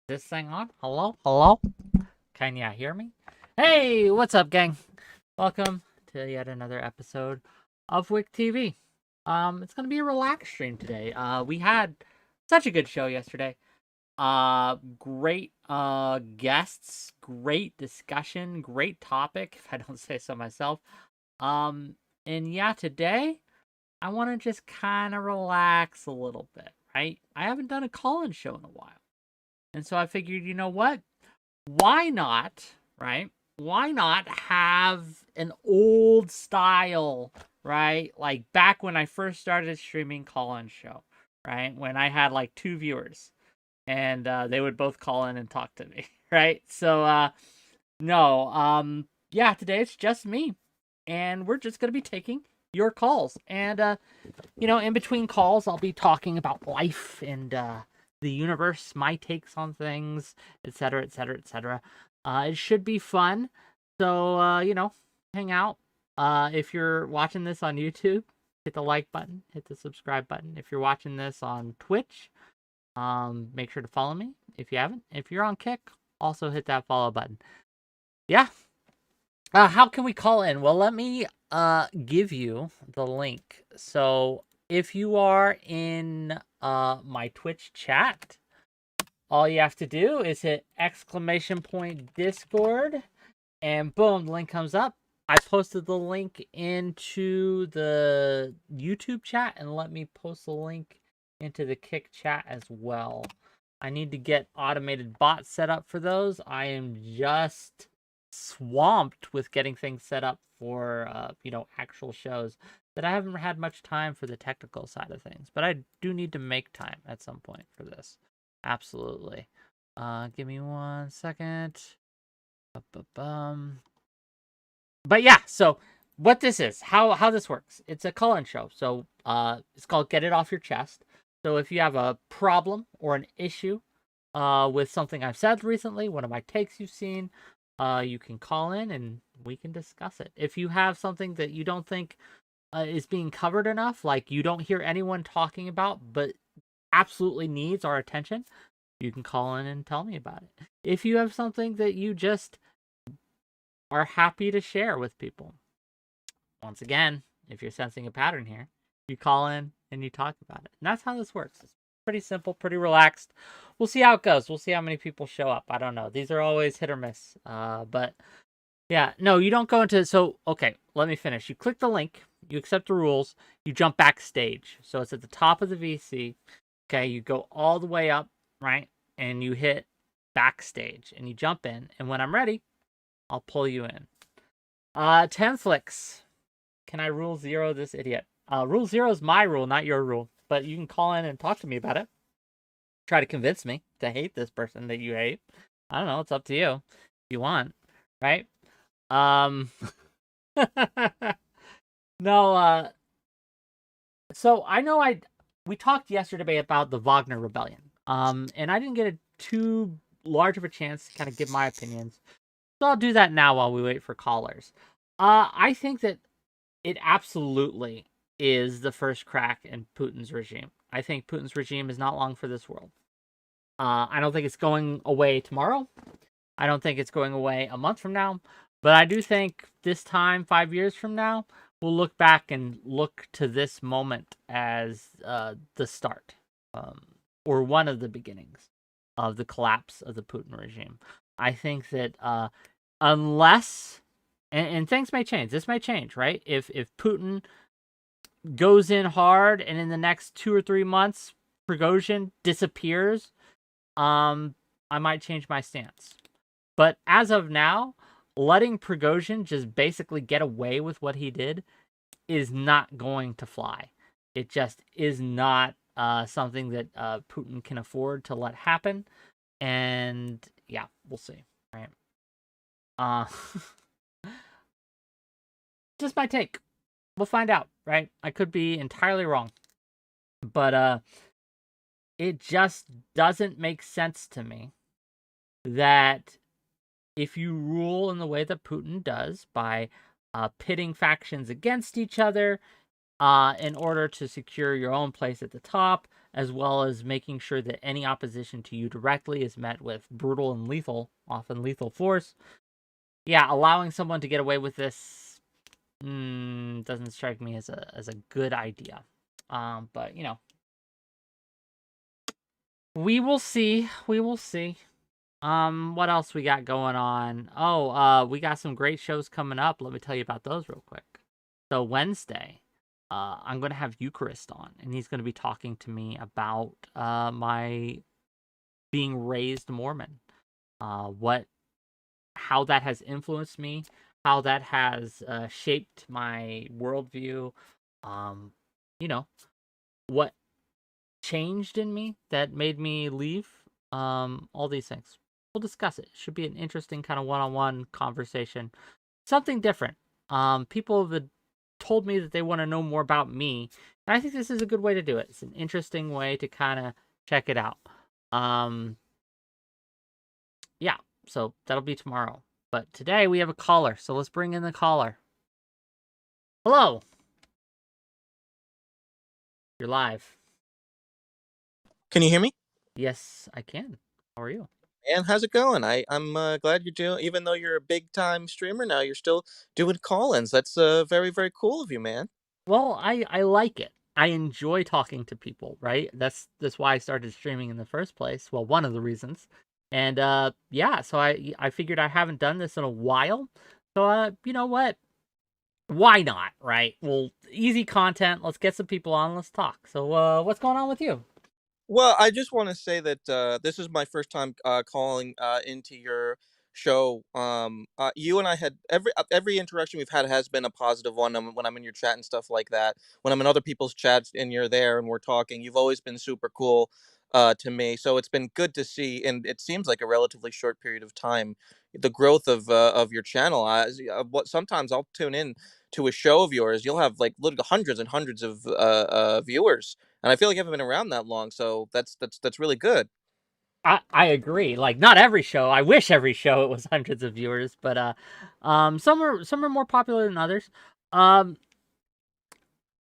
This thing on? Hello? Hello? Can ya hear me? Hey, what's up, gang? Welcome to yet another episode of WhickTV. It's gonna be a relaxed stream today. We had such a good show yesterday. Great guests, great discussion, great topic, if I don't say so myself. And yeah, today I want to just kind of relax a little bit, right? I haven't done a call-in show in a while. And so I figured, you know what? Why not, right? Why not have an old style, right? Like back when I first started streaming call-in show, right? When I had like 2 viewers and they would both call in and talk to me, right? So no, yeah, today it's just me. And we're just going to be taking your calls. And in between calls, I'll be talking about life and the universe, my takes on things, etc., etc., etc. It should be fun. So, hang out. If you're watching this on YouTube, hit the like button, hit the subscribe button. If you're watching this on Twitch, make sure to follow me if you haven't. If you're on Kick, also hit that follow button. Yeah. How can we call in? Well, let me give you the link. So if you are in my Twitch chat, all you have to do is hit !Discord, and boom, the link comes up. I posted the link into the YouTube chat, and let me post the link into the Kick chat as well. I need to get automated bots set up for those. I am just swamped with getting things set up for actual shows that I haven't had much time for the technical side of things, but I do need to make time at some point for this. Absolutely. Give me 1 second. But yeah, so what this is, how this works, it's a call-in show. So it's called Get It Off Your Chest. So if you have a problem or an issue with something I've said recently, one of my takes you've seen, you can call in and we can discuss it. If you have something that you don't think is being covered enough, like you don't hear anyone talking about, but absolutely needs our attention, you can call in and tell me about it. If you have something that you just are happy to share with people, once again, if you're sensing a pattern here, you call in and you talk about it. And that's how this works. It's pretty simple, pretty relaxed. We'll see how it goes. We'll see how many people show up. I don't know. These are always hit or miss. But yeah, no, you don't go into. So, okay, let me finish. You click the link, you accept the rules, you jump backstage. So it's at the top of the VC. Okay, you go all the way up, right? And you hit backstage and you jump in. And when I'm ready, I'll pull you in. 10 flicks. Can I rule zero this idiot? Rule zero is my rule, not your rule. But you can call in and talk to me about it. Try to convince me to hate this person that you hate. I don't know. It's up to you if you want, right? No, so I know we talked yesterday about the Wagner Rebellion. And I didn't get too large of a chance to kind of give my opinions. So I'll do that now while we wait for callers. I think that it absolutely is the first crack in Putin's regime. I think Putin's regime is not long for this world. I don't think it's going away tomorrow. I don't think it's going away a month from now. But I do think this time, 5 years from now, we'll look back and look to this moment as the start, or one of the beginnings of the collapse of the Putin regime. I think that unless, and things may change. This may change, right? If Putin goes in hard and in the next 2 or 3 months, Prigozhin disappears, I might change my stance. But as of now, letting Prigozhin just basically get away with what he did is not going to fly. It just is not something that Putin can afford to let happen. And yeah, we'll see, right? Just my take. We'll find out, right? I could be entirely wrong. But it just doesn't make sense to me that if you rule in the way that Putin does, by pitting factions against each other in order to secure your own place at the top, as well as making sure that any opposition to you directly is met with brutal and lethal, often lethal force. Yeah, allowing someone to get away with this doesn't strike me as a good idea. But we will see. We will see. What else we got going on? Oh, we got some great shows coming up. Let me tell you about those real quick. So Wednesday, I'm gonna have Eucharist on, and he's gonna be talking to me about my being raised Mormon. How that has influenced me, how that has shaped my worldview. Um, you know what changed in me that made me leave. All these things. We'll discuss it. Should be an interesting kind of one-on-one conversation. Something different. People have told me that they want to know more about me, and I think this is a good way to do it. It's an interesting way to kind of check it out. Yeah, so that'll be tomorrow. But today we have a caller, so let's bring in the caller. Hello. You're live. Can you hear me? Yes, I can. How are you? And how's it going? I'm glad you're doing. Even though you're a big time streamer now, you're still doing call-ins. That's very very cool of you, man. Well, I like it. I enjoy talking to people, right? That's why I started streaming in the first place. Well, one of the reasons. And yeah, so I figured I haven't done this in a while. So you know what? Why not, right? Well, easy content. Let's get some people on. Let's talk. So what's going on with you? Well, I just want to say that this is my first time calling into your show. You and I had every interaction we've had has been a positive one. When I'm in your chat and stuff like that, when I'm in other people's chats and you're there and we're talking, you've always been super cool to me. So it's been good to see, and it seems like a relatively short period of time, the growth of your channel. What sometimes I'll tune in to a show of yours, you'll have like hundreds and hundreds of viewers, and I feel like I haven't been around that long, so that's really good. I agree. Like not every show. I wish every show it was hundreds of viewers, but some are more popular than others. Um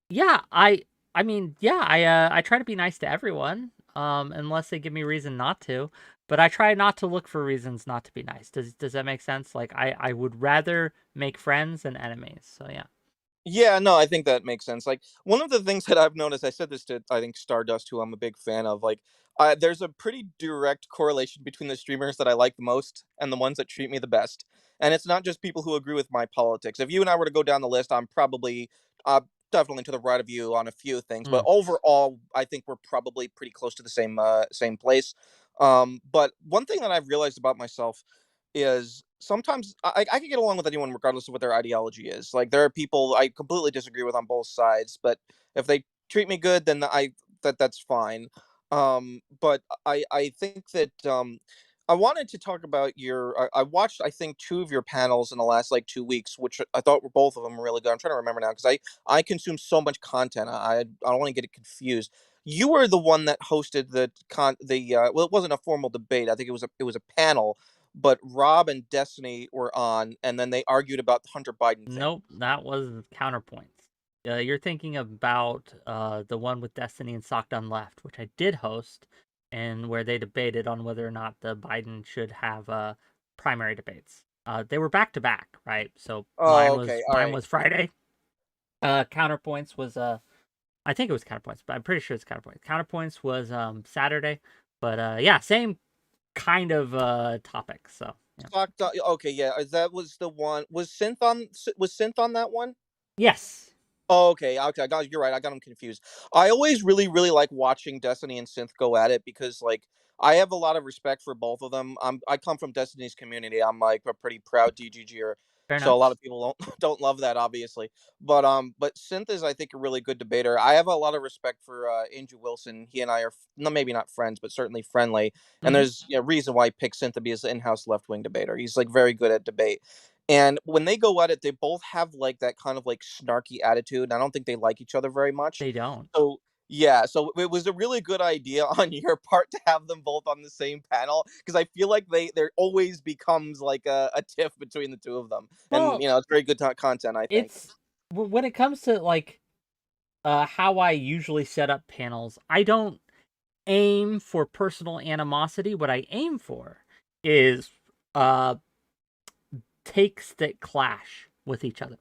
yeah, I try to be nice to everyone. Unless they give me reason not to. But I try not to look for reasons not to be nice. Does that make sense? Like I would rather make friends than enemies. So yeah. Yeah, no, I think that makes sense. Like one of the things that I've noticed, I said this to I think Stardust, who I'm a big fan of. Like, there's a pretty direct correlation between the streamers that I like the most and the ones that treat me the best. And it's not just people who agree with my politics. If you and I were to go down the list, I'm probably uh, definitely to the right of you on a few things, but Mm, overall, I think we're probably pretty close to the same place. But one thing that I've realized about myself is sometimes I can get along with anyone regardless of what their ideology is. Like there are people I completely disagree with on both sides, but if they treat me good, then that's fine. But I think that I wanted to talk about your. I watched I think two of your panels in the last like 2 weeks, which I thought were both of them really good. I'm trying to remember now because I consume so much content. I don't want to get it confused. You were the one that hosted the well, it wasn't a formal debate. I think it was a panel, but Rob and Destiny were on, and then they argued about the Hunter Biden thing. nope, that was counterpoints. You're thinking about the one with Destiny and Sock Done Left, which I did host, and where they debated on whether or not the Biden should have primary debates. They were back to back, right? So Oh, okay, all mine right. was Friday. Counterpoints was I think it was counterpoints, but I'm pretty sure it's counterpoints. Counterpoints was Saturday, but yeah, same kind of topic. So yeah. Okay, yeah, that was the one. Was Synth on that one? Yes. Oh, okay, okay, I got you're right. I got them confused. I always really, really like watching Destiny and Synth go at it because, like, I have a lot of respect for both of them. I come from Destiny's community. I'm like a pretty proud DGGer, Fair so a enough. lot of people don't love that, obviously. But Synth is, I think, a really good debater. I have a lot of respect for Andrew Wilson. He and I are no, maybe not friends, but certainly friendly. And Hmm. there's a reason why I picked Synth to be his in-house left-wing debater. He's like very good at debate. And when they go at it, they both have like that kind of like snarky attitude. And I don't think they like each other very much. They don't. So yeah, so it was a really good idea on your part to have them both on the same panel because I feel like there always becomes like a tiff between the two of them, and Well, it's very good content, I think. it's when it comes to like how I usually set up panels. I don't. aim for personal animosity. What I aim for is takes that clash with each other.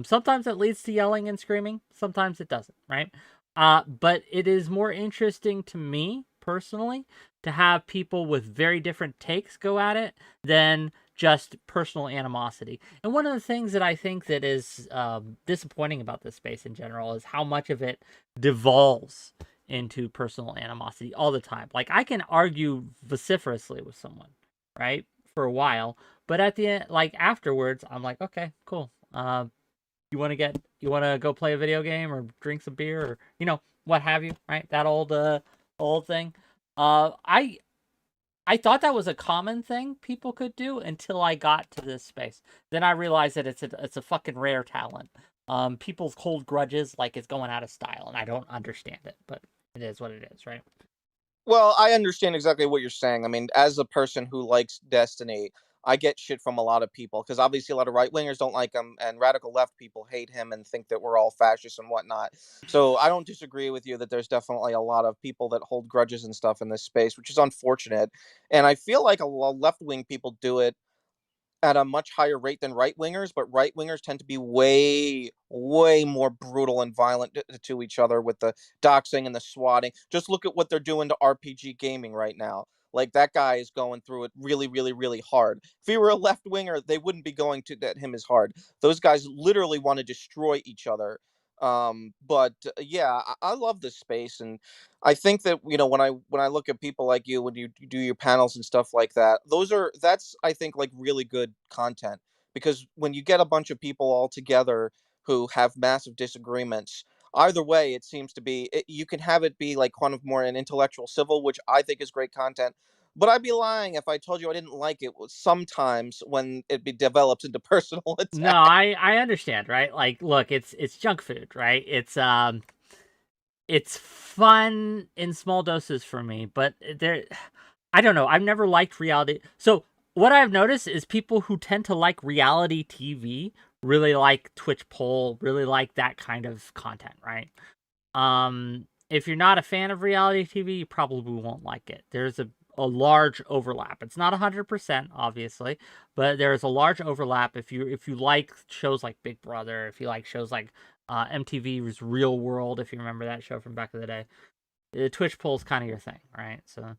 Sometimes it leads to yelling and screaming. Sometimes it doesn't, right? But it is more interesting to me, personally, to have people with very different takes go at it than just personal animosity. And one of the things that I think that is disappointing about this space in general is how much of it devolves into personal animosity all the time. Like, I can argue vociferously with someone, right, for a while, but at the end, like afterwards, I'm like, okay, cool. You want to go play a video game or drink some beer or what have you, right? That old thing. I thought that was a common thing people could do until I got to this space. Then I realized that it's a fucking rare talent. People hold grudges like it's going out of style, and I don't understand it, but it is what it is, right? Well, I understand exactly what you're saying. I mean, as a person who likes Destiny, I get shit from a lot of people because obviously a lot of right wingers don't like him, and radical left people hate him and think that we're all fascists and whatnot. So I don't disagree with you that there's definitely a lot of people that hold grudges and stuff in this space, which is unfortunate. And I feel like a lot of left wing people do it at a much higher rate than right wingers, but right wingers tend to be way, way more brutal and violent to each other with the doxing and the swatting. Just look at what they're doing to RPG gaming right now. Like that guy is going through it really, really, really hard. If he were a left winger, they wouldn't be going to at him as hard. Those guys literally want to destroy each other. But yeah, I love this space, and I think that when I look at people like you when you do your panels and stuff like that, that's I think like really good content because when you get a bunch of people all together who have massive disagreements, either way it seems to be you can have it be like kind of more an intellectual civil, which I think is great content. But I'd be lying if I told you I didn't like it sometimes when develops into personal No, attack. I understand, right? Like, look, it's junk food, right? It's fun in small doses for me, but I don't know. I've never liked reality. So what I've noticed is people who tend to like reality TV really like Twitch poll, really like that kind of content, right? If you're not a fan of reality TV, you probably won't like it. There's a large overlap. It's not 100%, obviously, but there's a large overlap. If you like shows like Big Brother, if you like shows like MTV's Real World, if you remember that show from back in the day, the Twitch poll is kind of your thing, right? So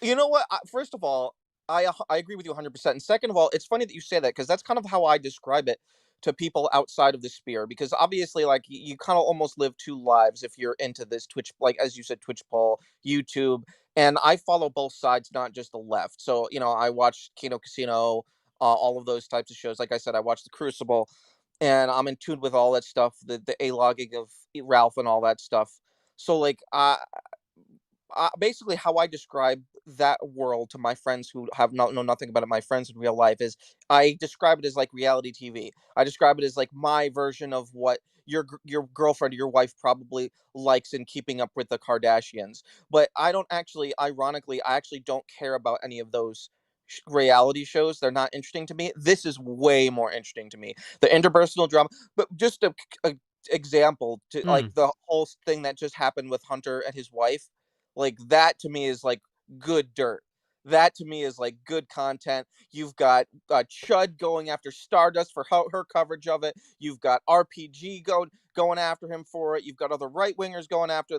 You know what? First of all, I agree with you 100%. And second of all, it's funny that you say that because that's kind of how I describe it to people outside of the sphere. Because obviously, like you kind of almost live two lives if you're into this Twitch, like as you said, Twitch poll, YouTube, and I follow both sides, not just the left. So I watch Kino Casino, all of those types of shows. Like I said, I watch The Crucible, and I'm in tune with all that stuff, the a-logging of Ralph and all that stuff. So like basically how I describe that world to my friends who have know nothing about it, my friends in real life, is I describe it as like reality TV. I describe it as like my version of what your girlfriend or your wife probably likes in Keeping Up with the Kardashians. But I don't actually, ironically, I actually don't care about any of those reality shows. They're not interesting to me. This is way more interesting to me. The interpersonal drama, but just a example to like mm. the whole thing that just happened with Hunter and his wife, like that to me is like good dirt. That to me is like good content. You've got Chud going after Stardust for her coverage of it. You've got RPG going after him for it. You've got other right wingers going after.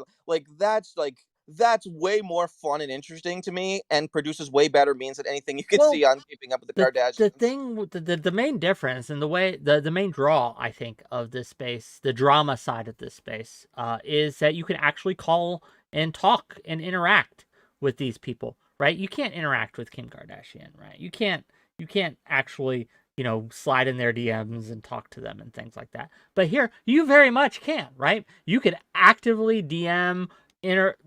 That's way more fun and interesting to me, and produces way better memes than anything you could Well, see on Keeping Up with the the Kardashians. thing the main difference and the way the main draw I think of this space, the drama side of this space, is that you can actually call and talk and interact with these people, right? You can't interact with Kim Kardashian, right? You can't actually slide in their DMs and talk to them and things like that. But here you very much can, right? You could actively DM,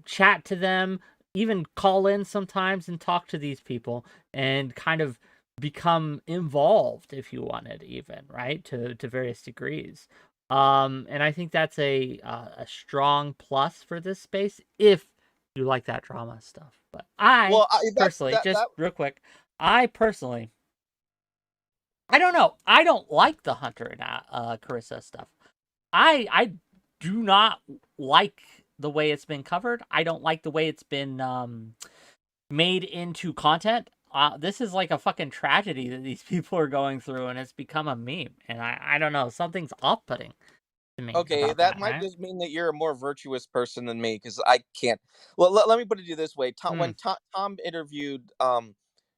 chat to them, even call in sometimes and talk to these people and kind of become involved if you wanted, even, right, to various degrees. And I think that's a strong plus for this space if you like that drama stuff. But I Well, that's personally, that just that real quick, I personally, I don't know, I don't like the Hunter and Carissa stuff. I do not like the way it's been covered. I don't like the way it's been made into content. This is like a fucking tragedy that these people are going through, and it's become a meme. And I don't know, something's off-putting to me Okay, about that that, might right? just mean that you're a more virtuous person than me because I can't. Well, let me put it to you this way: Hmm. when Tom interviewed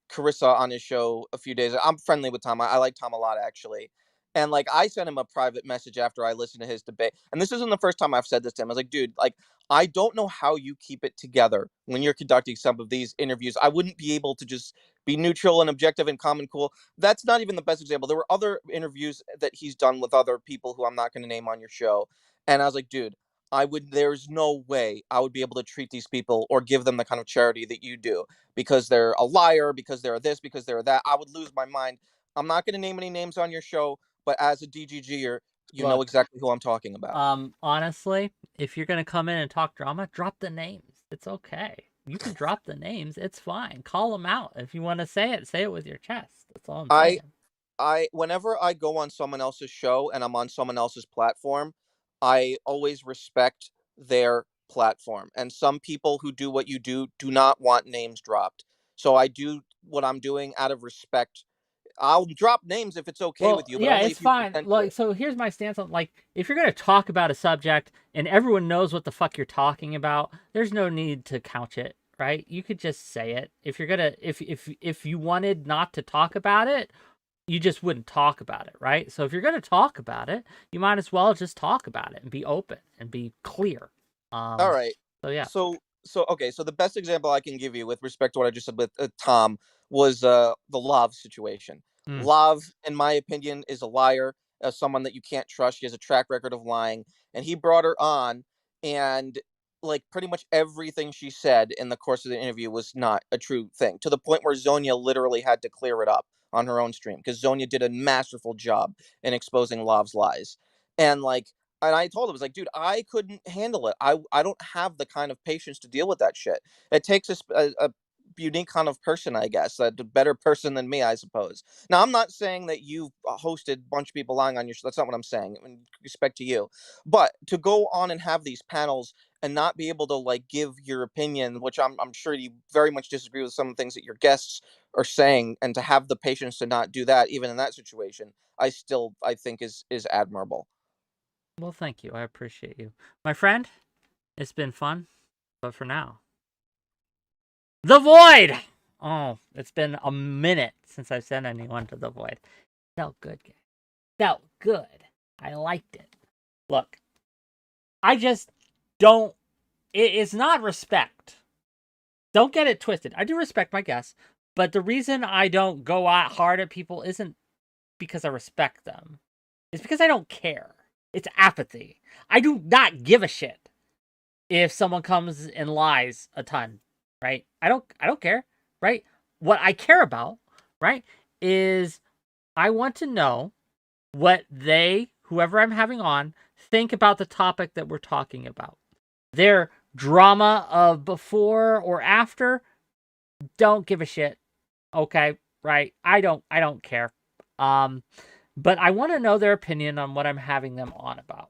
Carissa on his show a few days, I'm friendly with Tom. I like Tom a lot actually, and like I sent him a private message after I listened to his debate. And this isn't the first time I've said this to him. I was like, dude, like I don't know how you keep it together when you're conducting some of these interviews. I wouldn't be able to just be neutral and objective and calm and cool. That's not even the best example. There were other interviews that he's done with other people who I'm not going to name on your show. And I was like, dude, there's no way I would be able to treat these people or give them the kind of charity that you do because they're a liar, because they're this, because they're that. I would lose my mind. I'm not going to name any names on your show, but as a DGGer, you know Look, exactly who I'm talking about. honestly, if you're gonna come in and talk drama, drop the names. It's okay. You can drop the names. It's fine. Call them out. If you want to say it with your chest. That's all I'm I saying. whenever I go on someone else's show and I'm on someone else's platform, I always respect their platform. And some people who do what you do not want names dropped. So I do what I'm doing out of respect. I'll drop names if it's okay Well, with you, but yeah, only it's if you fine. consent to Like, it. so here's my stance on, like, if you're gonna talk about a subject and everyone knows what the fuck you're talking about, there's no need to couch it, right? You could just say it. If you're gonna, if you wanted not to talk about it, you just wouldn't talk about it, right? So if you're gonna talk about it, you might as well just talk about it and be open and be clear. All Um. right. So yeah. So okay. So the best example I can give you with respect to what I just said with Tom was the Love situation. Mm. Love, in my opinion, is a liar. Someone that you can't trust. She has a track record of lying, and he brought her on, and like pretty much everything she said in the course of the interview was not a true thing. To the point where Zonia literally had to clear it up on her own stream because Zonia did a masterful job in exposing Love's lies. And like and I told him, I was like, dude, I couldn't handle it. I don't have the kind of patience to deal with that shit. It takes a unique kind of person, I guess, a better person than me, I suppose. Now, I'm not saying that you've hosted a bunch of people lying on your show. That's not what I'm saying. In respect to you, but to go on and have these panels and not be able to like give your opinion, which I'm sure you very much disagree with some of the things that your guests are saying, and to have the patience to not do that, even in that situation, I think is admirable. Well, thank you. I appreciate you, my friend. It's been fun, but for now, the void. Oh, it's been a minute since I've sent anyone to the void. Felt good. Felt good. I liked it. Look, I just don't. It's not respect. Don't get it twisted. I do respect my guests, but the reason I don't go out hard at people isn't because I respect them. It's because I don't care. It's apathy. I do not give a shit if someone comes and lies a ton, right? I don't care, right? What I care about, right, is I want to know what whoever I'm having on, think about the topic that we're talking about. Their drama of before or after, don't give a shit. Okay, right? I don't care. Um but I want to know their opinion on what I'm having them on about.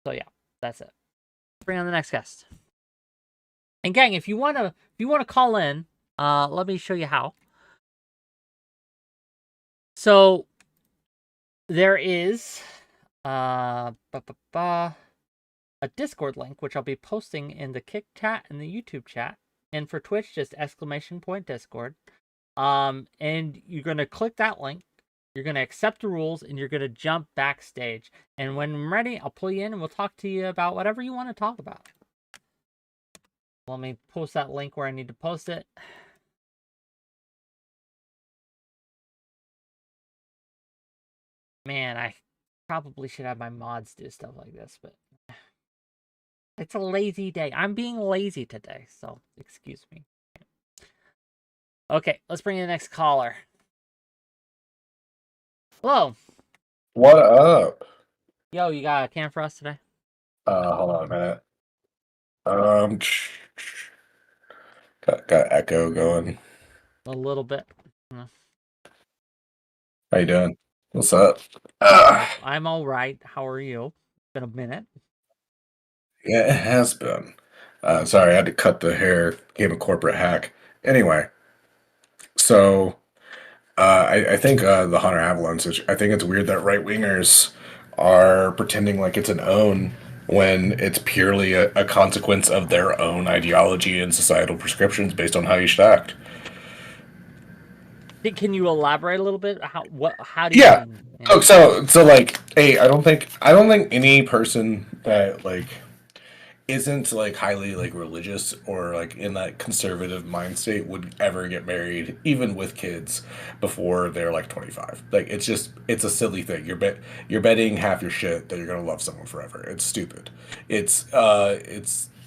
So yeah, that's it. Bring on the next guest. And gang, if you wanna call in, let me show you how. So there is uh a Discord link which I'll be posting in the Kick chat and the YouTube chat. And for Twitch, just !Discord. And you're gonna click that link. You're gonna accept the rules, and you're gonna jump backstage. And when I'm ready, I'll pull you in, and we'll talk to you about whatever you want to talk about. Let me post that link where I need to post it. Man, I probably should have my mods do stuff like this, but it's a lazy day. I'm being lazy today, so excuse me. Okay, let's bring in the next caller. Hello. What up? Yo, you got a can for us today? Hold on a minute. Um, got echo going. A little bit. How you doing? What's up? Uh, I'm all right. How are you? It's been a minute. Yeah, it has been. Sorry, I had to cut the hair. Became a corporate hack. Anyway, so I think the Hunter Avalanche. I think it's weird that right wingers are pretending like it's an own when it's purely a consequence of their own ideology and societal prescriptions based on how you should act. Can you elaborate a little bit? How do you Yeah. mean? Yeah. So like, hey, I don't think any person that like isn't like highly like religious or like in that conservative mind state would ever get married even with kids before they're like 25. Like it's a silly thing. You're betting half your shit that you're going to love someone forever. It's stupid. It's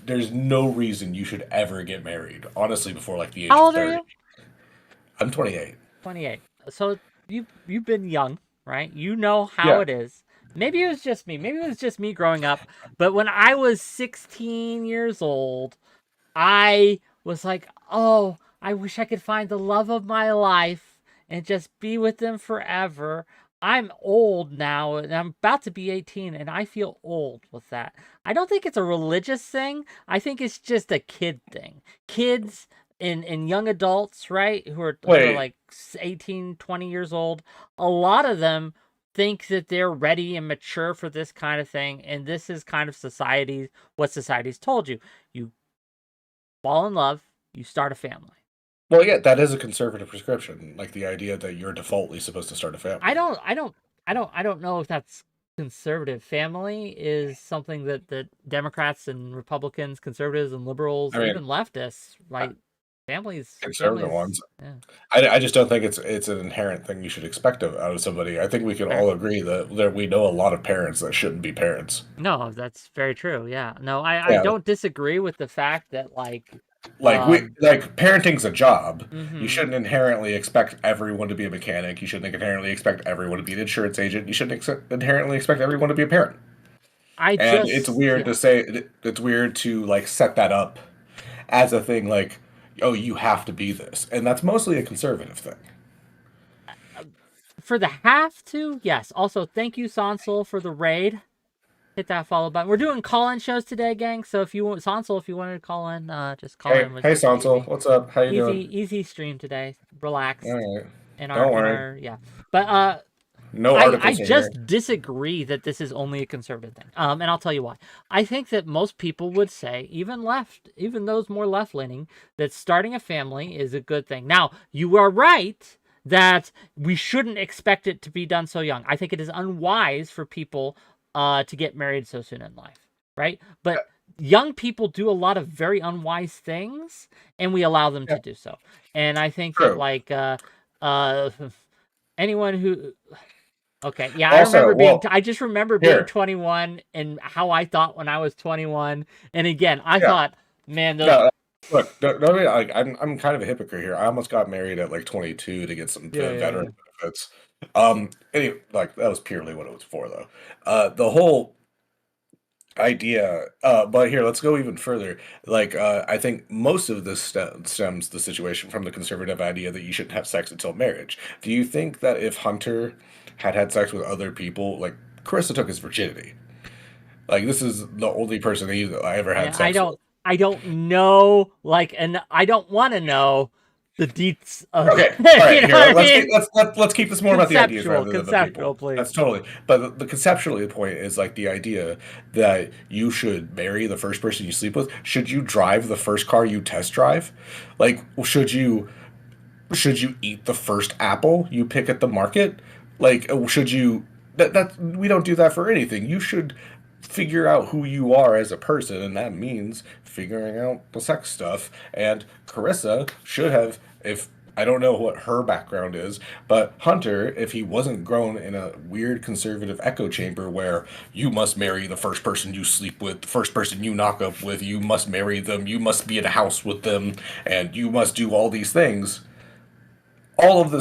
there's no reason you should ever get married honestly before like the age How of old are 30. you? I'm 28. 28. So you've been young, right? You know how Yeah. it is. Maybe it was just me. Maybe it was just me growing up. But when I was 16 years old, I was like, oh, I wish I could find the love of my life and just be with them forever. I'm old now and I'm about to be 18 and I feel old with that. I don't think it's a religious thing. I think it's just a kid thing. Kids and young adults, right, who are Wait. like 18, 20 years old, a lot of them think that they're ready and mature for this kind of thing, and this is kind of what society's told you. You fall in love, you start a family. Well, yeah, that is a conservative prescription. Like the idea that you're defaultly supposed to start a I family. don't I don't I don't know if that's conservative. Family is something that Democrats and Republicans, conservatives and liberals, I mean, even leftists, uh, like conservative families, ones. yeah. I just don't think it's an inherent thing you should expect out of somebody. I think we can Fair. all agree that we know a lot of parents that shouldn't be parents. No, that's very true. Yeah. No, I Yeah, don't disagree with the fact that we um like parenting's a job. You mhm. shouldn't inherently expect everyone to be a mechanic. You shouldn't inherently expect everyone to be an insurance agent. You shouldn't inherently expect everyone to be a parent. I And it's just weird yeah. to say it's weird to like set that up as a thing like, oh, you have to be this, and that's mostly a conservative thing. For the have to, yes. Also, thank you, Sansul, for the raid. Hit that follow button. We're doing call-in shows today, gang. So if you want Sansul, if you wanted to call in, just call in with Hey, Whick Sansel, TV. what's up? How you doing? Easy stream today. All Relaxed right, in don't worry. our yeah. But No I articles in here. just disagree that this is only a conservative thing. And I'll tell you why. I think that most people would say, even those more left-leaning, that starting a family is a good thing. Now, you are right that we shouldn't expect it to be done so young. I think it is unwise for people to get married so soon in life, right? But young people do a lot of very unwise things, and we allow them Yeah, to do so. And I think that true. uh, anyone who okay, yeah, Also, well, I just remember being here, 21 and how I thought when I was 21. And again, I yeah, thought, man, those no, look, like I'm kind of a hypocrite here. I almost got married at like 22 to get some yeah. veteran benefits. Anyway, like that was purely what it was for, though. The whole idea, but here, let's go even further. Like, I think most of this stems the situation from the conservative idea that you shouldn't have sex until marriage. Do you think that if Hunter had had sex with other people, like Carissa took his virginity? Like, this is the only person I ever had Yeah, I sex with. don't I don't know and I don't want to know the deets of Okay, all you right. know Here, what I let's keep mean? let's keep this more about the ideas rather than the Conceptual, people. please. That's totally. But the conceptually point is like the idea that you should marry the first person you sleep with. Should you drive the first car you test drive? Like, should you eat the first apple you pick at the market? Like, should you that we don't do that for anything. You should figure out who you are as a person, and that means figuring out the sex stuff. And Carissa should have, if I don't know what her background is, but Hunter, if he wasn't grown in a weird conservative echo chamber where you must marry the first person you sleep with, the first person you knock up with, you must marry them, you must be in a house with them, and you must do all these things, all of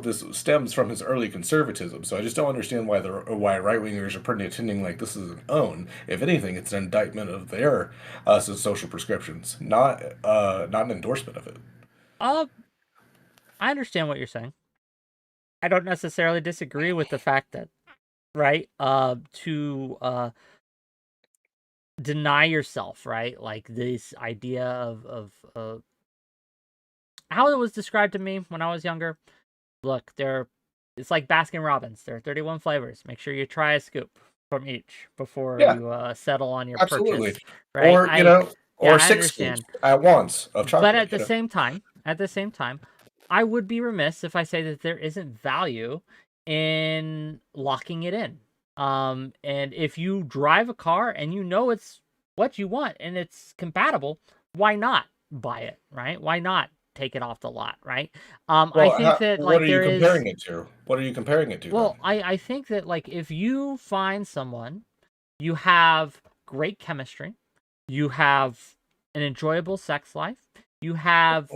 this stems from his early conservatism. So I just don't understand why right wingers are pretending like this is an own. If anything, it's an indictment of their social prescriptions, not an endorsement of it. Uh I understand what you're saying. I don't necessarily disagree with the fact that right to deny yourself, right? Like this idea of how it was described to me when I was younger. Look, it's like Baskin-Robbins. There are 31 flavors. Make sure you try a scoop from each before Yeah, you settle on your absolutely. purchase, right? Or, you know, Yeah, or I six scoops understand. at once of But chocolate, at the you know. same time, I would be remiss if I say that there isn't value in locking it in. And if you drive a car and you know it's what you want and it's compatible, why not buy it, right? Why not take it off the lot, right? I Well, think that what like are you there is comparing it to? What are you comparing it to then? well, I think that like if you find someone, you have great chemistry, you have an enjoyable sex life, you have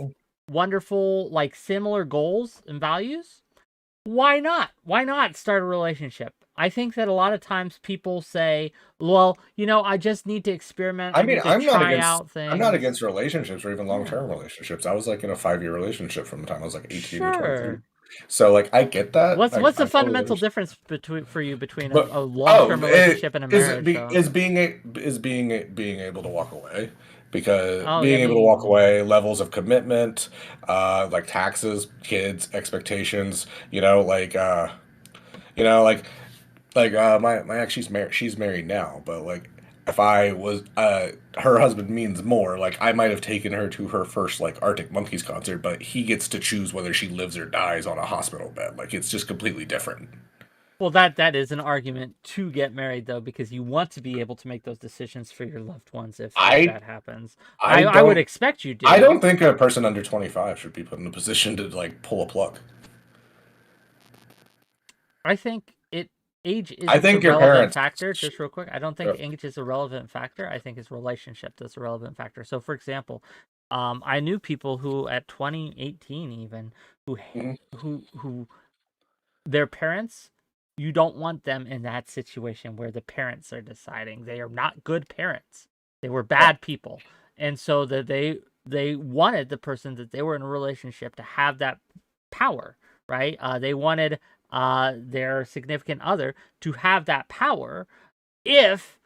wonderful like similar goals and values, why not? Why not start a relationship? I think that a lot of times people say, well, I just need to experiment. I I mean, need to try out I'm not things. against relationships or even Yeah. long-term relationships. I was like in a 5-year relationship from the time I was like 18 to 23. Sure. So like I get that. What's the I totally fundamental understand. difference for you between But a long-term relationship and a marriage though? being able to walk away, because Oh, I being able to walk mean, away, levels of commitment, like taxes, kids, expectations, you know, my ex, she's married now, but like if I was her husband means more. Like I might have taken her to her first like Arctic Monkeys concert, but he gets to choose whether she lives or dies on a hospital bed. Like it's just completely different. well, that is an argument to get married though, because you want to be able to make those decisions for your loved ones if I that happens. I I would don't expect you I do. don't think a person under 25 should be put in a position to like pull a plug. I think age I isn't the think your relevant parents. factor. Just real quick, I don't think age is a relevant factor. I think it's relationship that's a relevant factor. So, for example, I knew people who at 2018 even who Mhm. who their parents. You don't want them in that situation where the parents are deciding. They are not good parents. They were Yeah. bad people, and so that they wanted the person that they were in a relationship to have that power, right? They wanted their significant other to have that power. If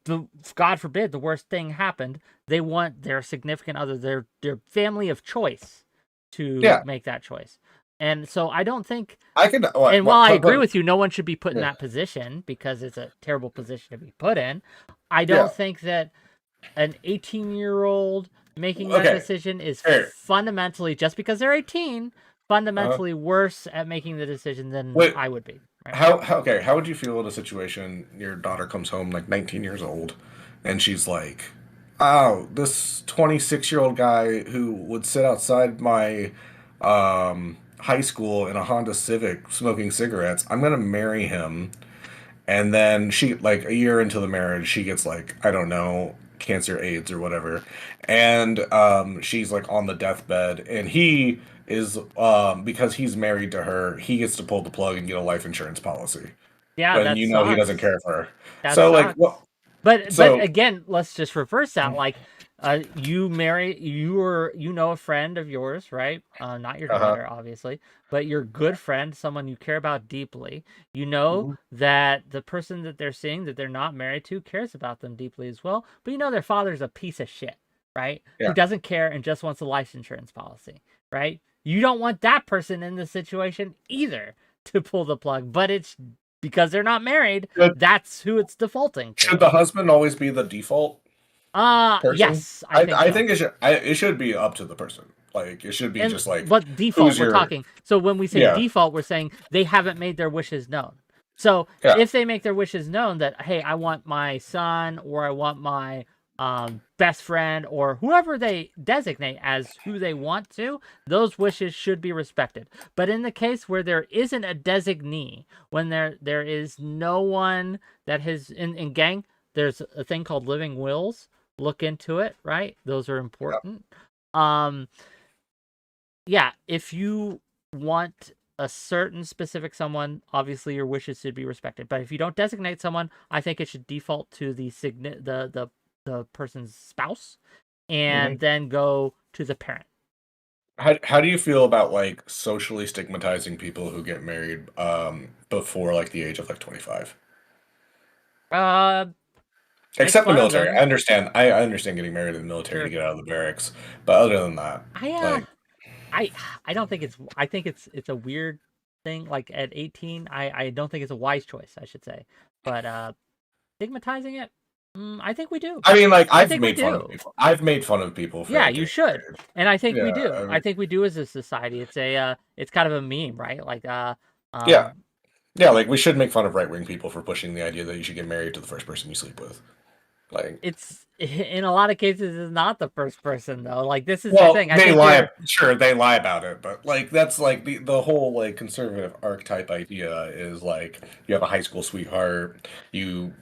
the God forbid the worst thing happened, they want their significant other, their family of choice, to Yeah. make that choice. And so I don't think. I can. And while I agree But with you, no one should be put in yeah. that position because it's a terrible position to be put in. I Yeah. don't think that an 18-year-old making that Okay. decision is Fair. fundamentally, just because they're 18, fundamentally worse at making the decision than Wait. I would be. Right? How would you feel in a situation your daughter comes home like 19 years old and she's like, "Oh, this 26-year-old guy who would sit outside my high school in a Honda Civic smoking cigarettes, I'm going to marry him." And then she, like a year into the marriage, she gets like, I don't know, cancer, AIDS, or whatever. And she's like on the deathbed. And he is, because he's married to her, he gets to pull the plug and get a life insurance policy. Yeah, But that you know he doesn't sucks. care for her. That So, like, sucks. what? But So, again, let's just reverse that. Like, you know a friend of yours, right? Not your uh huh. daughter, obviously, but your good friend, someone you care about deeply. You know Hmm. that the person that they're seeing, that they're not married to, cares about them deeply as well. But you know their father's a piece of shit, right? Who Yeah. doesn't care and just wants a life insurance policy, right? You don't want that person in the situation either to pull the plug, but it's because they're not married, But that's who it's defaulting should to. the husband always be the default person? Yes, I think I so. think it should be up to the person. Like, it should be And just like, but default, who's we're your. talking. So when we say Yeah. default, we're saying they haven't made their wishes known. So Yeah. if they make their wishes known that, hey, I want my son, or I want my best friend, or whoever they designate as who they want to, those wishes should be respected. But in the case where there isn't a designee, when there is no one that has in gang, there's a thing called living wills. Look into it, right? Those are important. Yeah, if you want a certain specific someone, obviously your wishes should be respected. But if you don't designate someone, I think it should default to the person's spouse, Mhm. and then go to the parent. How do you feel about like socially stigmatizing people who get married before like the age of like 25? Uh, Except the fun of military. them. I understand. I understand getting married in the military to get out of the barracks. But other than that, like, I don't think it's. I think it's a weird thing. Like at 18, I don't think it's a wise choice. I should say, but stigmatizing it, I think we do. I mean, like, I I've think we made fun of do. people. I've made fun of people for Yeah, like you getting should, married. and I think we Yeah, do. I I mean, think we do as a society. It's kind of a meme, right? Like yeah, um, yeah. Like, we should make fun of right-wing people for pushing the idea that you should get married to the first person you sleep with. Like, it's in a lot of cases it's not the first person though. Like this is the well, thing. I they think lie. you're. Sure, they lie about it, but like that's like the whole like conservative archetype idea is like you have a high school sweetheart, you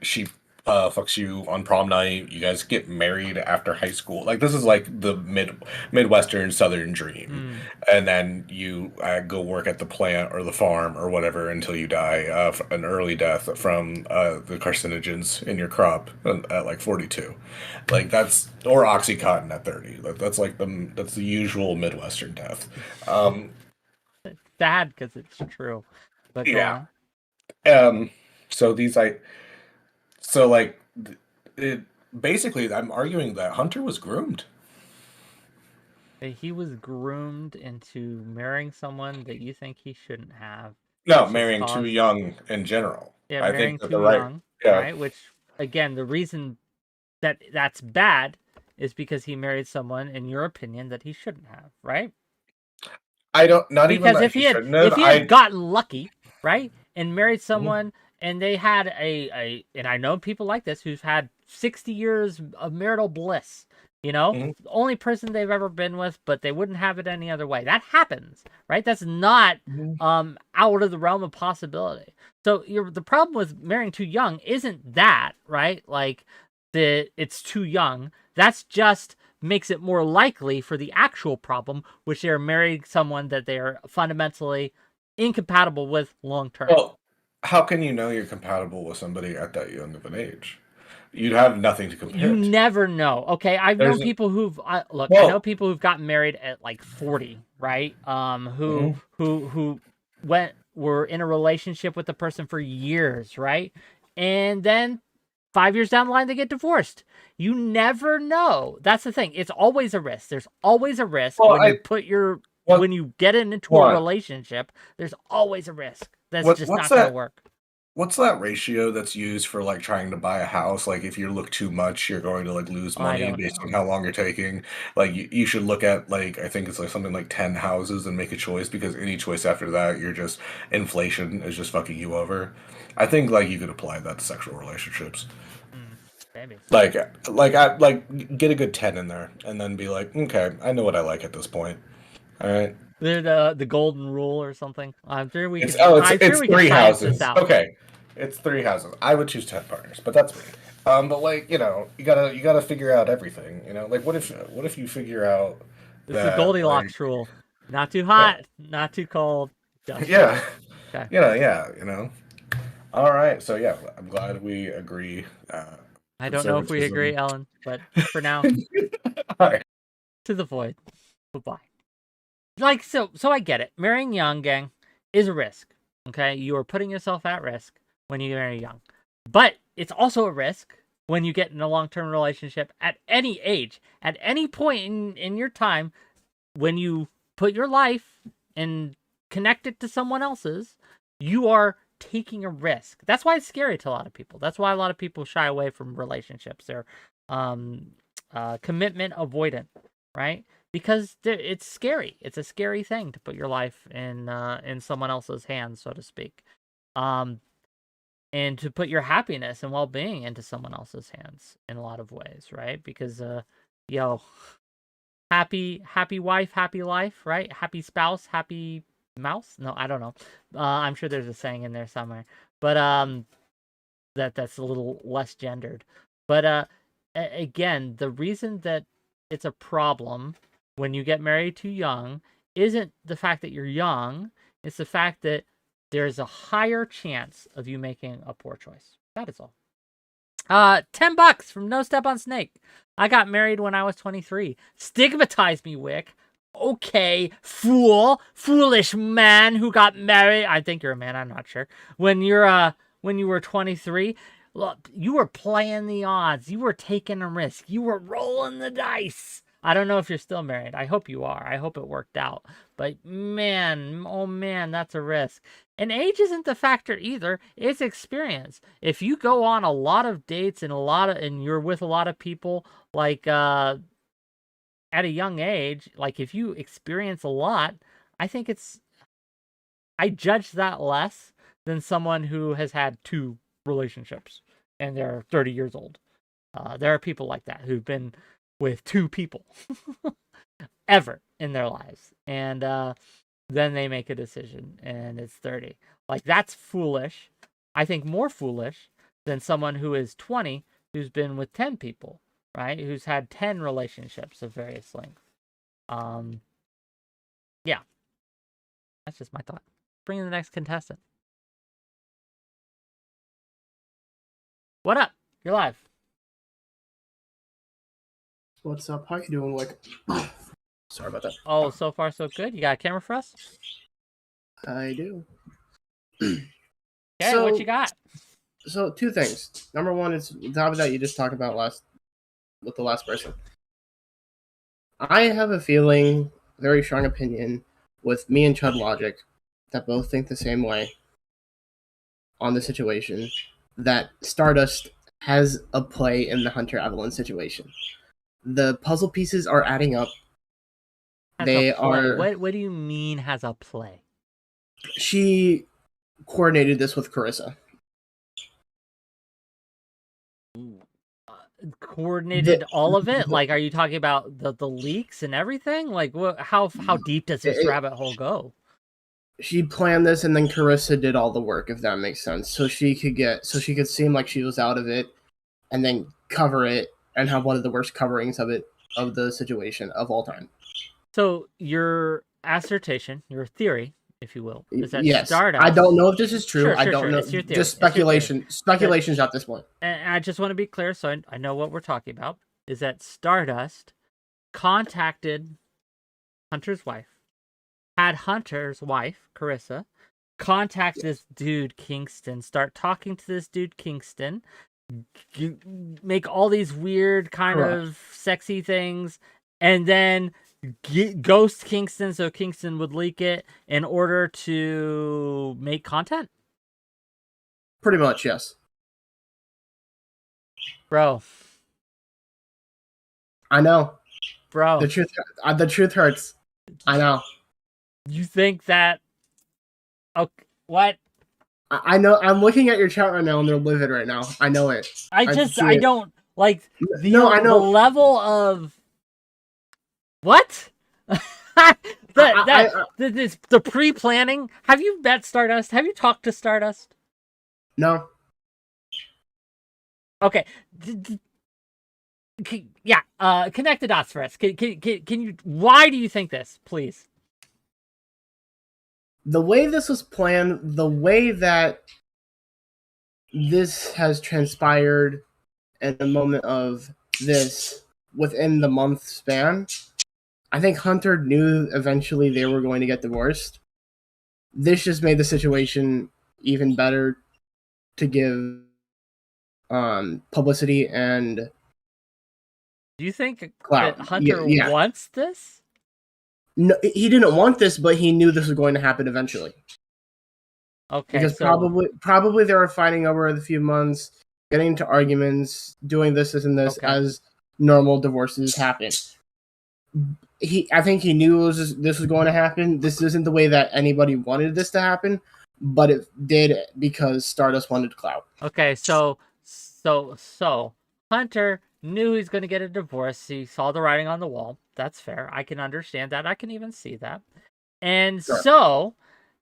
she fucks you on prom night, you guys get married after high school. Like this is like the midwestern southern dream, Mm, and then you go work at the plant or the farm or whatever until you die an early death from the carcinogens in your crop at like 42. Like that's or oxycontin at 30. That's like that's the usual midwestern death. um sad because it's true, but go yeah. on. um so these I so like it basically I'm arguing that Hunter was groomed. He was groomed into marrying someone that you think he shouldn't have, No, which has marrying too caused young in general. yeah, I think marrying that too the right, young, yeah. right? Which again, the reason that that's bad is because he married someone, in your opinion, that he shouldn't have, right? I don't, not even Because that he shouldn't have. if he had I, gotten lucky, right, and married Mhm, someone and they had a and I know people like this who've had 60 years of marital bliss, mhm. the only person they've ever been with, but they wouldn't have it any other way. That happens, right? That's not Mhm. out of the realm of possibility. So the problem with marrying too young isn't that, right? Like it's too young. That's just makes it more likely for the actual problem, which they're marrying someone that they are fundamentally incompatible with long term. Well, how can you know you're compatible with somebody at that young of an age? You'd have nothing to compare You it to. never know. Okay, I've known There's a, people who've look. I know well, people who've gotten married at like 40, right? mhm, Who were in a relationship with the person for years, right? And then 5 years down the line, they get divorced. You never know. That's the thing. It's always a risk. There's always a risk well, when you put your what, when you get into a what, relationship. There's always a risk. That's just what's not going to that? work. What's that ratio that's used for like trying to buy a house? Like if you look too much, you're going to like lose I money don't based on know. how long you're taking. Like you should look at like I think it's like something like 10 houses and make a choice because any choice after that, you're just inflation is just fucking you over. I think like you could apply that to sexual relationships. Hmm, maybe. Like like get a good 10 in there and then be like, "Okay, I know what I like at this point." All right. They're the golden rule or something. I'm sure we It's could. oh, I'm sure it's we could three science this houses. out. Okay, it's three houses. I would choose 10 partners, but that's me. But like you gotta figure out everything. Like what if you figure out This is the that like Goldilocks rule. Not too yeah hot, not too cold, just yeah right. Okay. yeah. All right, so yeah, I'm glad we agree. I don't know if we agree, Conservatism. Ellen, but for now, All right. to the void. Goodbye. Like so I get it. Marrying young, gang, is a risk. Okay? You are putting yourself at risk when you marry young. But it's also a risk when you get in a long-term relationship at any age, at any point in your time, when you put your life and connect it to someone else's, you are taking a risk. That's why it's scary to a lot of people. That's why a lot of people shy away from relationships. They're commitment avoidant, right? Because it's scary. It's a scary thing to put your life in someone else's hands, so to speak, um, and to put your happiness and well-being into someone else's hands in a lot of ways, right? Because yo, happy wife, happy life, right? Happy spouse, happy mouse. No, I don't know. I'm sure there's a saying in there somewhere, but that's a little less gendered. But again, the reason that it's a problem when you get married too young isn't the fact that you're young. It's the fact that there's a higher chance of you making a poor choice. That is all. $10 from No Step on Snake. I got married when I was 23. Stigmatize me, Whick. Okay, foolish man who got married. I think you're a man. I'm not sure. When you were 23, Look, you were playing the odds. You were taking a risk. You were rolling the dice. I don't know if you're still married. I hope you are. I hope it worked out. But man, oh man, that's a risk. And age isn't the factor either. It's experience. If you go on a lot of dates and you're with a lot of people, like at a young age, like if you experience a lot, I think I judge that less than someone who has had 2 relationships and they're 30 years old. There are people like that who've been with 2 people ever in their lives. And then they make a decision and it's 30. Like, that's foolish. I think more foolish than someone who is 20 who's been with 10 people, right? Who's had 10 relationships of various lengths. Yeah. That's just my thought. Bring in the next contestant. What up? You're live. What's up? How you doing, Whick? Sorry about that. Oh, so far so good. You got a camera for us? I do. Okay, what you got? So 2 things. Number 1 is the topic that you just talked about with the last person. I have a feeling, very strong opinion, with me and Chud Logic, that both think the same way on the situation, that Stardust has a play in the Hunter Evelyn situation. The puzzle pieces are adding up. They are. What do you mean has a play? She coordinated this with Carissa. Coordinated all of it? Like, are you talking about the leaks and everything? Like, how deep does this rabbit hole go? She planned this, and then Carissa did all the work, if that makes sense. So she could seem like she was out of it, and then cover it, and have one of the worst coverings of the situation of all time. So your assertion, your theory, if you will, is that yes. Stardust... I don't know if this is true. Sure, I don't know. It's your theory. Just speculation. Speculations at this point. And I just want to be clear, so I know what we're talking about, is that Stardust contacted Hunter's wife, had Hunter's wife, Carissa, contact this dude, Kingston, start talking to this dude, Kingston, make all these weird kind of sexy things, and then ghost Kingston so Kingston would leak it in order to make content? Pretty much, yes. Bro. I know. Bro. The truth hurts. I know. You think that... Okay, what? I know. I'm looking at your chat right now, and they're livid right now. I know it. I don't... Like, I know. The level of... What? The pre-planning. Have you met Stardust? Have you talked to Stardust? No. Okay. Yeah. Connect the dots for us. Can you? Why do you think this, please? The way this was planned, the way that this has transpired in the moment of this within the month span, I think Hunter knew eventually they were going to get divorced. This just made the situation even better to give publicity and... Do you think clout. that Hunter wants this? No, he didn't want this, but he knew this was going to happen eventually. Okay, because probably they were fighting over a few months, getting into arguments, doing this and this as normal divorces happen. I think he knew this was going to happen. This isn't the way that anybody wanted this to happen, but it did because Stardust wanted clout. Okay, so Hunter knew he was going to get a divorce. He saw the writing on the wall. That's fair. I can understand that. I can even see that. And so,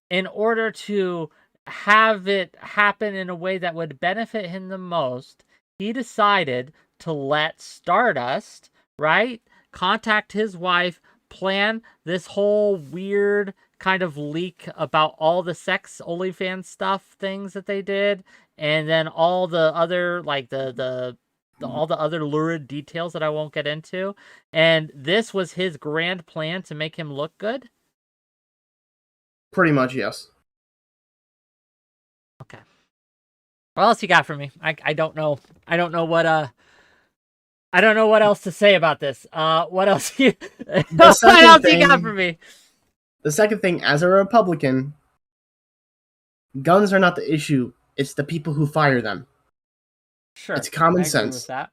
in order to have it happen in a way that would benefit him the most, he decided to let Stardust, right, contact his wife, plan this whole weird kind of leak about all the sex OnlyFans stuff things that they did, and then all the other, like, all the other lurid details that I won't get into. And this was his grand plan to make him look good? Pretty much, yes. Okay. What else you got for me? I don't know. I don't know what else to say about this. What else you what else you got for me? The second thing, as a Republican, guns are not the issue. It's the people who fire them. Sure. It's common I agree sense. with that.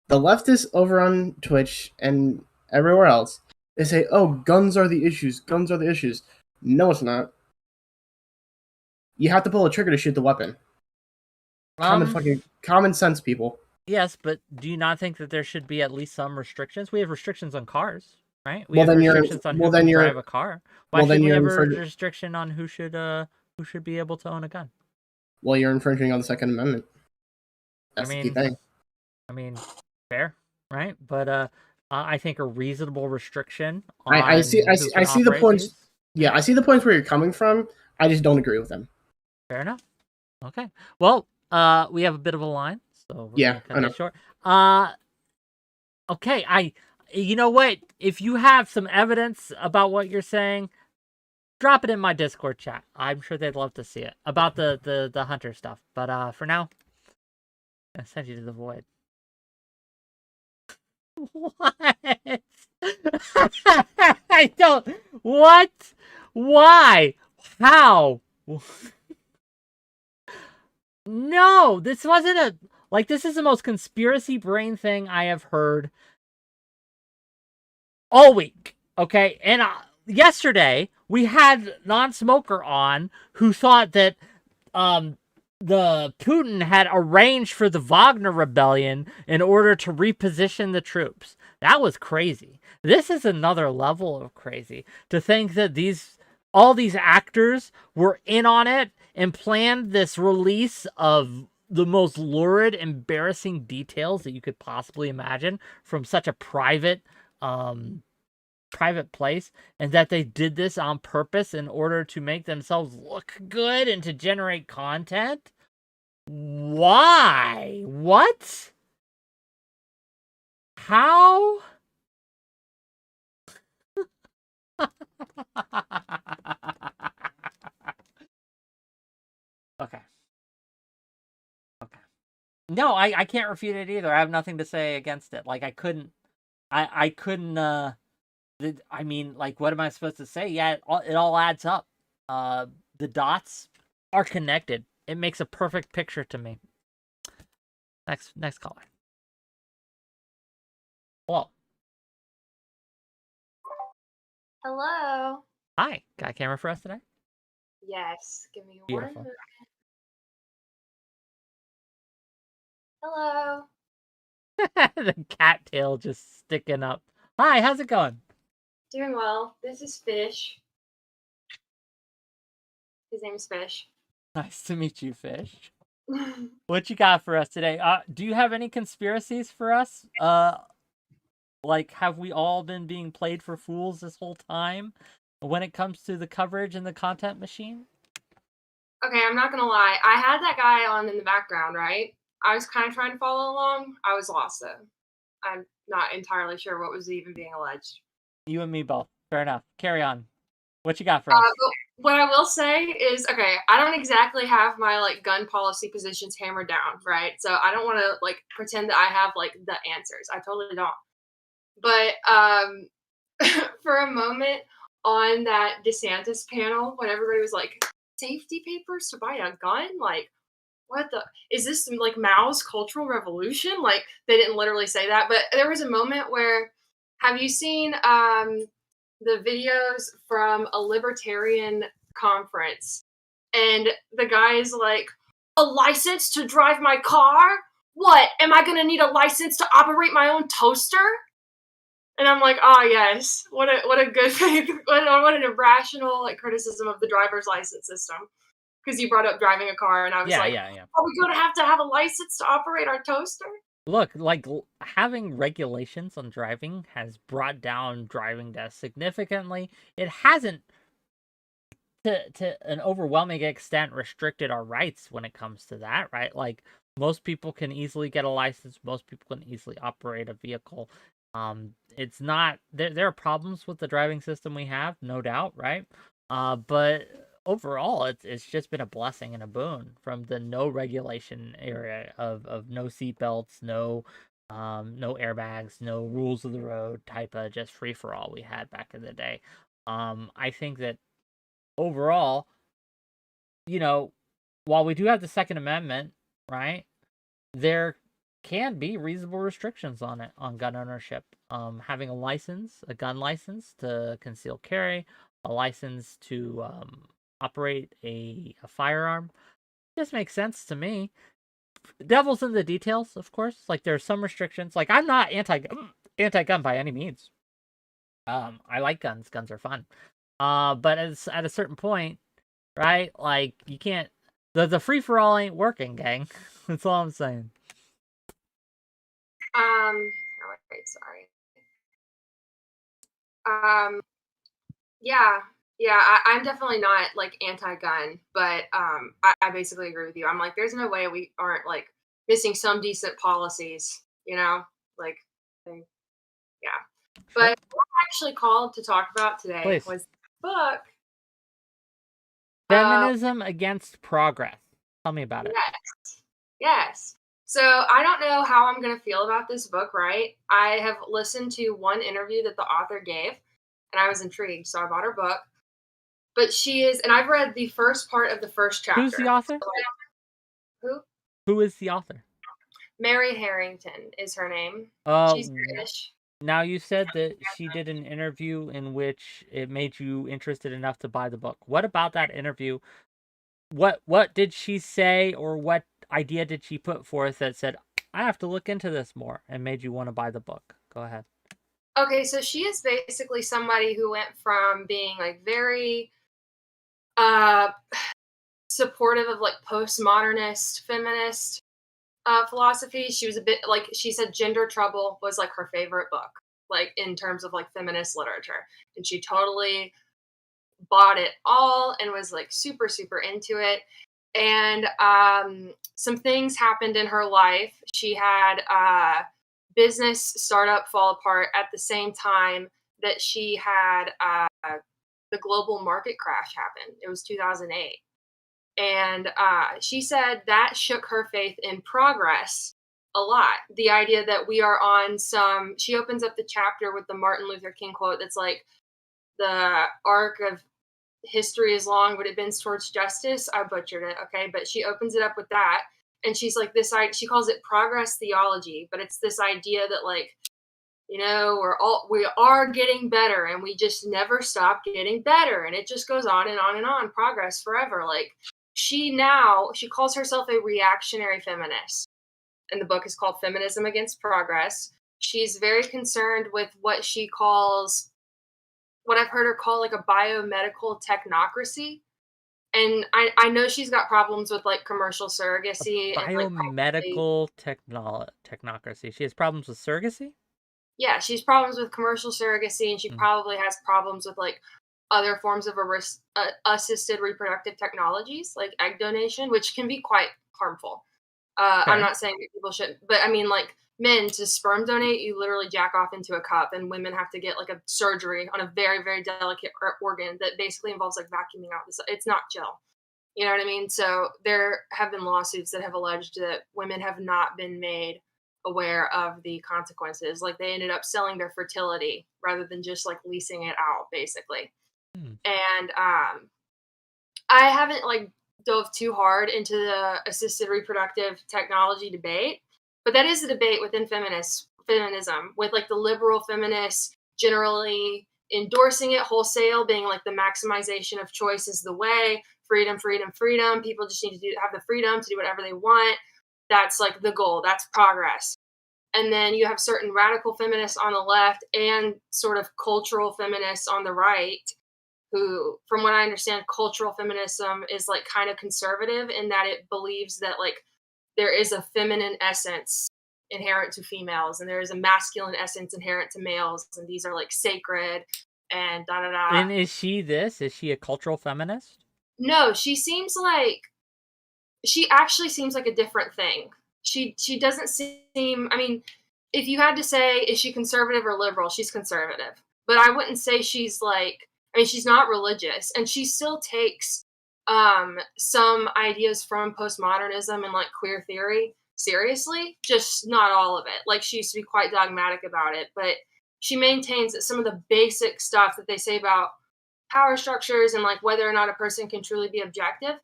The leftists over on Twitch and everywhere else, they say, "Oh, guns are the issues. Guns are the issues." No, it's not. You have to pull a trigger to shoot the weapon. Common sense, people. Yes, but do you not think that there should be at least some restrictions? We have restrictions on cars, right? We Well, have then you're- restrictions on well, who then can you're- drive a car. Why well, then should we you're have a infring- restriction on who should be able to own a gun? Well, you're infringing on the Second Amendment. That's the key thing. I mean, fair, right? But I think a reasonable restriction. On I see who can the operate points. these. Yeah, I see the points where you're coming from. I just don't agree with them. Fair enough. Okay. Well, we have a bit of a line, so we're Yeah, gonna cut I it short. Okay. You know what? If you have some evidence about what you're saying, drop it in my Discord chat. I'm sure they'd love to see it about the hunter stuff. But for now, I send you to the void. What? I don't. What? Why? How? No, this wasn't a. Like, this is the most conspiracy brain thing I have heard all week. Okay? And yesterday, we had non-smoker on who thought that the Putin had arranged for the Wagner Rebellion in order to reposition the troops. That was crazy. This is another level of crazy. To think that all these actors were in on it and planned this release of the most lurid, embarrassing details that you could possibly imagine from such a private place, and that they did this on purpose in order to make themselves look good and to generate content. Why? What? How? Okay. No, I can't refute it either. I have nothing to say against it. Like, I couldn't. I mean, like, what am I supposed to say? Yeah, it all adds up. The dots are connected. It makes a perfect picture to me. Next caller. Hello. Hello. Hi. Got a camera for us today? Yes. Give me Beautiful. 1 minute. Hello. The cattail just sticking up. Hi, how's it going? Doing well. This is Fish. His name is Fish. Nice to meet you, Fish. What you got for us today? Do you have any conspiracies for us? Like, have we all been being played for fools this whole time when it comes to the coverage and the content machine? Okay, I'm not gonna lie. I had that guy on in the background, right? I was kind of trying to follow along. I was lost though. I'm not entirely sure what was even being alleged. You and me both. Fair enough. Carry on. What you got for us? But what I will say is, okay, I don't exactly have my like gun policy positions hammered down, right? So I don't want to like pretend that I have like the answers. I totally don't. But for a moment on that DeSantis panel, when everybody was like, safety papers to buy a gun, like, what the is this, like Mao's Cultural Revolution? Like, they didn't literally say that, but there was a moment where, have you seen the videos from a libertarian conference, and the guy is like, a license to drive my car? What, am I gonna need a license to operate my own toaster? And I'm like, yes, what a good faith, what an irrational like criticism of the driver's license system. Because you brought up driving a car, and I was like, yeah. are we going to have a license to operate our toaster? Look, like, having regulations on driving has brought down driving deaths significantly. It hasn't, to an overwhelming extent, restricted our rights when it comes to that, right? Like, most people can easily get a license. Most people can easily operate a vehicle. It's not, there are problems with the driving system we have, no doubt, right? But overall, it's just been a blessing and a boon from the no regulation area of no seatbelts, no airbags, no rules of the road type of just free for all we had back in the day. I think that overall, while we do have the Second Amendment, right, there can be reasonable restrictions on it, on gun ownership. Having a gun license to conceal carry, a license to operate a firearm, just makes sense to me. Devil's in the details, of course. Like, there are some restrictions. Like, I'm not anti-gun by any means. I like guns. Guns are fun. But at a certain point, right? Like, you can't. The free for all ain't working, gang. That's all I'm saying. Oh, wait, sorry. I'm definitely not like anti-gun, but I basically agree with you. I'm like, there's no way we aren't like missing some decent policies, like, yeah. Sure. But what I actually called to talk about today Please. was the book. Feminism Against Progress. Tell me about it. Yes. So I don't know how I'm going to feel about this book, right? I have listened to one interview that the author gave, and I was intrigued, so I bought her book. But she is, and I've read the first part of the first chapter. Who's the author? Who? Who is the author? Mary Harrington is her name. She's British. Now, you said that she did an interview in which it made you interested enough to buy the book. What about that interview? What did she say, or what idea did she put forth that said, I have to look into this more, and made you want to buy the book? Go ahead. Okay, so she is basically somebody who went from being like very supportive of like postmodernist feminist philosophy. She was a bit like, she said Gender Trouble was like her favorite book, like in terms of like feminist literature, and she totally bought it all and was like super into it. And some things happened in her life. She had business startup fall apart at the same time that she had the global market crash happen. It was 2008. And she said that shook her faith in progress a lot. The idea that we are on she opens up the chapter with the Martin Luther King quote that's like, the arc of history is long, but it bends towards justice. I butchered it, okay? But she opens it up with that. And she's like, she calls it progress theology, but it's this idea that like, we are getting better, and we just never stop getting better. And it just goes on and on and on, progress forever. Like, she calls herself a reactionary feminist. And the book is called Feminism Against Progress. She's very concerned with what she calls, what I've heard her call like a biomedical technocracy. And I know she's got problems with like commercial surrogacy. Biomedical technocracy. She has problems with surrogacy? Yeah, she's problems with commercial surrogacy, and she probably has problems with like other forms of assisted reproductive technologies, like egg donation, which can be quite harmful. Okay. I'm not saying that people shouldn't, but I mean, like, men to sperm donate, you literally jack off into a cup, and women have to get like a surgery on a very, very delicate organ that basically involves like vacuuming out this. It's not chill. You know what I mean? So there have been lawsuits that have alleged that women have not been made aware of the consequences. Like, they ended up selling their fertility rather than just like leasing it out, basically. And I haven't like dove too hard into the assisted reproductive technology debate, but that is a debate within feminism, with like the liberal feminists generally endorsing it wholesale, being like the maximization of choice is the way, freedom. People just need to have the freedom to do whatever they want. That's like the goal. That's progress. And then you have certain radical feminists on the left and sort of cultural feminists on the right, who, from what I understand, cultural feminism is like kind of conservative in that it believes that like there is a feminine essence inherent to females, and there is a masculine essence inherent to males, and these are like sacred and da da da. And is she a cultural feminist? No, she actually seems like a different thing. She doesn't seem, I mean, if you had to say, is she conservative or liberal? She's conservative. But I wouldn't say she's like, I mean, she's not religious, and she still takes some ideas from postmodernism and like queer theory seriously, just not all of it. Like she used to be quite dogmatic about it, but she maintains that some of the basic stuff that they say about power structures and like whether or not a person can truly be objective,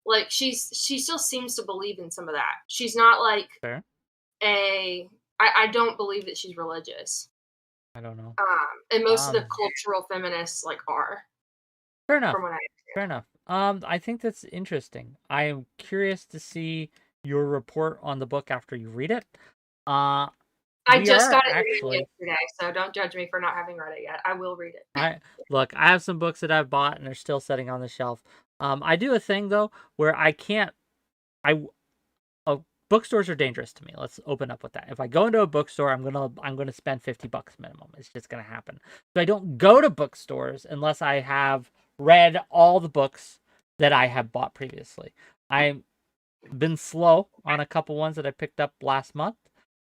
like she still seems to believe in some of that. She's not like Fair. I don't believe that she's religious. I don't know. And most of the cultural feminists like are. Fair enough. From what I Fair enough. I think that's interesting. I am curious to see your report on the book after you read it. I just got it yesterday, so don't judge me for not having read it yet. I will read it. I have some books that I've bought and they're still sitting on the shelf. I do a thing though where bookstores are dangerous to me. Let's open up with that. If I go into a bookstore, I'm gonna spend $50 minimum. It's just gonna happen. So I don't go to bookstores unless I have read all the books that I have bought previously. I've been slow on a couple ones that I picked up last month,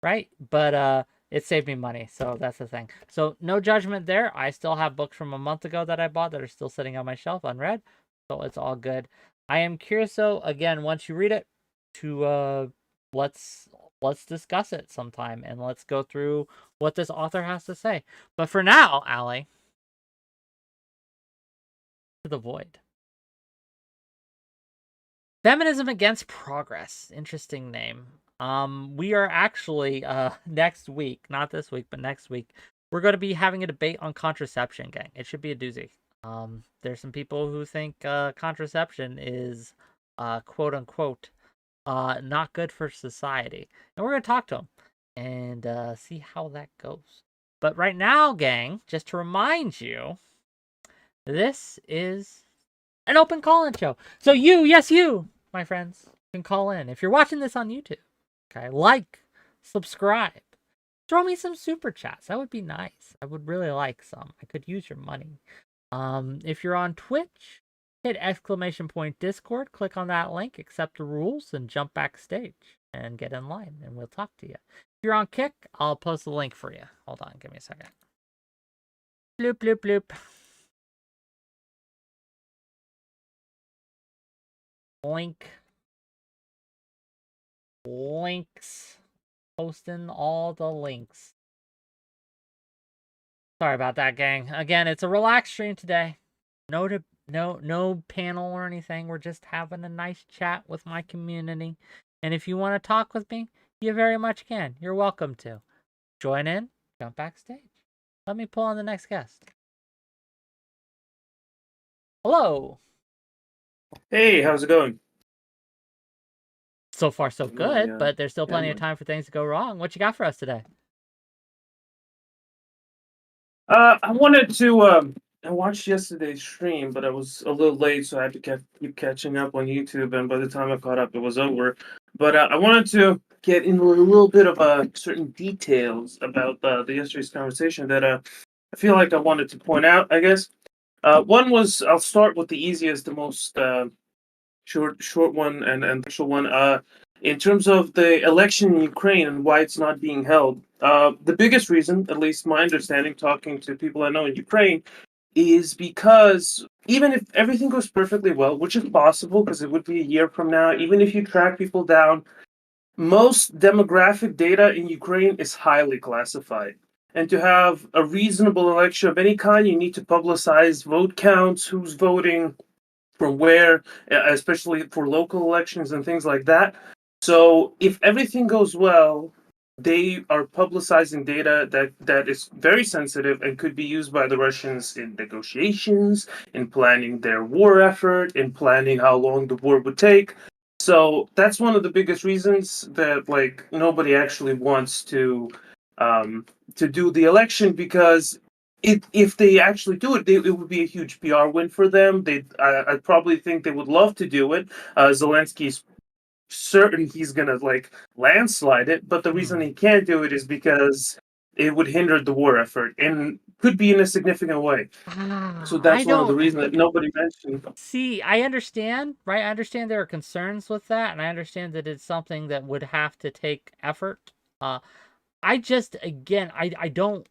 right? But it saved me money, so that's the thing. So no judgment there. I still have books from a month ago that I bought that are still sitting on my shelf unread, so it's all good. I am curious though, again, once you read it, to let's discuss it sometime and let's go through what this author has to say. But for now, Allie, to the void. Feminism Against Progress. Interesting name. We are actually next week, not this week, but next week, we're going to be having a debate on contraception, gang. It should be a doozy. There's some people who think contraception is quote unquote not good for society, and we're going to talk to them and see how that goes. But right now, gang, just to remind you, this is an open call-in show. So you, my friends, can call in. If you're watching this on YouTube, okay, like, subscribe, throw me some super chats. That would be nice. I would really like some. I could use your money. If you're on Twitch, hit !Discord, click on that link, accept the rules, and jump backstage and get in line, and we'll talk to you. If you're on Kick, I'll post the link for you. Hold on, give me a second. Bloop, bloop, bloop. Links. Posting all the links. Sorry about that, gang. Again, it's a relaxed stream today. No panel or anything. We're just having a nice chat with my community. And if you want to talk with me, you very much can. You're welcome to. Join in, jump backstage. Let me pull on the next guest. Hello. Hey, how's it going? So far, so good, but there's still plenty of man. time for things to go wrong. What you got for us today? I wanted to. I watched yesterday's stream, but I was a little late, so I had to keep catching up on YouTube. And by the time I caught up, it was over. But I wanted to get into a little bit of certain details about the yesterday's conversation that I feel like I wanted to point out. I guess one was, I'll start with the easiest, the most short one and actual one. In terms of the election in Ukraine and why it's not being held, the biggest reason, at least my understanding, talking to people I know in Ukraine, is because even if everything goes perfectly well, which is possible because it would be a year from now, even if you track people down, most demographic data in Ukraine is highly classified. And to have a reasonable election of any kind, you need to publicize vote counts, who's voting, from where, especially for local elections and things like that. So if everything goes well, they are publicizing data that is very sensitive and could be used by the Russians in negotiations, in planning their war effort, in planning how long the war would take. So that's one of the biggest reasons that nobody actually wants to do the election, because if they actually do it, it would be a huge PR win for them. I probably think they would love to do it. Zelensky's certain he's gonna landslide it, but the reason he can't do it is because it would hinder the war effort and could be in a significant way. So that's one of the reasons that nobody mentioned. See, I understand, right? I understand there are concerns with that, and I understand that it's something that would have to take effort. I just, again, I don't,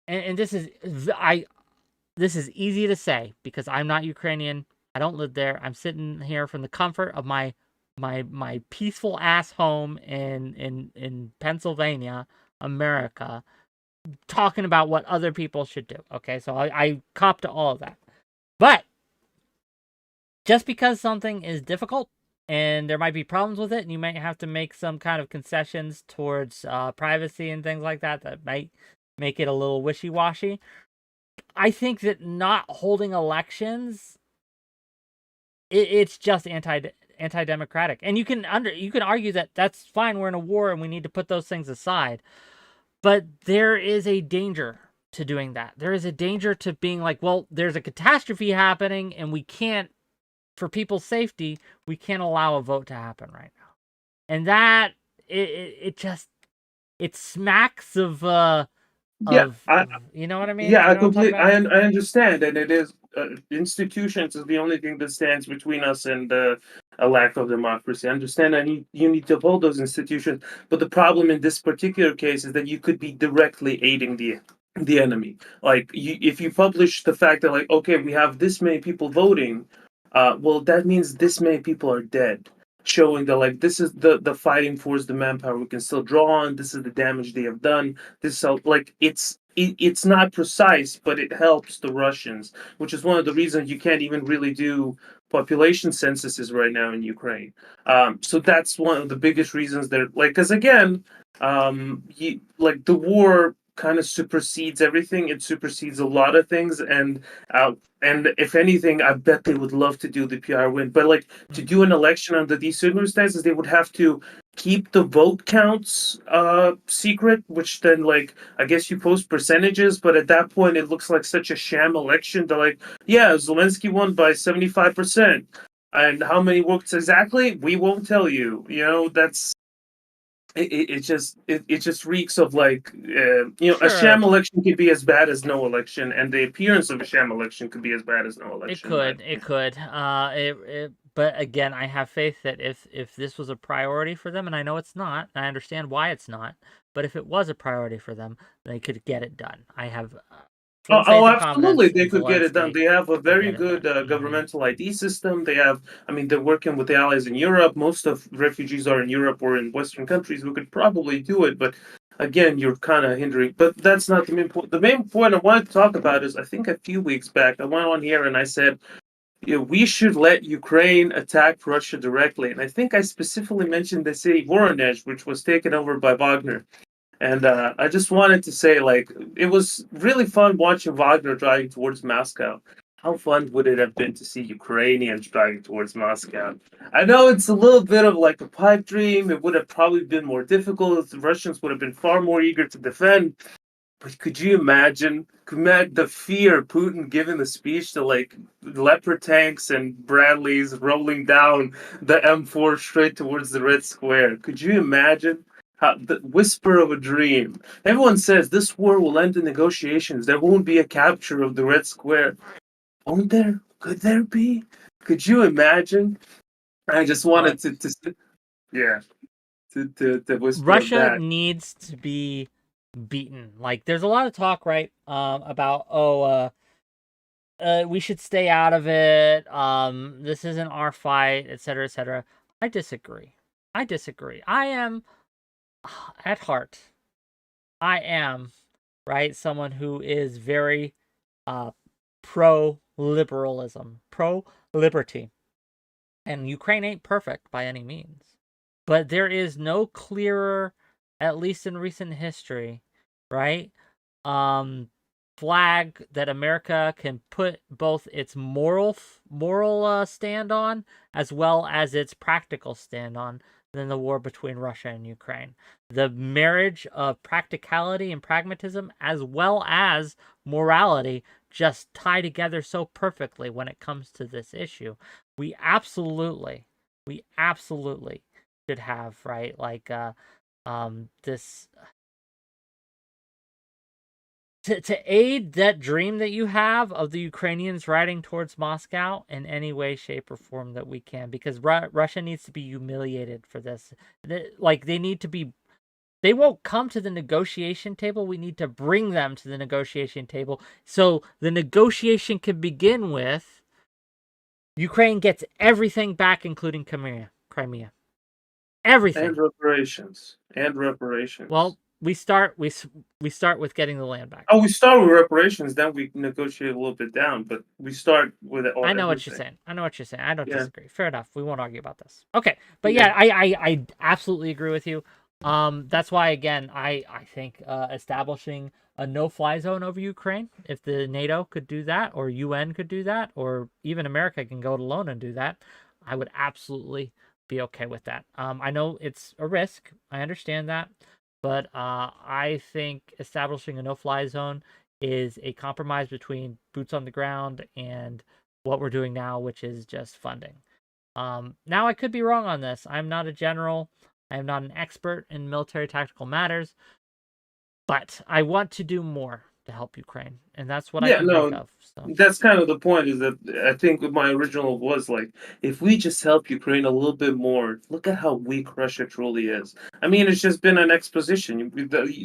and this is easy to say because I'm not Ukrainian. I don't live there. I'm sitting here from the comfort of my peaceful ass home in Pennsylvania, America, talking about what other people should do. Okay, so I cop to all of that. But just because something is difficult and there might be problems with it, and you might have to make some kind of concessions towards privacy and things like that that might make it a little wishy-washy, I think that not holding elections, it's just anti-democratic. And you can argue that that's fine, we're in a war and we need to put those things aside. But there is a danger to doing that. There is a danger to being like, well, there's a catastrophe happening and we can't, for people's safety, we can't allow a vote to happen right now. And that, it smacks of, you know what I mean? Yeah, You know what I'm talking I about? understand, and it is institutions is the only thing that stands between us and a lack of democracy. I understand, and you need to uphold those institutions. But the problem in this particular case is that you could be directly aiding the enemy. Like, if you publish the fact that, like, okay, we have this many people voting, well, that means this many people are dead. Showing that, like, this is the fighting force, the manpower we can still draw on. This is the damage they have done. This is how, like, it's not precise, but it helps the Russians, which is one of the reasons you can't even really do population censuses right now in Ukraine. So that's one of the biggest reasons they're like, because again, like, the war kind of supersedes everything. It supersedes a lot of things, and if anything, I bet they would love to do the PR win. But, like, to do an election under these circumstances, they would have to keep the vote counts secret, which then, like, I guess you post percentages, but at that point it looks like such a sham election. They're like, yeah, Zelensky won by 75%. And how many votes exactly? We won't tell you. You know, that's it just reeks of, like, a sham election could be as bad as no election, and the appearance of a sham election could be as bad as no election. It could. But again, I have faith that if this was a priority for them, and I know it's not, and I understand why it's not, but if it was a priority for them, they could get it done. I have full faith and absolutely, confidence they in could get it done. Zelensky They have a to very get it good done. governmental ID system. They have, I mean, they're working with the allies in Europe. Most of refugees are in Europe or in Western countries who could probably do it, but again, you're kind of hindering. But that's not the main point. The main point I wanted to talk about is, I think a few weeks back, I went on here and I said, we should let Ukraine attack Russia directly. And I think I specifically mentioned the city Voronezh, which was taken over by Wagner. And I just wanted to say, like, it was really fun watching Wagner driving towards Moscow. How fun would it have been to see Ukrainians driving towards Moscow? I know it's a little bit of like a pipe dream. It would have probably been more difficult. The Russians would have been far more eager to defend. But could you imagine the fear Putin giving the speech to, like, Leopard tanks and Bradleys rolling down the M4 straight towards the Red Square? Could you imagine? How, the whisper of a dream. Everyone says this war will end in negotiations. There won't be a capture of the Red Square. Won't there? Could there be? Could you imagine? I just wanted to whisper Russia that. needs to be beaten. Like, there's a lot of talk, right, about we should stay out of it. This isn't our fight, etc., etc. I disagree. I am, at heart, right, someone who is very pro-liberalism, pro-liberty. And Ukraine ain't perfect by any means. But there is no clearer, at least in recent history, right, flag that America can put both its moral stand on as well as its practical stand on than the war between Russia and Ukraine. The marriage of practicality and pragmatism as well as morality just tie together so perfectly when it comes to this issue. We absolutely should have, right, like this to aid that dream that you have of the Ukrainians riding towards Moscow in any way, shape, or form that we can, because Russia needs to be humiliated for this. Like, they need to be. They won't come to the negotiation table. We need to bring them to the negotiation table so the negotiation can begin with Ukraine gets everything back, including Crimea. Everything. And reparations. Well, we start with getting the land back. Oh, we start with reparations, then we negotiate a little bit down, but we start with it all. I know what you're saying. I don't Yeah. disagree. Fair enough. We won't argue about this. Okay, but yeah, I absolutely agree with you. That's why again I think establishing a no-fly zone over Ukraine, if the NATO could do that, or UN could do that, or even America can go it alone and do that, I would absolutely be okay with that. I know it's a risk. I understand that. But I think establishing a no-fly zone is a compromise between boots on the ground and what we're doing now, which is just funding. Now, I could be wrong on this. I'm not a general. I am not an expert in military tactical matters. But I want to do more to help Ukraine. And that's what I can think of. So. That's kind of the point, is that I think my original was like, if we just help Ukraine a little bit more, look at how weak Russia truly is. I mean, it's just been an exposition.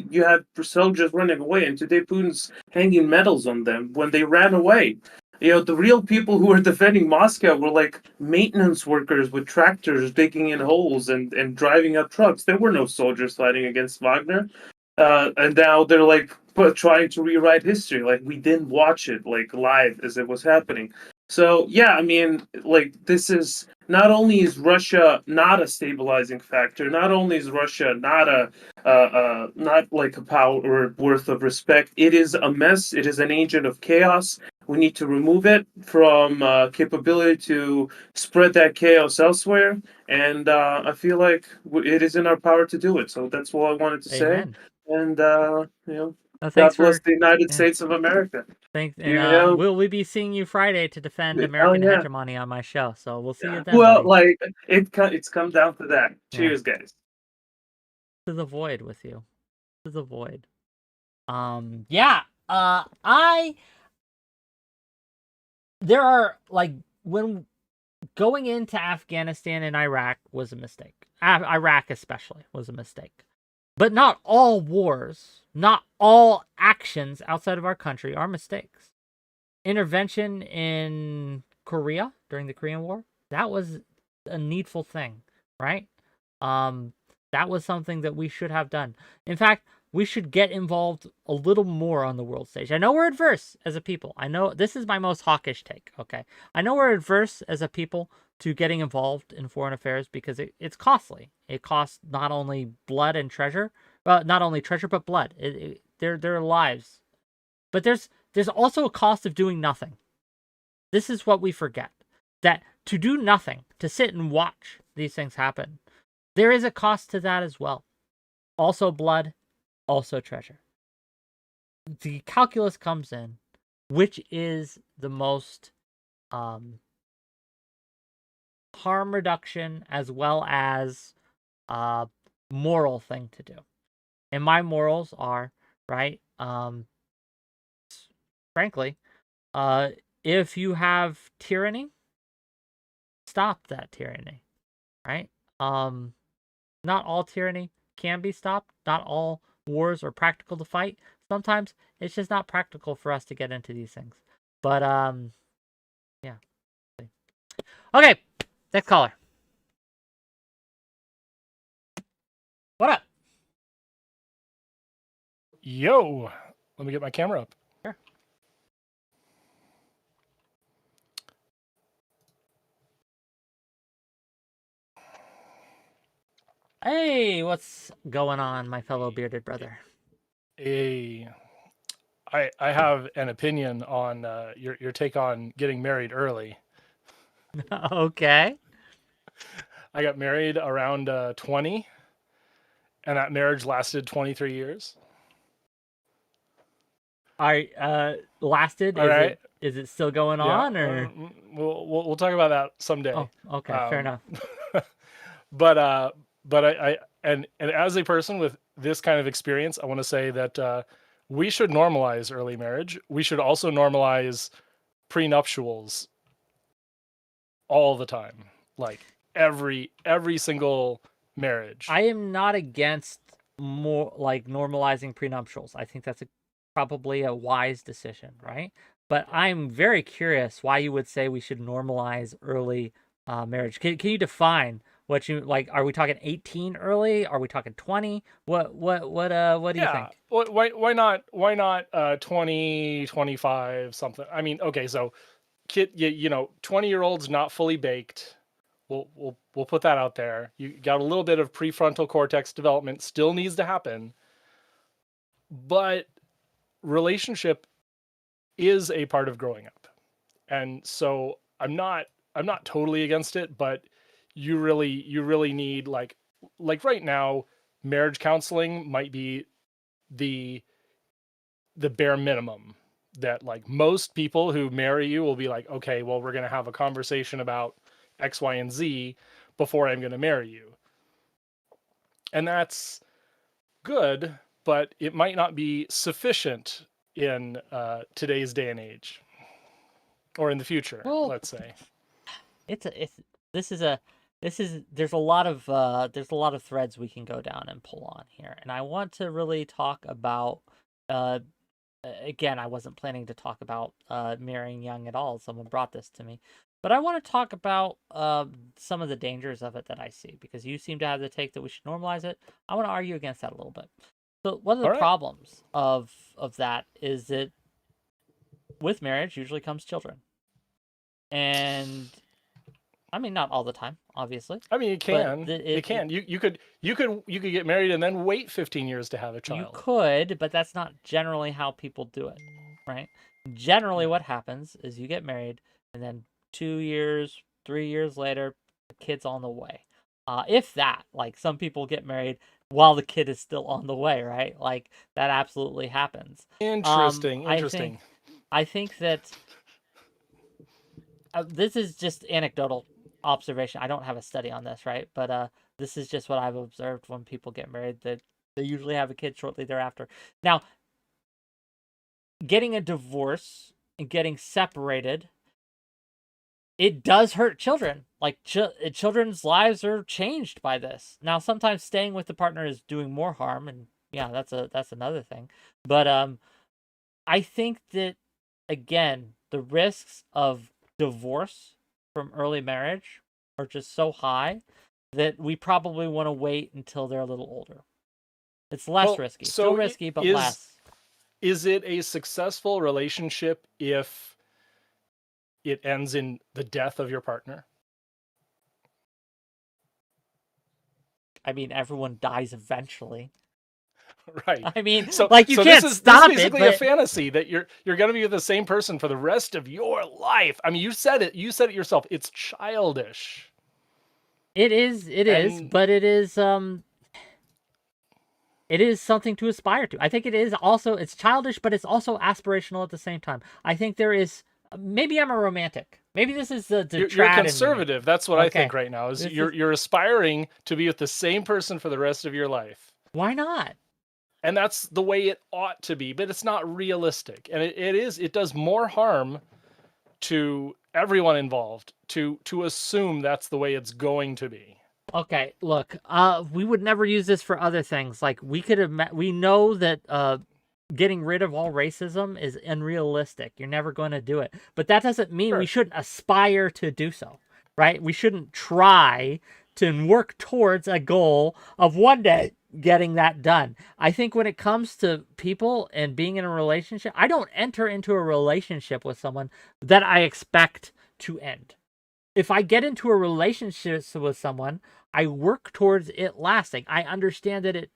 You had soldiers running away, and today Putin's hanging medals on them when they ran away. You know, the real people who were defending Moscow were like maintenance workers with tractors digging in holes and driving up trucks. There were no soldiers fighting against Wagner. And now they're like trying to rewrite history. Like, we didn't watch it like live as it was happening. So yeah, I mean, like, this is, not only is Russia not a stabilizing factor, not only is Russia not not like a power worth of respect, it is a mess. It is an agent of chaos. We need to remove it from capability to spread that chaos elsewhere. And I feel like it is in our power to do it. So that's what I wanted to say. And you know, God bless the United States of America. Thanks. And will we be seeing you Friday to defend American hegemony on my show? So we'll see you then. Well, buddy. like, it's come down to that. Cheers, guys. To the void with you. To the void. There are, like, when going into Afghanistan and Iraq was a mistake. Iraq especially was a mistake. But not all wars, not all actions outside of our country are mistakes. Intervention in Korea during the Korean War, that was a needful thing, right? That was something that we should have done. In fact, we should get involved a little more on the world stage. I know we're adverse as a people. I know this is my most hawkish take, okay? I know we're adverse as a people to getting involved in foreign affairs because it's costly. It costs not only blood and treasure, not only treasure but blood. Their lives. But there's also a cost of doing nothing. This is what we forget. That to do nothing, to sit and watch these things happen, there is a cost to that as well. Also blood, also treasure. The calculus comes in, which is the most harm reduction as well as moral thing to do. And my morals are, right, frankly, if you have tyranny, stop that tyranny, right? Not all tyranny can be stopped. Not all wars are practical to fight. Sometimes it's just not practical for us to get into these things. But, yeah. Okay, next caller. What up? Yo, let me get my camera up. Sure. Hey, what's going on, my fellow bearded brother? I have an opinion on your take on getting married early. Okay. I got married around 20, and that marriage lasted 23 years. Lasted? All right. Is it still going on, or we'll talk about that someday. Oh, okay, fair enough. But I as a person with this kind of experience, I want to say that we should normalize early marriage. We should also normalize prenuptials all the time, like every single marriage. I am not against more like normalizing prenuptials. I think that's probably a wise decision, right? But I'm very curious why you would say we should normalize early marriage. Can you define what you like? Are we talking 18 early? Are we talking 20? What do you think? Why not 20, 25, something? I mean, okay, so 20-year-olds not fully baked. We'll put that out there. You got a little bit of prefrontal cortex development still needs to happen, but relationship is a part of growing up. And so I'm not totally against it, but you really need like right now, marriage counseling might be the bare minimum that like most people who marry you will be like, okay, well, we're going to have a conversation about X, Y, and Z before I'm going to marry you. And that's good, but it might not be sufficient in today's day and age, or in the future, let's say. There's a lot of threads we can go down and pull on here, and I want to really talk about. Again, I wasn't planning to talk about marrying young at all. Someone brought this to me. But I want to talk about some of the dangers of it that I see, because you seem to have the take that we should normalize it. I want to argue against that a little bit. So one of the problems of that is that with marriage usually comes children. And I mean, not all the time, obviously. I mean, it can. It can. You could get married and then wait 15 years to have a child. You could, but that's not generally how people do it, right? Generally, what happens is you get married, and then 2 years, 3 years later, the kid's on the way. If that, like some people get married while the kid is still on the way, right? Like that absolutely happens. Interesting. I think that this is just anecdotal observation. I don't have a study on this, right? But this is just what I've observed when people get married, that they usually have a kid shortly thereafter. Now, getting a divorce and getting separated, it does hurt children. Like children's lives are changed by this. Now, sometimes staying with the partner is doing more harm, and yeah, that's another thing. But I think that again, the risks of divorce from early marriage are just so high that we probably want to wait until they're a little older. It's less risky. Still risky, but less. Is it a successful relationship if it ends in the death of your partner? I mean, everyone dies eventually. Right. I mean, so you can't stop it. This is basically a fantasy that you're going to be with the same person for the rest of your life. I mean, you said it yourself. It's childish. It is, but it is something to aspire to. I think it's childish, but it's also aspirational at the same time. I think there is, maybe I'm a romantic. Maybe this is the you're conservative. That's what I think right now. You're aspiring to be with the same person for the rest of your life. Why not? And that's the way it ought to be, but it's not realistic. And it does more harm to everyone involved to assume that's the way it's going to be. Okay, look, we would never use this for other things. Like we know that getting rid of all racism is unrealistic. You're never going to do it. But that doesn't mean we shouldn't aspire to do so, right? We shouldn't try to work towards a goal of one day getting that done. I think when it comes to people and being in a relationship, I don't enter into a relationship with someone that I expect to end. If I get into a relationship with someone, I work towards it lasting. I understand that it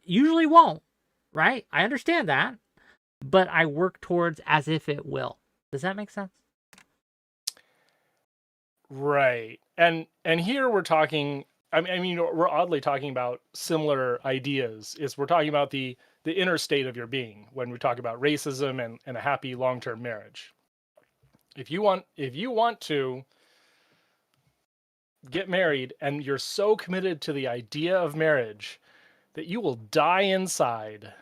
usually won't, right? I understand that, but I work towards as if it will. Does that make sense? Right. And here we're talking, I mean, we're oddly talking about similar ideas. We're talking about the inner state of your being when we talk about racism and a happy long-term marriage. If you want to get married and you're so committed to the idea of marriage that you will die inside.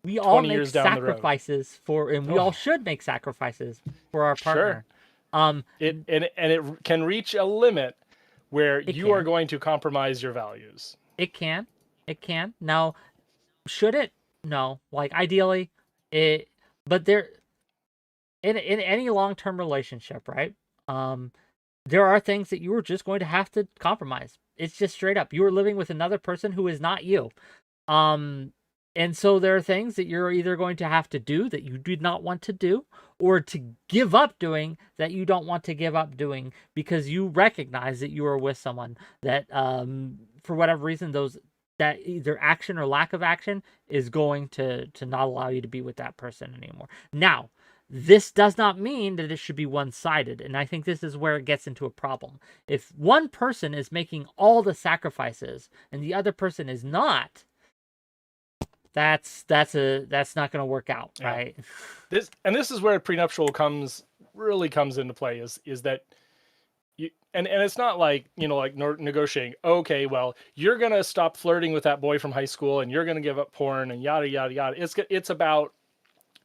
We all make sacrifices and we all should make sacrifices for our partner. Sure. It can reach a limit where you are going to compromise your values. It can. Now, should it? No. Like ideally, But there, in any long-term relationship, right? There are things that you are just going to have to compromise. It's just straight up. You are living with another person who is not you. And so there are things that you're either going to have to do that you do not want to do, or to give up doing that you don't want to give up doing, because you recognize that you are with someone that, for whatever reason, that either action or lack of action is going to not allow you to be with that person anymore. Now, this does not mean that it should be one-sided, and I think this is where it gets into a problem. If one person is making all the sacrifices and the other person is not, that's not going to work out, right? This is where prenuptial really comes into play, is that you, and it's not like, like negotiating, okay, well, you're going to stop flirting with that boy from high school and you're going to give up porn and yada yada yada. It's about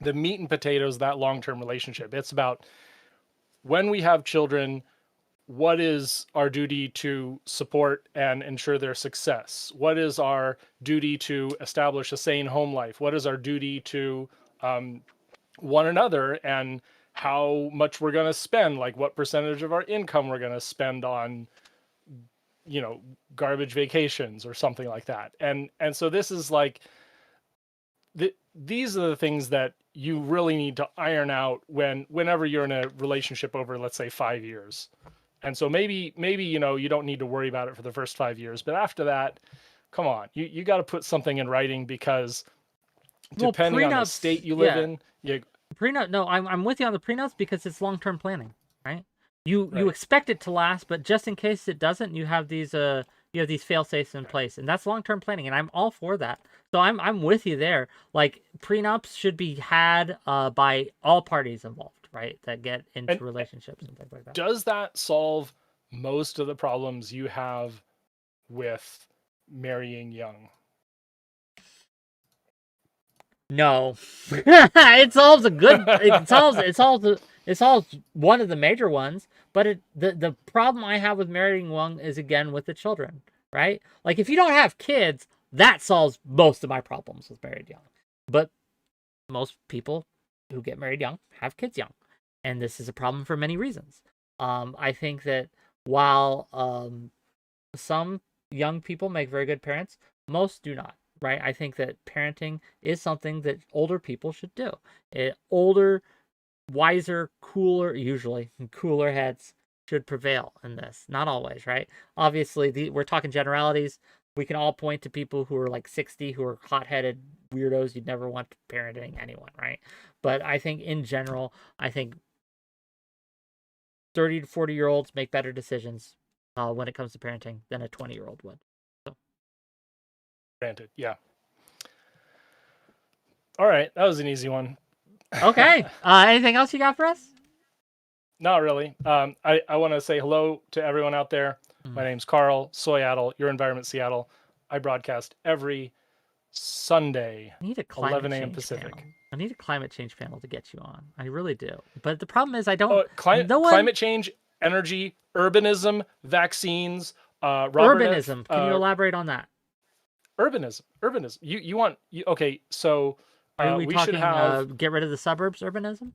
the meat and potatoes of that long-term relationship. It's about, when we have children, what is our duty to support and ensure their success? What is our duty to establish a sane home life? What is our duty to one another, and how much we're going to spend, like what percentage of our income we're going to spend on, garbage vacations or something like that. And so this is like, these are the things that you really need to iron out whenever you're in a relationship over, let's say, 5 years. And so maybe you don't need to worry about it for the first 5 years, but after that, come on, you got to put something in writing, because depending on the state you live in, prenup. No, I'm with you on the prenups, because it's long-term planning, right? You expect it to last, but just in case it doesn't, you have these fail-safes in place, and that's long-term planning, and I'm all for that. So I'm with you there. Like, prenups should be had by all parties involved, right? That get into relationships and things like that. Does that solve most of the problems you have with marrying young? No. It solves one of the major ones, but the problem I have with marrying young is, again, with the children, right? Like, if you don't have kids, that solves most of my problems with married young. But most people who get married young have kids young, and this is a problem for many reasons. I think that while some young people make very good parents, most do not. Right? I think that parenting is something that older people should do. Older, wiser, cooler heads should prevail in this. Not always, right? Obviously, we're talking generalities. We can all point to people who are like 60 who are hot-headed weirdos you'd never want parenting anyone, right? But I think in general, 30 to 40-year-olds make better decisions when it comes to parenting than a 20-year-old would. Granted, yeah. All right, that was an easy one. Okay. Anything else you got for us? Not really. I want to say hello to everyone out there. My name's Carl, 𝕬𝖎𝖙, Your Environment Seattle. I broadcast every Sunday, I need a 11 a.m. Pacific. Panel. I need a climate change panel to get you on. I really do. But the problem is I don't... Climate change, energy, urbanism, vaccines, urbanism. Can you elaborate on that? Urbanism. Okay, so are we talking, should have get rid of the suburbs urbanism?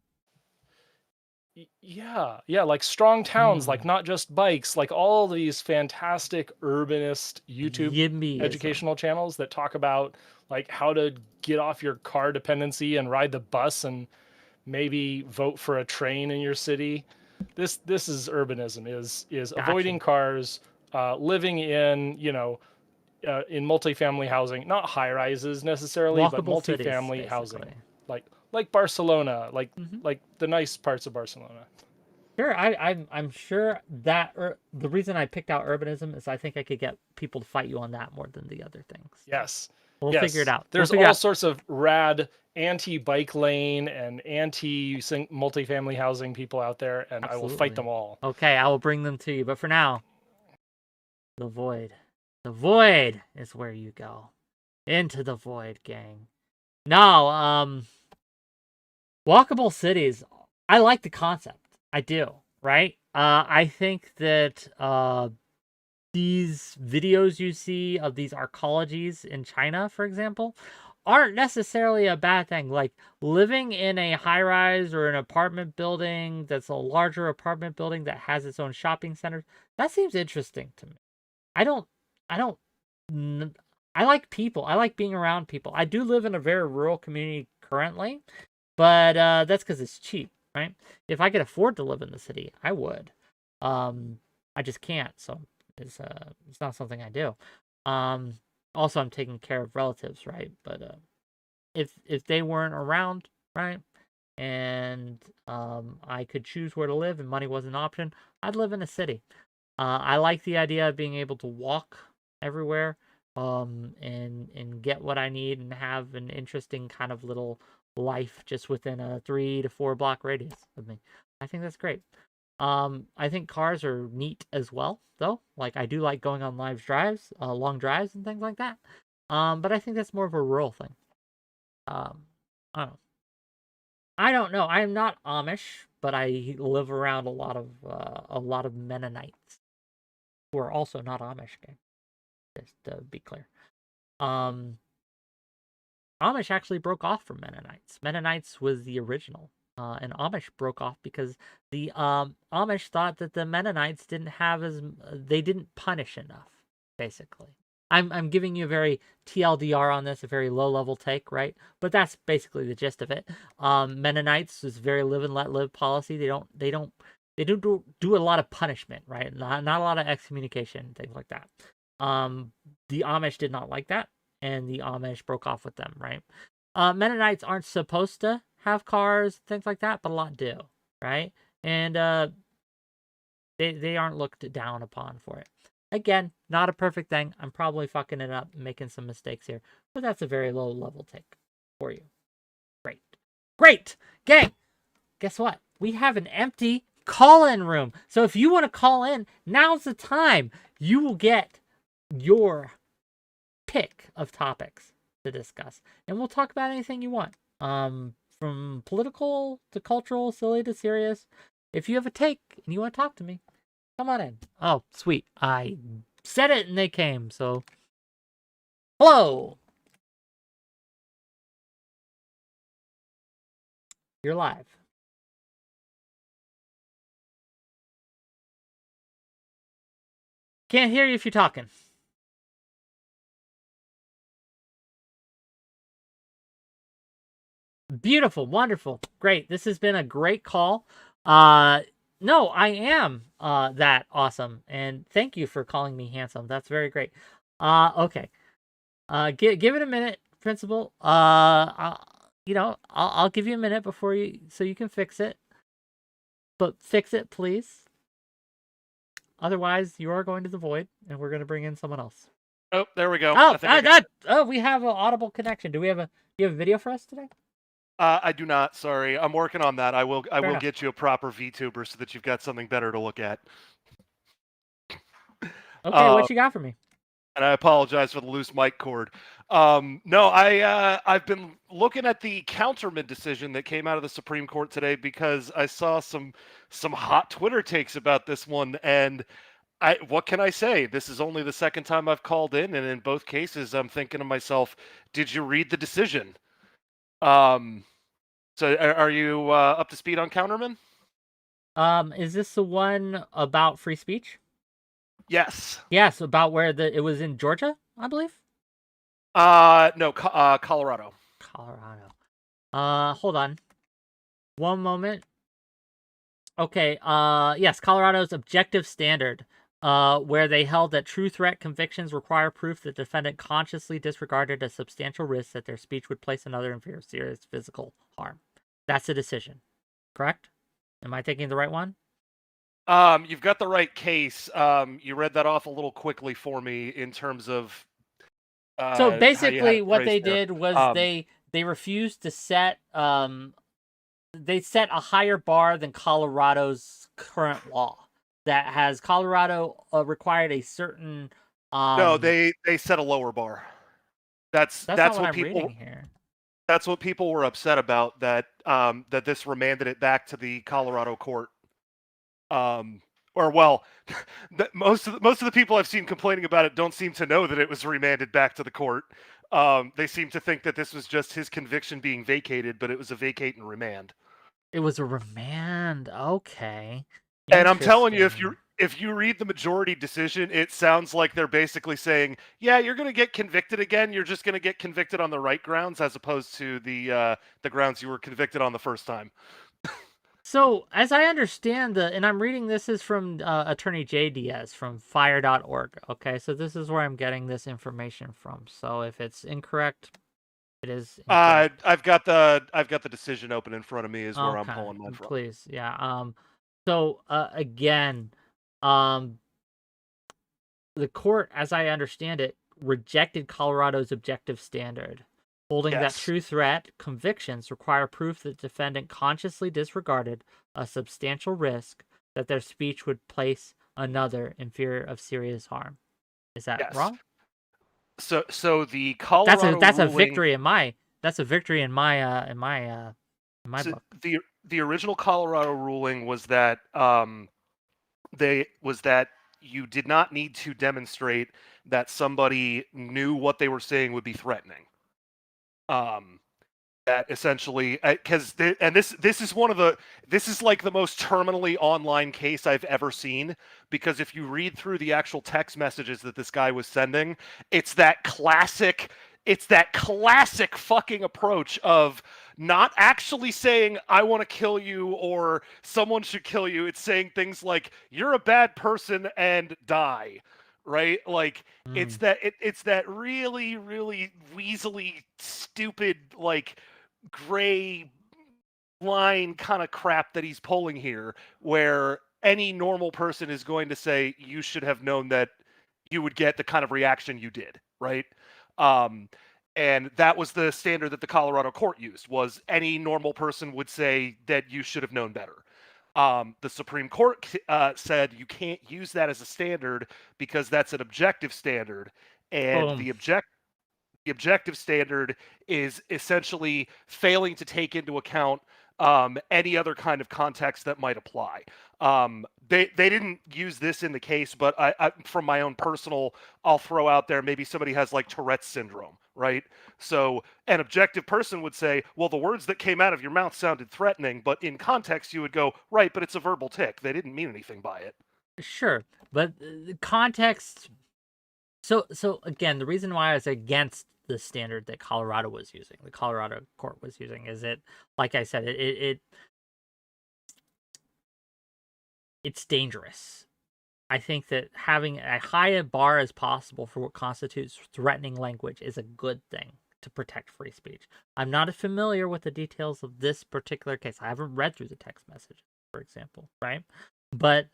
Yeah, like strong towns, like not just bikes, like all these fantastic urbanist YouTube educational channels that talk about like how to get off your car dependency and ride the bus and maybe vote for a train in your city. This is urbanism, is avoiding cars, living in, in multifamily housing, not high rises necessarily, but multifamily housing, like Barcelona, like the nice parts of Barcelona. Sure, I'm sure that the reason I picked out urbanism is I think I could get people to fight you on that more than the other things. Yes, we'll figure it out. There's all sorts of rad anti-bike lane and anti-multifamily housing people out there, and I will fight them all. Okay, I will bring them to you. But for now, the void. The void is where you go. Into the void, gang. No, walkable cities. I like the concept. I do, right? I think that these videos you see of these arcologies in China, for example, aren't necessarily a bad thing. Like living in a high-rise or an apartment building that's a larger apartment building that has its own shopping center, that seems interesting to me. I like people. I like being around people. I do live in a very rural community currently, but that's because it's cheap, right? If I could afford to live in the city, I would. I just can't, so it's not something I do. Also, I'm taking care of relatives, right? But if they weren't around, right, and I could choose where to live and money was an option, I'd live in a city. I like the idea of being able to walk everywhere, and get what I need and have an interesting kind of little life just within a 3 to 4 block radius of me. I think that's great. I think cars are neat as well, though. Like, I do like going on long drives and things like that. But I think that's more of a rural thing. I don't know. I am not Amish, but I live around a lot of Mennonites who are also not Amish. Okay? Just to be clear. Amish actually broke off from Mennonites. Mennonites was the original. And Amish broke off because the Amish thought that the Mennonites they didn't punish enough, basically. I'm giving you a very TLDR on this, a very low-level take, right? But that's basically the gist of it. Mennonites is very live and let live policy. They don't do a lot of punishment, right? Not a lot of excommunication, things like that. The Amish did not like that, and the Amish broke off with them, right? Mennonites aren't supposed to have cars, things like that, but a lot do, right? And they aren't looked down upon for it. Again, not a perfect thing. I'm probably fucking it up and making some mistakes here, but that's a very low level take for you. Great, gang. Guess what? We have an empty call-in room. So if you want to call in, now's the time. You will get your pick of topics to discuss, and we'll talk about anything you want. From political to cultural, silly to serious. If you have a take and you want to talk to me, come on in. Oh, sweet. I said it and they came, so. Hello. You're live. Can't hear you if you're talking. Beautiful, wonderful, great. This has been a great call. No, I am that awesome, and thank you for calling me handsome. That's very great. Okay. Give it a minute, Principal. I'll give you a minute so you can fix it. But fix it, please. Otherwise, you are going to the void, and we're going to bring in someone else. Oh, there we go. We have an audible connection. Do you have a video for us today? I do not. Sorry, I'm working on that. I will enough. get you a proper VTuber so that you've got something better to look at. Okay, what you got for me? And I apologize for the loose mic cord. No, I've been looking at the counterman decision that came out of the Supreme Court today because I saw some hot Twitter takes about this one, and what can I say? This is only the second time I've called in, and in both cases, I'm thinking to myself, did you read the decision? So are you up to speed on counterman? Is this the one about free speech? Yes. Yes, about where it was in Georgia, I believe? No, Colorado. Colorado. Hold on. One moment. Okay, yes, Colorado's objective standard, where they held that true threat convictions require proof that the defendant consciously disregarded a substantial risk that their speech would place another in fear of serious physical harm. That's the decision, correct? Am I thinking the right one? You've got the right case. You read that off a little quickly for me in terms of. So basically, what they did was they refused to set they set a higher bar than Colorado's current law that has Colorado required a certain. No, they set a lower bar. That's what I'm people. Reading here. That's what people were upset about. That this remanded it back to the Colorado court. Most of the people I've seen complaining about it don't seem to know that it was remanded back to the court. They seem to think that this was just his conviction being vacated, but it was a vacate and remand. It was a remand. Okay. And I'm telling you, Interesting. if you read the majority decision, it sounds like they're basically saying, yeah, you're going to get convicted again. You're just going to get convicted on the right grounds as opposed to the grounds you were convicted on the first time. So, as I understand and I'm reading this is from Attorney J. Diaz from fire.org. Okay, so this is where I'm getting this information from. So, if it's incorrect, it is incorrect. I've got the decision open in front of me is where I'm pulling mine from. Please, yeah. So again, the court, as I understand it, rejected Colorado's objective standard, holding that true threat convictions require proof that the defendant consciously disregarded a substantial risk that their speech would place another in fear of serious harm. Is that wrong? So the Colorado that's ruling, a victory in my book. The original Colorado ruling was that you did not need to demonstrate that somebody knew what they were saying would be threatening. That essentially, because this is like the most terminally online case I've ever seen, because if you read through the actual text messages that this guy was sending, it's that classic fucking approach of not actually saying I want to kill you or someone should kill you. It's saying things like you're a bad person and die. Right? Like it's that really, really weaselly, stupid, like gray line kind of crap that he's pulling here, where any normal person is going to say you should have known that you would get the kind of reaction you did, right? And that was the standard that the Colorado court used, was any normal person would say that you should have known better. The Supreme Court said you can't use that as a standard because that's an objective standard, and the objective standard is essentially failing to take into account any other kind of context that might apply. They didn't use this in the case, but I from my own personal, I'll throw out there, maybe somebody has like Tourette's syndrome, right? So an objective person would say, well, the words that came out of your mouth sounded threatening, but in context you would go, right, but it's a verbal tic. They didn't mean anything by it. Sure, but the context. So again, the reason why I was against the standard that Colorado was using, the Colorado court was using, is it, like I said, it's dangerous. I think that having as high a bar as possible for what constitutes threatening language is a good thing to protect free speech. I'm not familiar with the details of this particular case. I haven't read through the text message, for example, right? But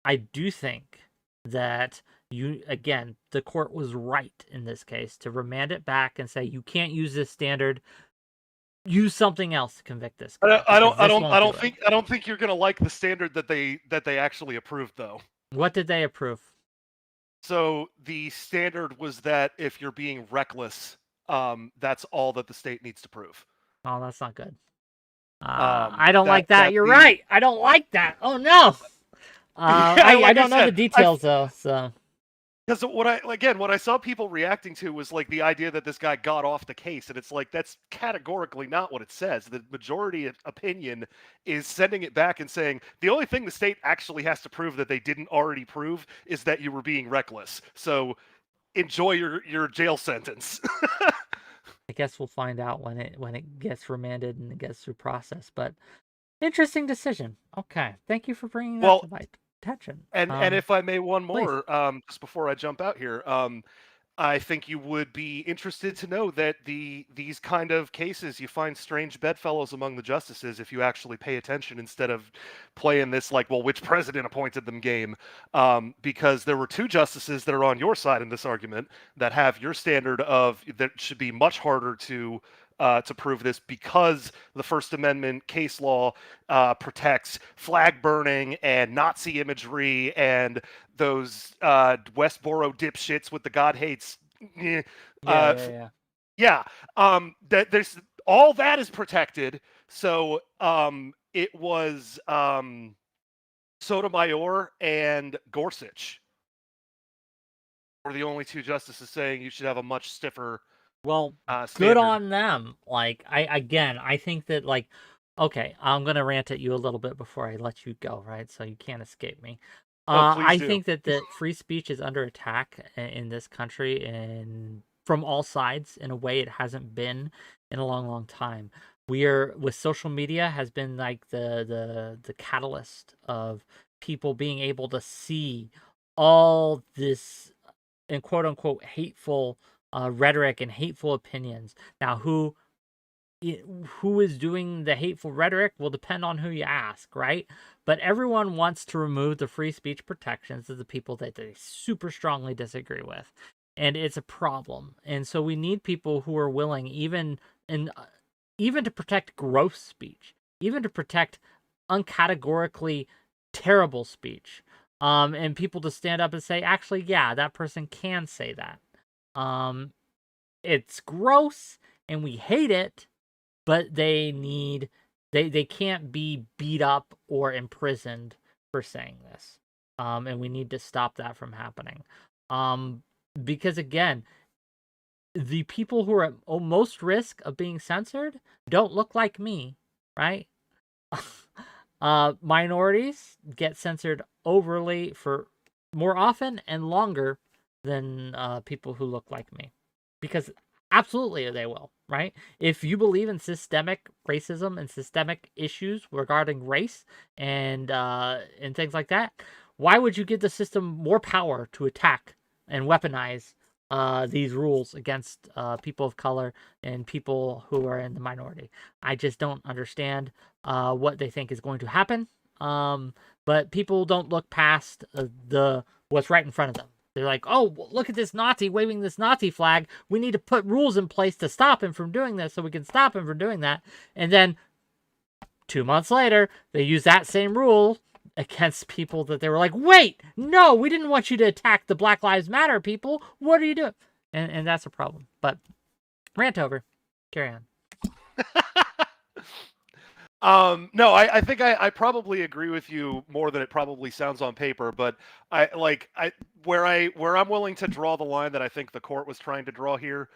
I do think that the court was right in this case to remand it back and say you can't use this standard. Use something else to convict this guy. I don't think you're gonna like the standard that they actually approved, though. What did they approve? So the standard was that if you're being reckless, that's all that the state needs to prove. Oh, that's not good. I don't like that. You're right. I don't like that. Oh no. I don't know the details though. So because what I saw people reacting to was like the idea that this guy got off the case, and it's like that's categorically not what it says. The majority opinion is sending it back and saying the only thing the state actually has to prove that they didn't already prove is that you were being reckless. So enjoy your jail sentence. I guess we'll find out when it gets remanded and it gets through process. But interesting decision. Okay, thank you for bringing that to my attention. And if I may, one more, just before I jump out here, I think you would be interested to know that these kind of cases, you find strange bedfellows among the justices if you actually pay attention instead of playing this like, well, which president appointed them game? Because there were two justices that are on your side in this argument that have your standard of that should be much harder to prove this, because the First Amendment case law protects flag burning and Nazi imagery and those Westboro dipshits with the God hates. Yeah. There's all that is protected. So it was Sotomayor and Gorsuch were the only two justices saying you should have a much stiffer Well, good standard. on them. Like, I think that, like, okay, I'm gonna rant at you a little bit before I let you go, right? So you can't escape me. Oh, please I do. think that free speech is under attack in this country, and from all sides in a way it hasn't been in a long, long time. With social media has been like the catalyst of people being able to see all this in quote unquote hateful rhetoric and hateful opinions. Now, who is doing the hateful rhetoric will depend on who you ask, right? But everyone wants to remove the free speech protections of the people that they super strongly disagree with, and it's a problem. And so we need people who are willing, even to protect gross speech, even to protect uncategorically terrible speech, and people to stand up and say, actually, yeah, that person can say that. It's gross and we hate it, but they can't be beat up or imprisoned for saying this. And we need to stop that from happening. Because again, the people who are at most risk of being censored don't look like me, right? Minorities get censored overly for more often and longer than people who look like me, because absolutely they will, right? If you believe in systemic racism and systemic issues regarding race and things like that, why would you give the system more power to attack and weaponize these rules against people of color and people who are in the minority? I just don't understand what they think is going to happen. But people don't look past what's right in front of them. They're like, oh, look at this Nazi waving this Nazi flag. We need to put rules in place to stop him from doing this so we can stop him from doing that. And then 2 months later, they use that same rule against people that they were like, wait, no, we didn't want you to attack the Black Lives Matter people. What are you doing? And that's a problem. But rant over. Carry on. No, I think I probably agree with you more than it probably sounds on paper, but where I'm willing to draw the line that I think the court was trying to draw here,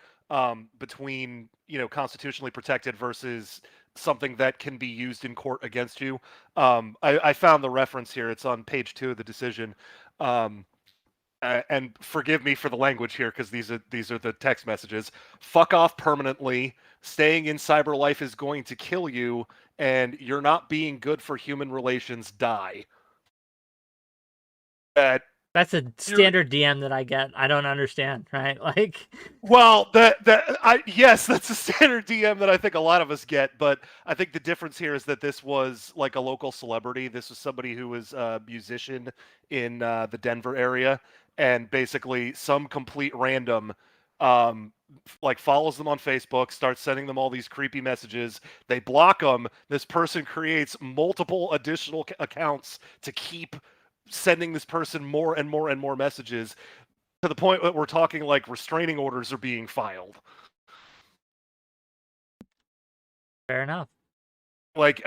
between, constitutionally protected versus something that can be used in court against you. I found the reference here. It's on page 2 of the decision. And forgive me for the language here, because these are the text messages. Fuck off permanently. Staying in cyber life is going to kill you, and you're not being good for human relations. Die. That's a standard DM that I get. I don't understand, right? Like, well, yes, that's a standard DM that I think a lot of us get, but I think the difference here is that this was like a local celebrity. This was somebody who was a musician in the Denver area, and basically some complete random follows them on Facebook, starts sending them all these creepy messages. They block them. This person creates multiple additional accounts to keep sending this person more and more and more messages, to the point that we're talking like restraining orders are being filed. Fair enough. Like,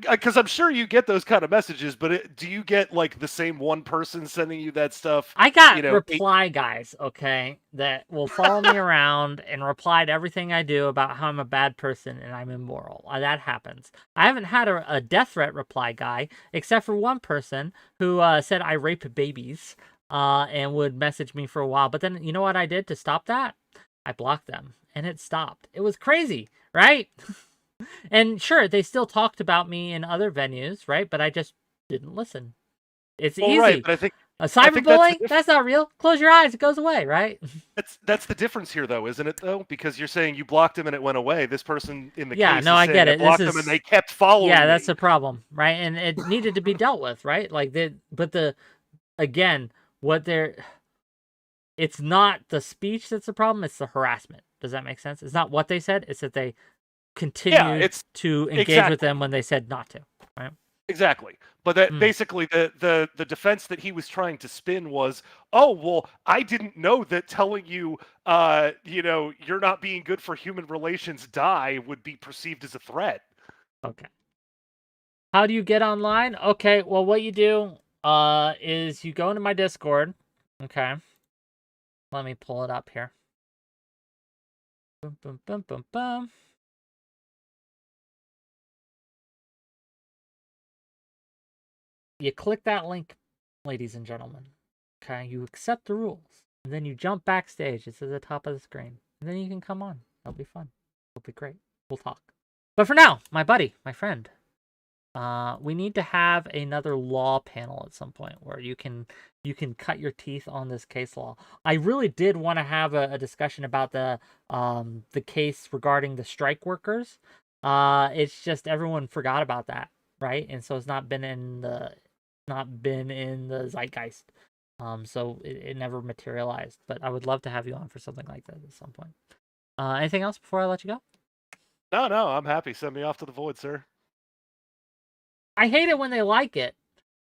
because I'm sure you get those kind of messages, but do you get like the same one person sending you that stuff? I got reply guys, okay, that will follow me around and reply to everything I do about how I'm a bad person and I'm immoral. That happens. I haven't had a death threat reply guy, except for one person who said I rape babies and would message me for a while. But then, you know what I did to stop that? I blocked them, and it stopped. It was crazy, right? And sure, they still talked about me in other venues, right? But I just didn't listen. It's easy. Right, but I think cyberbullying, that's not real. Close your eyes, it goes away, right? That's the difference here, though, isn't it? Though, because you're saying you blocked him and it went away. This person in the case, I get it. Blocked them and they kept following. Yeah, that's the problem, right? And it needed to be dealt with, right? Like it's not the speech that's the problem; it's the harassment. Does that make sense? It's not what they said; it's that they continued to engage with them when they said not to, right? Exactly. But that basically the defense that he was trying to spin was, oh, well, I didn't know that telling you, you're not being good for human relations, die, would be perceived as a threat. Okay. How do you get online? Okay, well, what you do is you go into my Discord. Okay. Let me pull it up here. Bum, bum, bum, bum, bum. You click that link, ladies and gentlemen. Okay, you accept the rules. And then you jump backstage. It's at the top of the screen. And then you can come on. It'll be fun. It'll be great. We'll talk. But for now, my buddy, my friend, we need to have another law panel at some point where you can cut your teeth on this case law. I really did want to have a discussion about the case regarding the strike workers. It's just everyone forgot about that, right? And so it's not been in the zeitgeist. So it never materialized. But I would love to have you on for something like that at some point. Anything else before I let you go? No, I'm happy. Send me off to the void, sir. I hate it when they like it.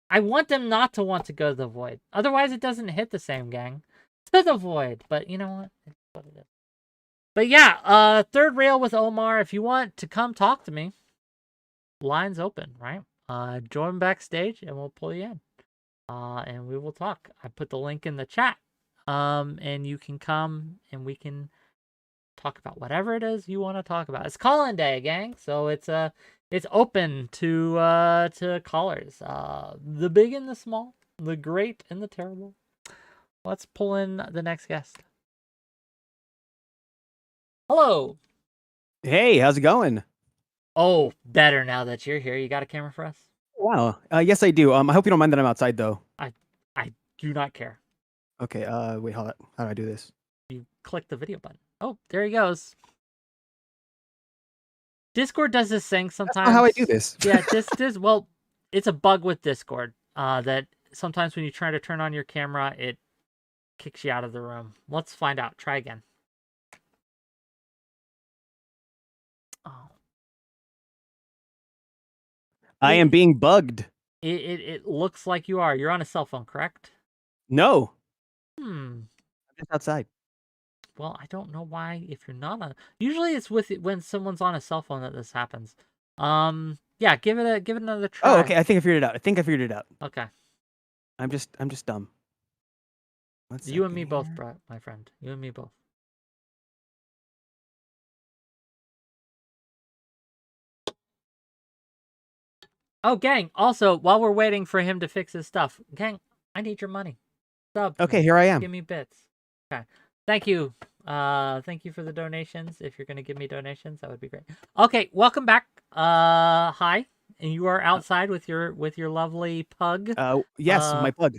I want them not to want to go to the void. Otherwise, it doesn't hit the same, gang. To the void. But you know what? It's what it is. But yeah, third rail with Omar. If you want to come talk to me, line's open, right? Join backstage and we'll pull you in. And we will talk. I put the link in the chat. And you can come and we can talk about whatever it is you want to talk about. It's call-in day, gang. So it's open to callers. The big and the small, the great and the terrible. Let's pull in the next guest. Hello. Hey, how's it going? Oh, better now that you're here. You got a camera for us? Wow. Yes, I do. I hope you don't mind that I'm outside though. I do not care. Okay. Wait, how do I do this? You click the video button. Oh, there he goes. Discord does this thing sometimes. That's not how I do this. Yeah, well, it's a bug with Discord. That sometimes when you try to turn on your camera, it kicks you out of the room. Let's find out. Try again. Oh. I am being bugged. It looks like you are. You're on a cell phone, correct? No. I'm just outside. Well, I don't know why if you're not on. Usually it's when someone's on a cell phone that this happens. Yeah, give it another try. Oh, okay. I think I figured it out. Okay. I'm just dumb. You and me both, my friend. You and me both. Oh, gang. Also, while we're waiting for him to fix his stuff, gang, I need your money. Sub. Okay, here I am. Give me bits. Okay. Thank you. Thank you for the donations. If you're gonna give me donations, that would be great. Okay, welcome back. Hi, and you are outside with your lovely pug. Yes, my pug.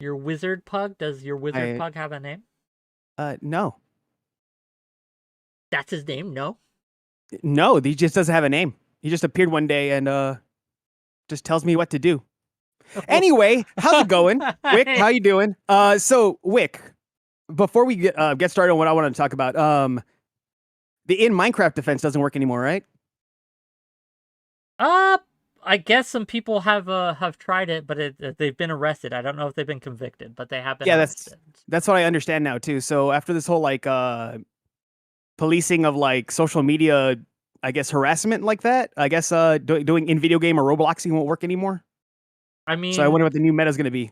Your wizard pug. Does your wizard pug have a name? No. That's his name. No. No, he just doesn't have a name. He just appeared one day and just tells me what to do. Anyway, how's it going, Whick? How you doing? So Whick. Before we get started on what I want to talk about, the in Minecraft defense doesn't work anymore, right? I guess some people have tried it, but they've been arrested. I don't know if they've been convicted, but they have been arrested. That's what I understand now too. So after this whole policing of social media, I guess harassment like that, I guess doing in video game or Robloxing won't work anymore. I mean, so I wonder what the new meta is going to be.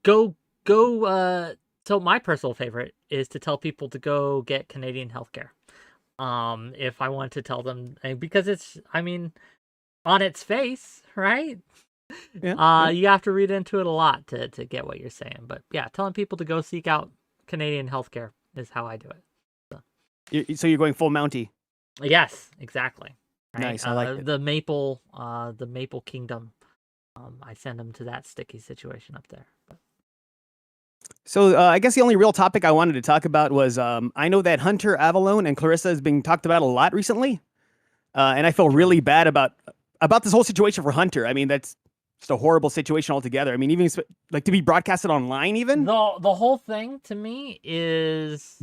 Go. So my personal favorite is to tell people to go get Canadian healthcare. If I want to tell them, because it's, I mean, on its face, right? Yeah. You have to read into it a lot to get what you're saying. But yeah, telling people to go seek out Canadian healthcare is how I do it. So you're going full Mountie. Yes, exactly. Right? Nice. I like it. The Maple Kingdom. I send them to that sticky situation up there. But. So I guess the only real topic I wanted to talk about was I know that Hunter, Avalone, and Clarissa is being talked about a lot recently, and I feel really bad about this whole situation for Hunter. I mean, that's just a horrible situation altogether. I mean, even to be broadcasted online, even the whole thing to me is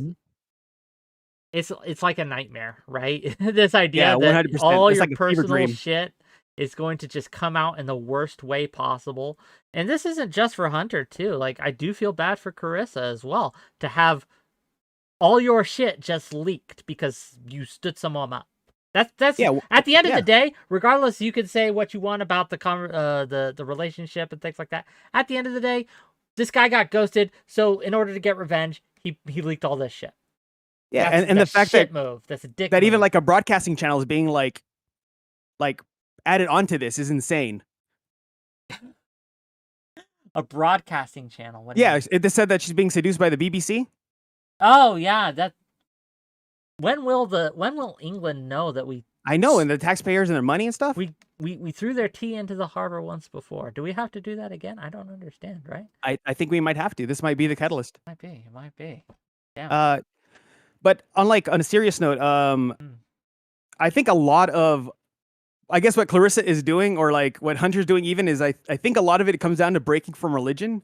it's like a nightmare, right? This idea that 100%. all it's your like personal shit is going to just come out in the worst way possible. And this isn't just for Hunter, too. Like, I do feel bad for Carissa as well, to have all your shit just leaked because you stood someone up. That's at the end of the day, regardless, you could say what you want about the relationship and things like that. At the end of the day, this guy got ghosted, so in order to get revenge, he leaked all this shit. Yeah, That's and the fact that move. That's a dick that even move. like a broadcasting channel is being like added onto this is insane. A broadcasting channel. What do you Yeah, mean? it said that she's being seduced by the BBC. Oh yeah, that. When will England know that we I know, and the taxpayers and their money and stuff. we threw their tea into the harbor once before? Do we have to do that again? I don't understand. Right? I think we might have to. This might be the catalyst. It might be. Yeah. But on a serious note, I think a lot of, I guess what Clarissa is doing, or like what Hunter's doing even, is I think a lot of it comes down to breaking from religion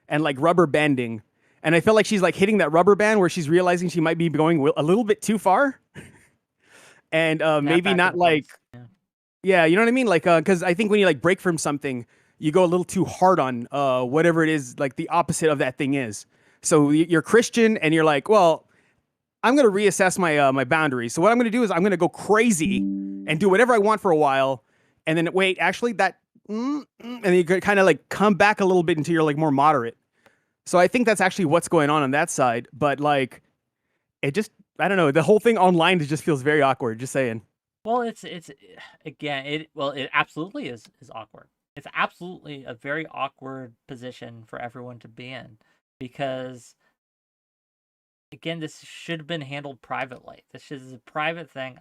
and like rubber banding. And I feel like she's like hitting that rubber band where she's realizing she might be going a little bit too far. And maybe not like, yeah, you know what I mean? Like, because I think when you like break from something, you go a little too hard on whatever it is, like the opposite of that thing is. So you're Christian and you're like, well, I'm going to reassess my my boundaries. So what I'm going to do is I'm going to go crazy and do whatever I want for a while. And then wait, actually that, and then you kind of like come back a little bit until you're like more moderate. So I think that's actually what's going on that side. But like, it just, I don't know. The whole thing online just feels very awkward. Just saying. Well, it's again, it absolutely is awkward. It's absolutely a very awkward position for everyone to be in, because again, this should have been handled privately. This is a private thing.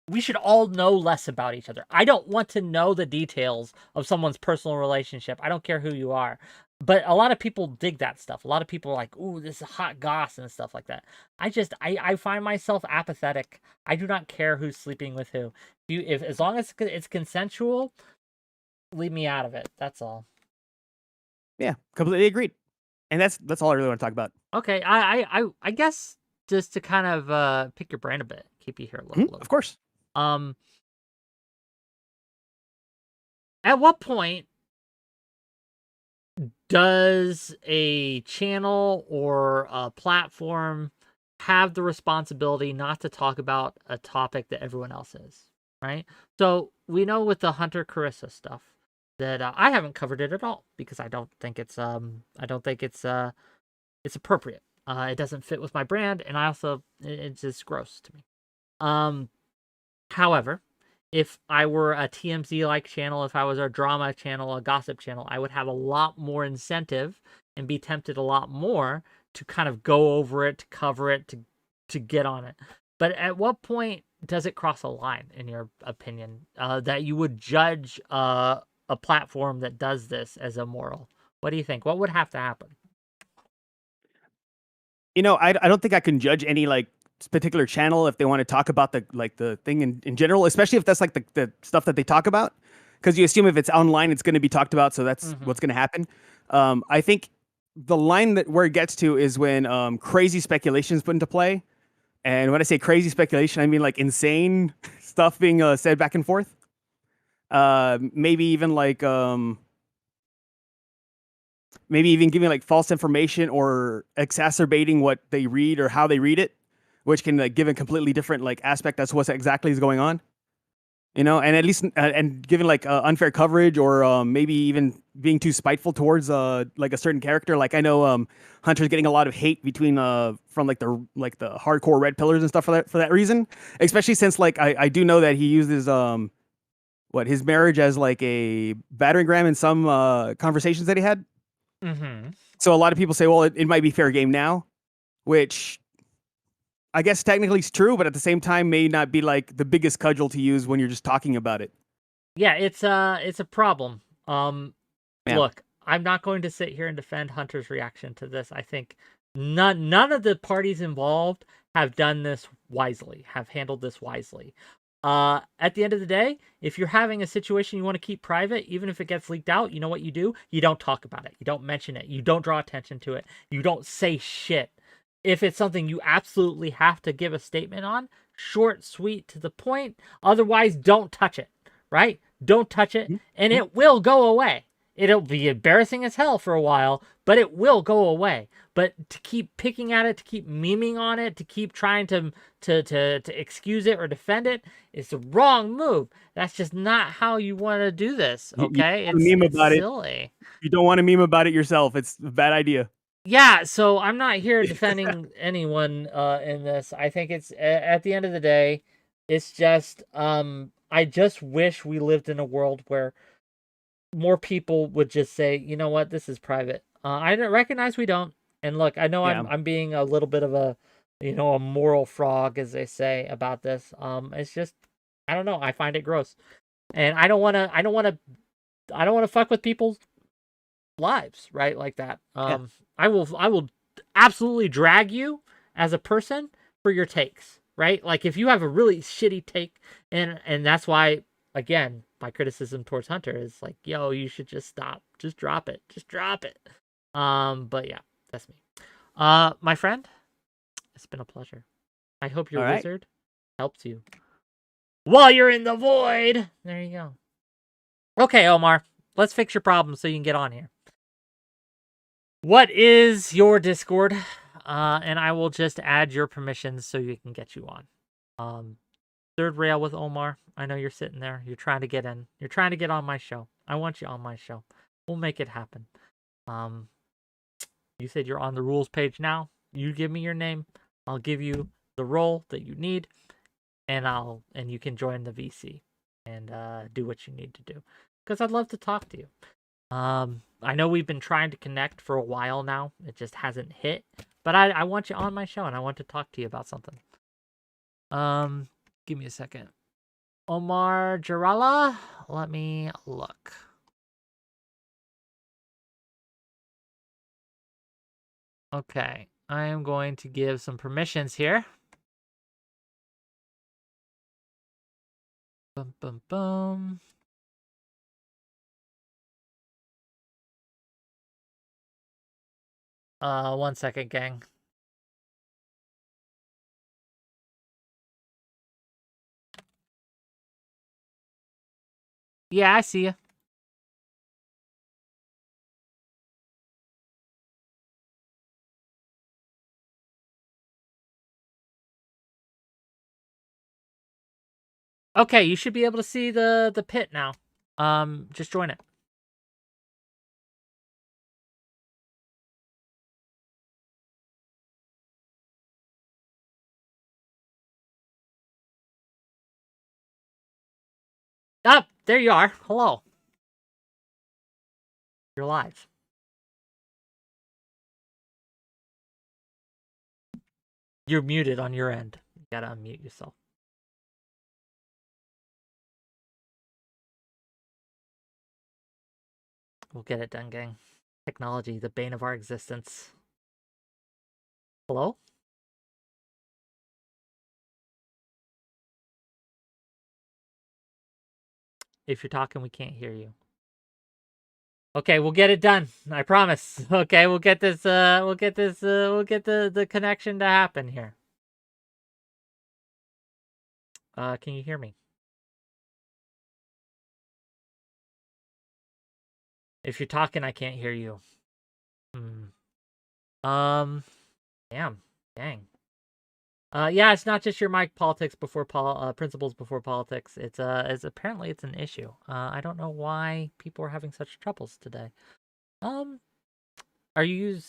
We should all know less about each other. I don't want to know the details of someone's personal relationship. I don't care who you are. But a lot of people dig that stuff. A lot of people are like, ooh, this is hot goss and stuff like that. I find myself apathetic. I do not care who's sleeping with who. If as long as it's consensual, leave me out of it. That's all. Yeah, completely agreed. And that's all I really want to talk about. Okay, I guess just to kind of pick your brain a bit, keep you here a little. Of course. At what point does a channel or a platform have the responsibility not to talk about a topic that everyone else is, right? So we know with the Hunter Carissa stuff that I haven't covered it at all because I don't think it's it's appropriate. It doesn't fit with my brand, and I also it's just gross to me. However, if I were a TMZ-like channel, if I was a drama channel, a gossip channel, I would have a lot more incentive and be tempted a lot more to kind of go over it, to cover it, to get on it. But at what point does it cross a line, in your opinion, that you would judge a platform that does this as immoral? What do you think? What would have to happen? You know, I don't think I can judge any like particular channel if they want to talk about the thing in general, especially if that's like the stuff that they talk about, because you assume if it's online it's going to be talked about, so that's what's going to happen. I think the line where it gets to is when crazy speculation is put into play, and when I say crazy speculation, I mean like insane stuff being said back and forth. Maybe even like maybe even giving like false information or exacerbating what they read or how they read it, which can like give a completely different like aspect as to what exactly is going on, you know, and at least and giving like unfair coverage or maybe even being too spiteful towards like a certain character. Like I know Hunter's getting a lot of hate between from like the hardcore red pillars and stuff for that reason, especially since like I do know that he uses his marriage as like a battering ram in some conversations that he had. So a lot of people say, well, it might be fair game now, which I guess technically is true, but at the same time may not be like the biggest cudgel to use when you're just talking about it. Yeah, it's a problem. Yeah. Look, I'm not going to sit here and defend Hunter's reaction to this. I think none of the parties involved have done this wisely, have handled this wisely. At the end of the day, if you're having a situation you want to keep private, even if it gets leaked out, you know what you do? You don't talk about it. You don't mention it. You don't draw attention to it. You don't say shit. If it's something you absolutely have to give a statement on, short, sweet, to the point. Otherwise, don't touch it, right? Don't touch it, and it will go away. It'll be embarrassing as hell for a while, but it will go away. But to keep picking at it, to keep memeing on it, to keep trying to excuse it or defend it, is the wrong move. That's just not how you want to do this, okay? You meme about silly. You don't want to meme about it yourself. It's a bad idea. Yeah, so I'm not here defending anyone in this. I think it's at the end of the day, it's just I just wish we lived in a world where more people would just say, you know what, this is private. I don't recognize we don't. And look, I know Yeah. I'm being a little bit of a, a moral frog, as they say about this. It's just, I don't know. I find it gross, and I don't want to fuck with people's lives, right? Like that. I will absolutely drag you as a person for your takes, right? Like if you have a really shitty take, and that's why, again, my criticism towards Hunter is like, yo, you should just stop. Just drop it. Just drop it. But yeah, that's me. My friend, it's been a pleasure. I hope your All right. wizard helps you while you're in the void. There you go. Okay, Omar, let's fix your problem so you can get on here. What is your Discord? And I will just add your permissions so you can get you on. Third rail with Omar. I know you're sitting there. You're trying to get in. You're trying to get on my show. I want you on my show. We'll make it happen. You said you're on the rules page now. You give me your name. I'll give you the role that you need, and you can join the VC and do what you need to do. Because I'd love to talk to you. I know we've been trying to connect for a while now. It just hasn't hit. But I want you on my show, and I want to talk to you about something. Give me a second. Omar Jarala, let me look. Okay, I am going to give some permissions here. Boom, boom, boom. One second, gang. Yeah, I see you. Okay, you should be able to see the pit now. Just join it. Up, there you are. Hello. You're live. You're muted on your end. You gotta unmute yourself. We'll get it done, gang. Technology, the bane of our existence. Hello? If you're talking, we can't hear you. Okay, we'll get it done. I promise. Okay, we'll get this we'll get the connection to happen here. Can you hear me? If you're talking, I can't hear you. Damn. Dang. Yeah, it's not just your mic politics before principles before politics. It's apparently it's an issue. I don't know why people are having such troubles today. Are you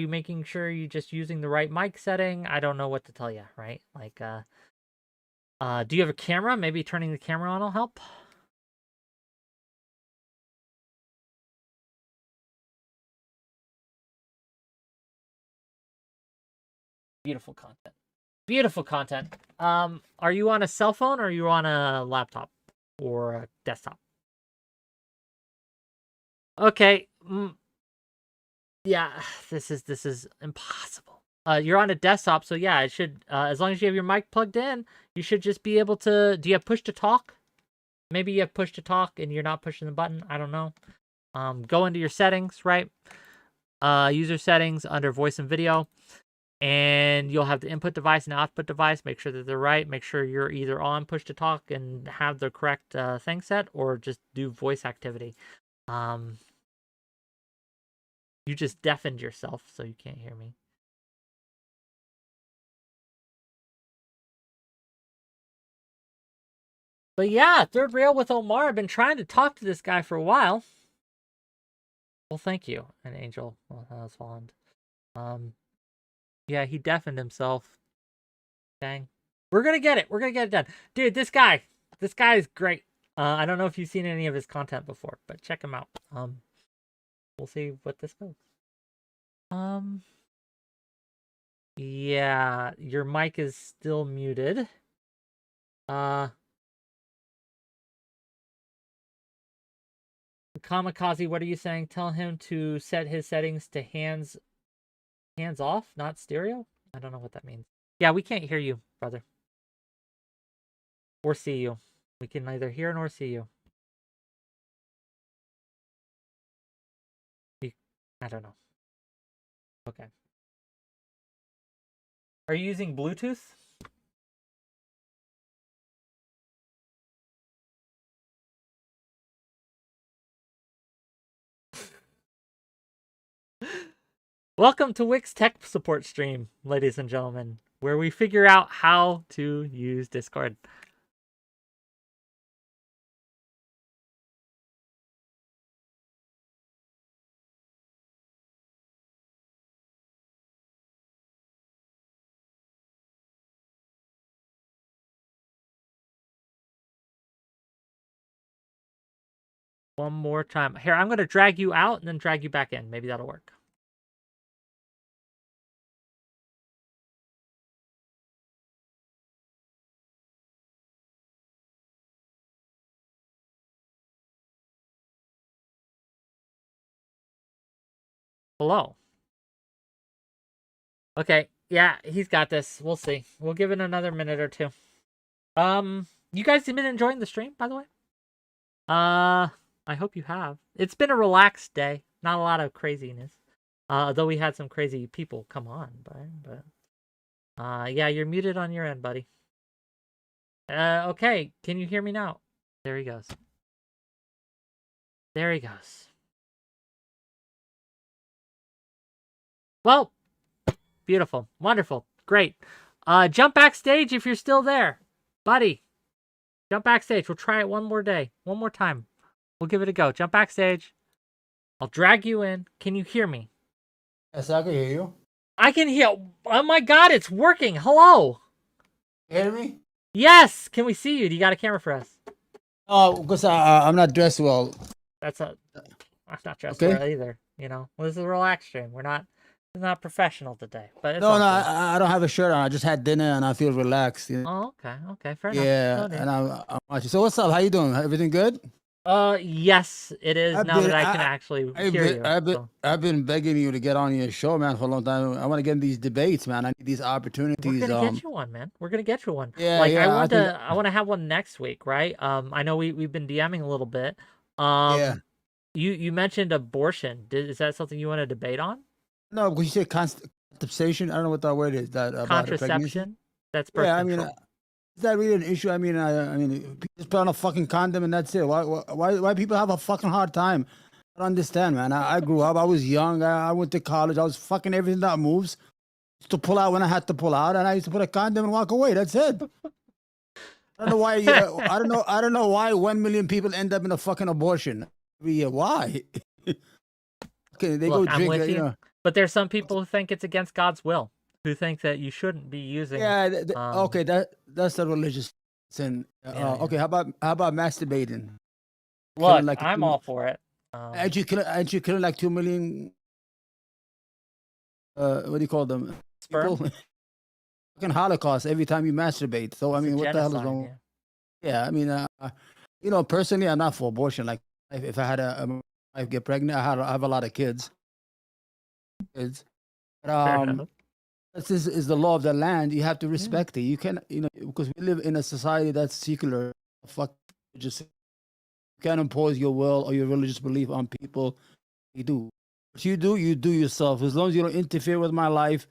making sure you're just using the right mic setting? I don't know what to tell you, right? Like, do you have a camera? Maybe turning the camera on will help. Beautiful content. Beautiful content. Are you on a cell phone or are you on a laptop or a desktop? Okay. Yeah, this is impossible. You're on a desktop, so yeah, it should. As long as you have your mic plugged in, you should just be able to. Do you have push to talk? Maybe you have push to talk and you're not pushing the button. I don't know. Go into your settings, right? User settings under voice and video. And you'll have the input device and output device. Make sure that they're right. Make sure you're either on push to talk and have the correct thing set, or just do voice activity. You just deafened yourself, so you can't hear me. But yeah, third rail with Omar. I've been trying to talk to this guy for a while. Well, thank you, an angel. Well, that was fond. Yeah, he deafened himself. Dang. We're gonna get it. We're gonna get it done. Dude, this guy is great. I don't know if you've seen any of his content before, but check him out. We'll see what this goes. Yeah, your mic is still muted. Kamikaze, what are you saying? Tell him to set his settings to hands off, not stereo? I don't know what that means. Yeah, we can't hear you, brother. Or see you. We can neither hear nor see you. I don't know. Okay. Are you using Bluetooth? Welcome to Whick's tech support stream, ladies and gentlemen, where we figure out how to use Discord. One more time. Here, I'm going to drag you out and then drag you back in. Maybe that'll work. Hello. Okay, yeah, he's got this. We'll see. We'll give it another minute or two. You guys have been enjoying the stream, by the way? I hope you have. It's been a relaxed day. Not a lot of craziness. Though we had some crazy people come on, but yeah, you're muted on your end, buddy. Okay, can you hear me now? There he goes. There he goes. Well, beautiful, wonderful, great. Jump backstage if you're still there, buddy. Jump backstage. We'll try it one more day, one more time. We'll give it a go. Jump backstage. I'll drag you in. Can you hear me? Yes, I can hear you. I can hear. Oh my God, it's working. Hello. Hear me? Yes. Can we see you? Do you got a camera for us? Oh, because I'm not dressed well. I'm not dressed Okay. well either. You know, well, this is a relaxed stream. It's not professional today, but it's No, all no, good. I don't have a shirt on. I just had dinner and I feel relaxed. You know? Oh, okay, fair enough. Yeah, No need. and I'm watching. So what's up? How you doing? Everything good? Yes, it is. Now that I can actually hear you. so. I've been begging you to get on your show, man, for a long time. I want to get in these debates, man. I need these opportunities. We're gonna get you one, man. We're gonna get you one. Yeah, like yeah, I want to have one next week, right? I know we've been DMing a little bit. Yeah. You mentioned abortion. Is that something you want to debate on? No, because you said contraception. I don't know what that word is. That about the pregnancy? Contraception. That's birth Yeah, I mean, control. is that really an issue? I mean, just put on a fucking condom and that's it. Why people have a fucking hard time? I don't understand, man. I grew up. I was young. I went to college. I was fucking everything that moves. Used to pull out when I had to pull out, and I used to put a condom and walk away. That's it. I don't know why. I don't know why 1 million people end up in a fucking abortion every year. Why? Okay, they Look, go I'm drink. with You you. know. But there's some people who think it's against God's will, who think that you shouldn't be using. Yeah. Okay. That's a religious sin. Yeah. Okay. How about masturbating? Look, like I'm all for it. Aren't you killing like 2 million? What do you call them? Sperm? People? Fucking Holocaust every time you masturbate. So I It's a mean, what the hell is genocide, wrong? yeah. Yeah, I mean, personally, I'm not for abortion. Like, if I had a wife get pregnant, I have a lot of kids. But, Fair enough. this is the law of the land. You have to respect it. You can, because we live in a society that's secular. Fuck, just you can't impose your will or your religious belief on people. You do. What you do yourself. As long as you don't interfere with my life,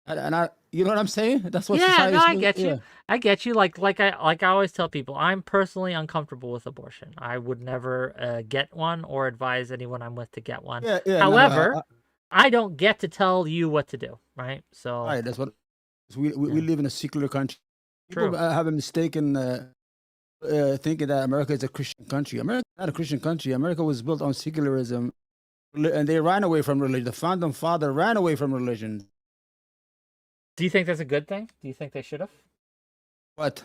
and I, you know what I'm saying? That's what Yeah, society. no, I get you. I get you. Like I always tell people, I'm personally uncomfortable with abortion. I would never get one or advise anyone I'm with to get one. Yeah, yeah. However, I don't get to tell you what to do, right? So Right, that's what we live in a secular country. People True. have a mistaken thinking that America is a Christian country. America is not a Christian country. America was built on secularism and they ran away from religion. The founding father ran away from religion. Do you think that's a good thing? Do you think they should have What?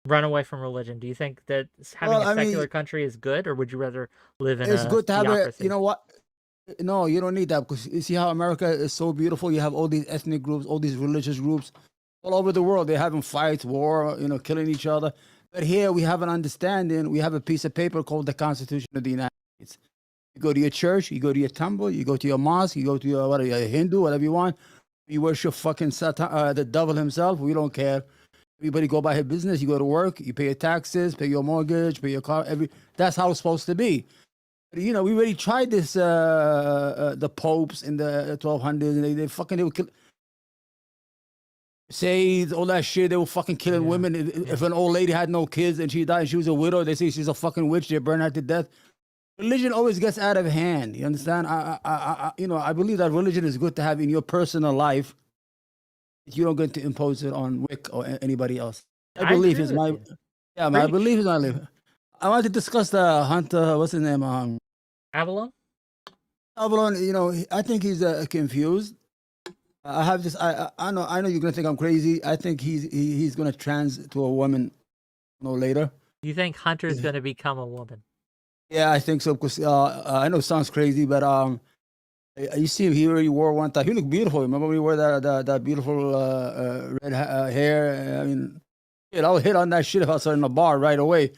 run away from religion? Do you think that having a secular country is good, or would you rather live in it's a good to have theocracy? You know what? No, you don't need that, because you see how America is so beautiful. You have all these ethnic groups, all these religious groups all over the world. They're having fights, war, killing each other. But here we have an understanding. We have a piece of paper called the Constitution of the United States. You go to your church, you go to your temple, you go to your mosque, you go to your Hindu, whatever you want. You worship fucking Satan, the devil himself. We don't care. Everybody go by his business. You go to work, you pay your taxes, pay your mortgage, pay your car. That's how it's supposed to be. We already tried this. The popes in the 1200s, and they would kill. Say all that shit. They were fucking killing women. If an old lady had no kids and she died, and she was a widow, they say she's a fucking witch. They burn her to death. Religion always gets out of hand. You understand? I believe that religion is good to have in your personal life. You don't get to impose it on Whick or anybody else. My belief is my life. I want to discuss the Hunter. What's his name? Avalon. Avalon. I think he's confused. I have this. I know you're gonna think I'm crazy. I think he's gonna trans to a woman, later. You think Hunter's gonna become a woman? Yeah, I think so. Because I know it sounds crazy, but you see him. He already wore one time. He looked beautiful. Remember when he wore that beautiful red hair? I mean, I would hit on that shit if I saw in a bar right away.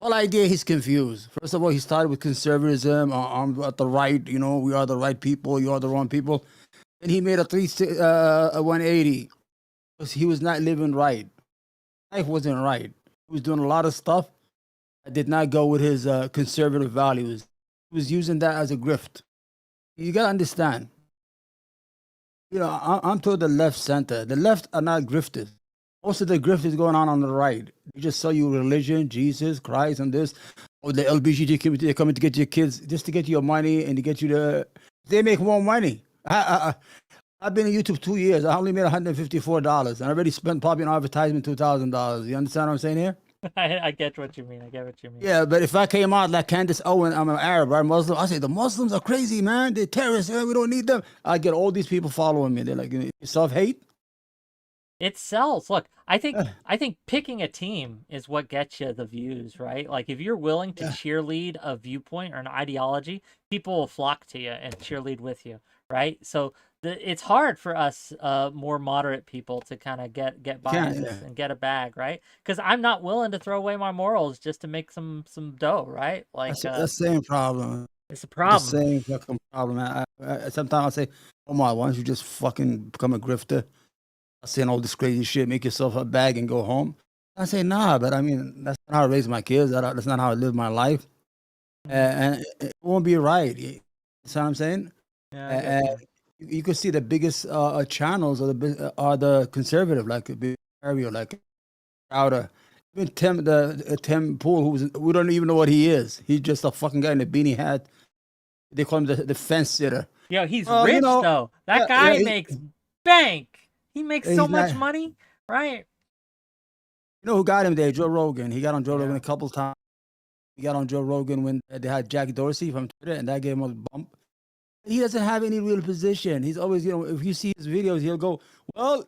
Whole idea, he's confused. First of all, he started with conservatism. I'm at the right. We are the right people. You are the wrong people. And he made a 180 because he was not living right. Life wasn't right. He was doing a lot of stuff that did not go with his conservative values. He was using that as a grift. You gotta understand. I'm toward the left center. The left are not grifters. Most of the grift is going on the right. They just sell you religion, Jesus, Christ, and this. Or the LBGT community, they're coming to get your kids just to get your money and to get you they make more money. I've been on YouTube 2 years. I only made $154, and I already spent probably on advertisement $2,000. You understand what I'm saying here? I get what you mean. Yeah, but if I came out like Candace Owen, I'm an Arab or Muslim, I say the Muslims are crazy, man. They're terrorists. We don't need them. I get all these people following me. They're like, self-hate. It sells. Look, I think picking a team is what gets you the views, right? Like if you're willing to cheerlead a viewpoint or an ideology, people will flock to you and cheerlead with you, right? So it's hard for us more moderate people to kind of get by and get a bag, right? Because I'm not willing to throw away my morals just to make some dough, right? Like that's the same problem. It's a problem. The same fucking problem. Sometimes I say, Omar, why don't you just fucking become a grifter? Saying all this crazy shit, make yourself a bag and go home. I say, nah, but I mean, that's not how I raise my kids. That's not how I live my life. And it won't be right. You know what I'm saying? Yeah. You could see the biggest channels are the conservative, like Mario, like Crowder. Even Tim Pool, we don't even know what he is. He's just a fucking guy in a beanie hat. They call him the fence sitter. Yo, he's rich though. That guy makes bank. He makes so much money, right? You know who got him there? Joe Rogan. He got on Joe Rogan a couple times. He got on Joe Rogan when they had Jack Dorsey from Twitter, and that gave him a bump. He doesn't have any real position. He's always, if you see his videos, he'll go, well,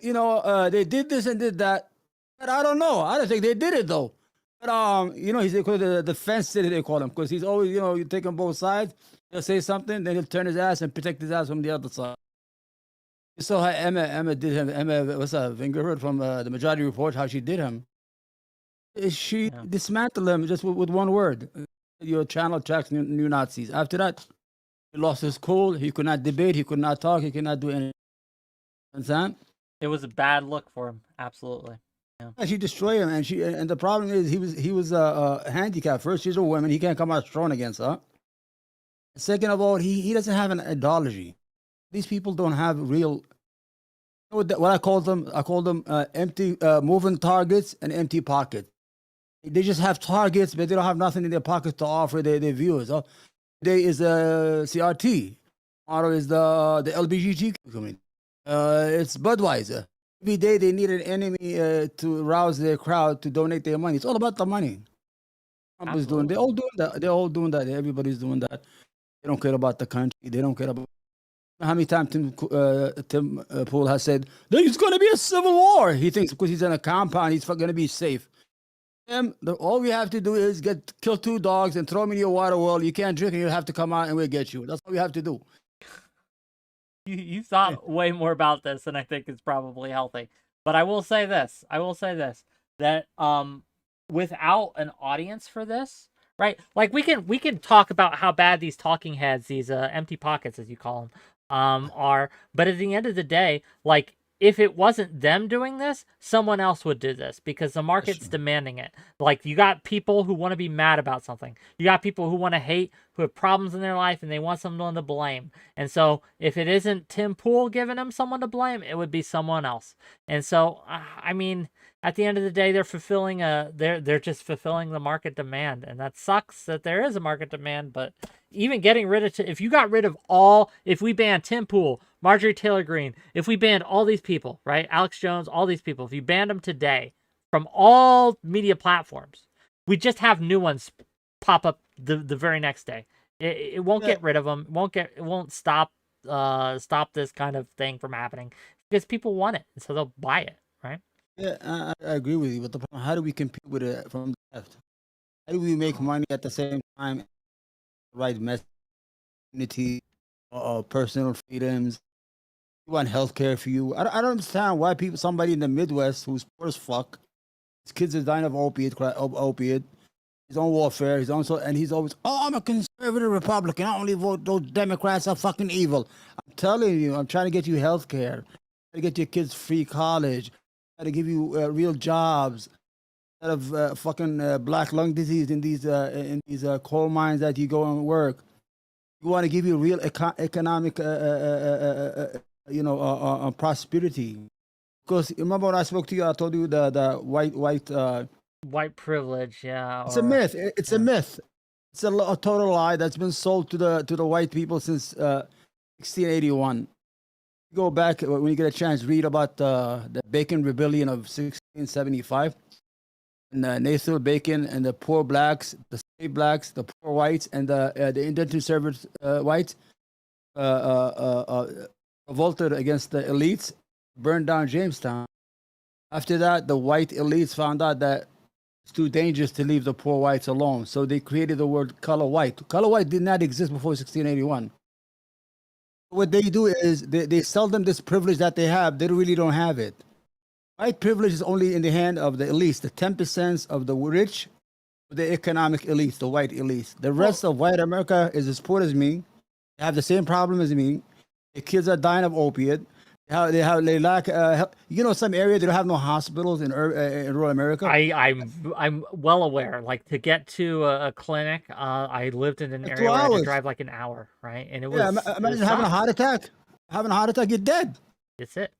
they did this and did that. But I don't know. I don't think they did it, though. But, he's the fence sitter, they call him, because he's always, you take on both sides. He'll say something, then he'll turn his ass and protect his ass from the other side. You saw how Emma did him. Emma, what's that? Wagner from the Majority Report, how she did him. She dismantled him just with one word. Your channel attracts new Nazis. After that, he lost his cool. He could not debate. He could not talk. He could not do anything. Understand? It was a bad look for him. Absolutely. Yeah. She destroyed him, and the problem is he was handicapped. First, she's a woman. He can't come out strong against her. Second of all, he doesn't have an ideology. These people don't have real. What I call them? I call them empty moving targets and empty pockets. They just have targets, but they don't have nothing in their pockets to offer their viewers. Today is CRT. Tomorrow is the LBGT community. It's Budweiser. Every day they need an enemy to rouse their crowd to donate their money. It's all about the money. Trump is doing. They're all doing that. Everybody's doing that. They don't care about the country. They don't care about how many times Tim Pool has said there's going to be a civil war. He thinks because he's in a compound, he's going to be safe. All we have to do is kill 2 dogs and throw them in your water well. You can't drink, and you'll have to come out and we'll get you. That's all we have to do. You thought way more about this than I think is probably healthy. But I will say this. That without an audience for this, right? Like we can talk about how bad these talking heads, these empty pockets as you call them, are. But at the end of the day, like if it wasn't them doing this, someone else would do this because the market's demanding it. Like you got people who want to be mad about something. You got people who want to hate, who have problems in their life, and they want someone to blame. And so if it isn't Tim Pool giving them someone to blame, it would be someone else. And so, I mean, at the end of the day, they're just fulfilling the market demand. And that sucks that there is a market demand, but even getting rid of, if we banned Tim Pool, Marjorie Taylor Greene, if we banned all these people, right? Alex Jones, all these people, if you banned them today from all media platforms, we just have new ones pop up the very next day. It won't get rid of them. It won't stop this kind of thing from happening because people want it. And so they'll buy it, right? Yeah, I agree with you. But the problem, how do we compete with it from the left? How do we make money at the same time? Right message, unity, personal freedoms. We want healthcare for you. I don't understand why somebody in the Midwest who's poor as fuck, his kids are dying of opiate, his own warfare, and he's always, I'm a conservative Republican. I only vote those Democrats are fucking evil. I'm telling you, I'm trying to get you healthcare, trying to get your kids free college, trying to give you real jobs. Instead of fucking black lung disease in these coal mines that you go and work. We want to give you real economic, prosperity. Because remember when I spoke to you, I told you the white privilege, yeah. It's a myth. It's a myth. It's a total lie that's been sold to the white people since 1681. Go back when you get a chance, read about the Bacon Rebellion of 1675. And Nathan Bacon and the poor blacks, the slave blacks, the poor whites, and the indentured servant whites revolted against the elites, burned down Jamestown. After that, the white elites found out that it's too dangerous to leave the poor whites alone, so they created the word color white. Color white did not exist before 1681. What they do is they sell them this privilege that they have. They really don't have it. White privilege is only in the hand of the elites, the 10% of the rich, the economic elites, the white elites. The rest of white America is as poor as me. They have the same problem as me. The kids are dying of opiate. They lack. Some areas they don't have no hospitals in rural America. I'm well aware. Like to get to a clinic, I lived in an area where I had to drive like an hour, right? And it was imagine having a heart attack. Having a heart attack, you're dead. That's it.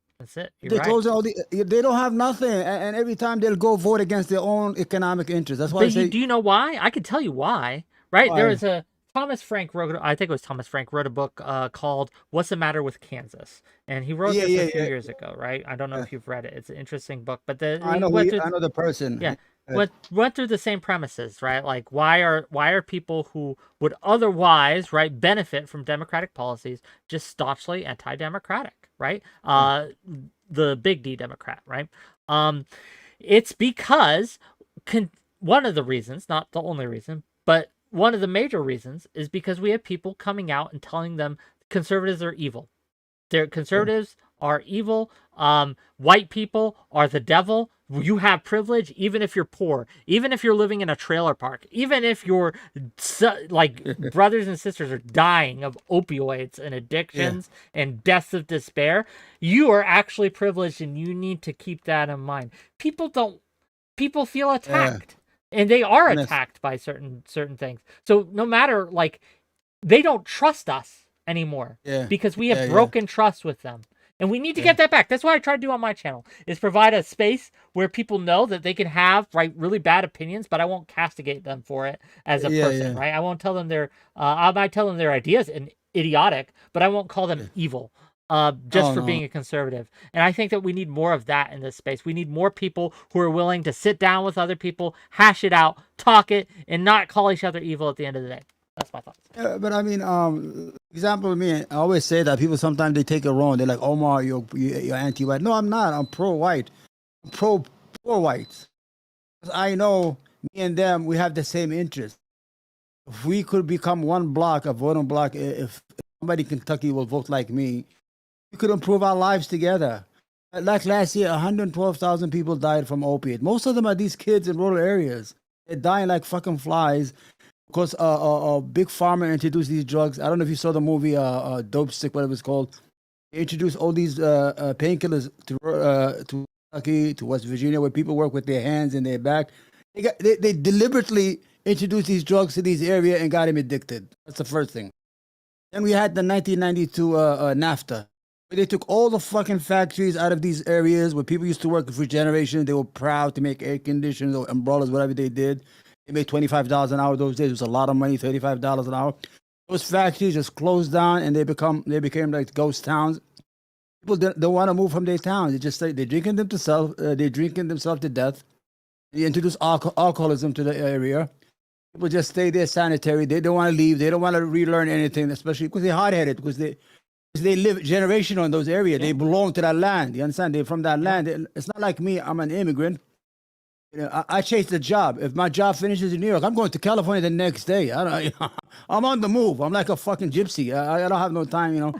They close all they don't have nothing, and every time they'll go vote against their own economic interests. That's why. Do you know why? I can tell you why. Right? Why? There was a Thomas Frank wrote. I think it was Thomas Frank wrote a book called "What's the Matter with Kansas," and he wrote this a few years ago. Right? I don't know if you've read it. It's an interesting book, but I know the person. Yeah. Went through the same premises, right? Like why are people who would otherwise, right, benefit from democratic policies just staunchly anti-democratic, right? The big D Democrat, right? It's because one of the reasons, not the only reason, but one of the major reasons is because we have people coming out and telling them conservatives are evil. Conservatives are evil. White people are the devil. You have privilege, even if you're poor, even if you're living in a trailer park, even if your brothers and sisters are dying of opioids and addictions and deaths of despair. You are actually privileged, and you need to keep that in mind. People feel attacked, and they are attacked by certain things. So no matter they don't trust us anymore because we have broken trust with them. And we need to get that back. That's what I try to do on my channel, is provide a space where people know that they can have really bad opinions, but I won't castigate them for it as a person, right? I won't tell them I might tell them their ideas and idiotic, but I won't call them evil just for being a conservative. And I think that we need more of that in this space. We need more people who are willing to sit down with other people, hash it out, talk it, and not call each other evil at the end of the day. That's my thoughts. Yeah, but I mean, example of me, I always say that people sometimes they take it wrong. They're like, Omar, you're anti-white. No, I'm not. I'm pro-white. I'm pro-poor whites. I know me and them, we have the same interest. If we could become one block, a voting block, if somebody in Kentucky will vote like me, we could improve our lives together. Like last year, 112,000 people died from opiate. Most of them are these kids in rural areas. They're dying like fucking flies because a big pharma introduced these drugs. I don't know if you saw the movie Dope Stick, whatever it's called. They introduced all these painkillers to Kentucky, to West Virginia, where people work with their hands and their back. They deliberately introduced these drugs to these areas and got him addicted. That's the first thing. Then we had the 1992 NAFTA. They took all the fucking factories out of these areas where people used to work for generations. They were proud to make air conditioners or umbrellas, whatever they did. They made $25 an hour those days. It was a lot of money, $35 an hour. Those factories just closed down and they became like ghost towns. People don't want to move from their towns. They're drinking themselves to death. They introduce alcoholism to the area. People just stay there sanitary. They don't want to leave. They don't want to relearn anything, especially because they're hard-headed, because they live generational in those areas. Yeah. They belong to that land. You understand? They're from that land. It's not like me. I'm an immigrant. You know, I chase the job. If my job finishes in New York, I'm going to California the next day. I'm on the move. I'm like a fucking gypsy. I don't have no time, you know.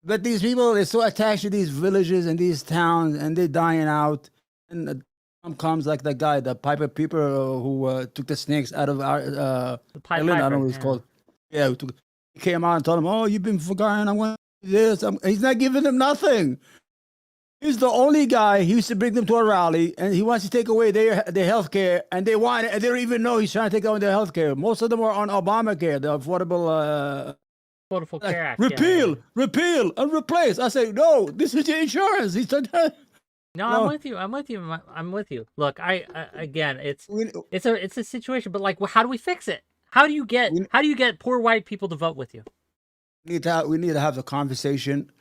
But these people, they're so attached to these villages and these towns, and they're dying out. And the time comes like that guy, the Piper who took the snakes out of our The Pied island. I Piper, don't know what it's yeah. called. Yeah, he came out and told him, "Oh, you've been forgotten. I want this." He's not giving them nothing. He's the only guy. He used to bring them to a rally, and he wants to take away their health care, and they want it, and they don't even know he's trying to take away their health care. Most of them are on Obamacare, the Affordable Care Act. repeal, Yeah. repeal, and replace. I say, no, this is your insurance. He said, No, No. I'm with you. I'm with you. Look, again, it's a situation, but like, how do we fix it? How do you get poor white people to vote with you? we need to have the conversation.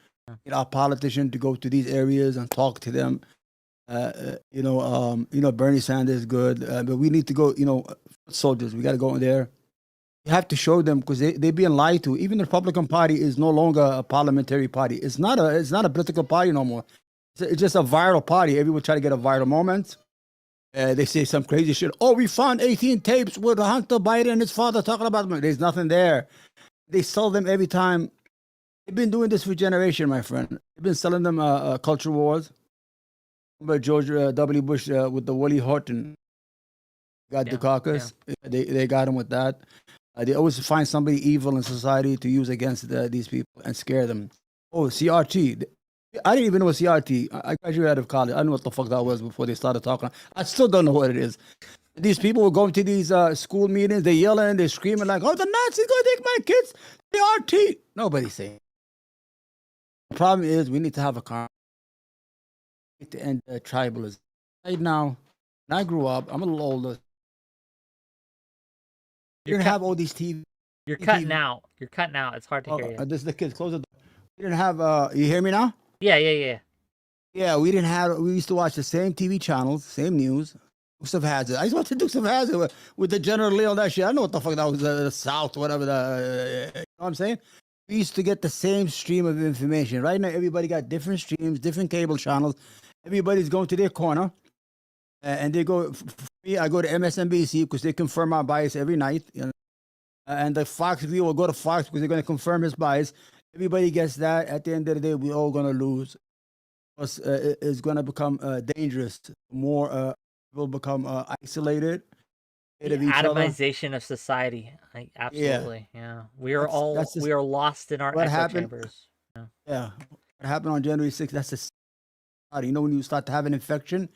Get our politicians to go to these areas and talk to them. Bernie Sanders is good, but we need to go. Soldiers, we got to go in there. You have to show them, because they're being lied to. Even the Republican Party is no longer a parliamentary party. It's not a political party no more. It's just a viral party. Everyone try to get a viral moment. They say some crazy shit. Oh, we found 18 tapes with Hunter Biden and his father talking about them. There's nothing there. They sell them every time. They've been doing this for generations, my friend. They've been selling them culture wars. Remember George W. Bush with the Willie Horton got the caucus. Yeah. They got him with that. They always find somebody evil in society to use against these people and scare them. Oh, CRT. I didn't even know what CRT. I graduated out of college. I didn't know what the fuck that was before they started talking. I still don't know what it is. These people will go to these school meetings. They're yelling. They're screaming like, "Oh, the Nazis going to take my kids." CRT. Nobody's saying. The problem is we need to have a conversation to end tribalism. Right now, when I grew up, I'm a little older. You didn't have all these TV. You're cutting out. You're cutting out. It's hard to hear you. This is the kids. Close the door. We didn't have. You hear me now? Yeah. Yeah, we didn't have. We used to watch the same TV channels, same news. Dukes of Hazzard. I used to watch the Dukes of Hazzard with the General Lee on that shit. I don't know what the fuck that was. The South, whatever. You know what I'm saying? We used to get the same stream of information. Right now, everybody got different streams, different cable channels. Everybody's going to their corner, and they go. I go to MSNBC because they confirm our bias every night. You know? And the Fox view will go to Fox because they're going to confirm his bias. Everybody gets that. At the end of the day, we're all going to lose. It's going to become dangerous. More people become isolated. The atomization of society. Absolutely. Yeah. We are lost in our echo chambers. Yeah. What happened on January 6th, that's the when you start to have an infection,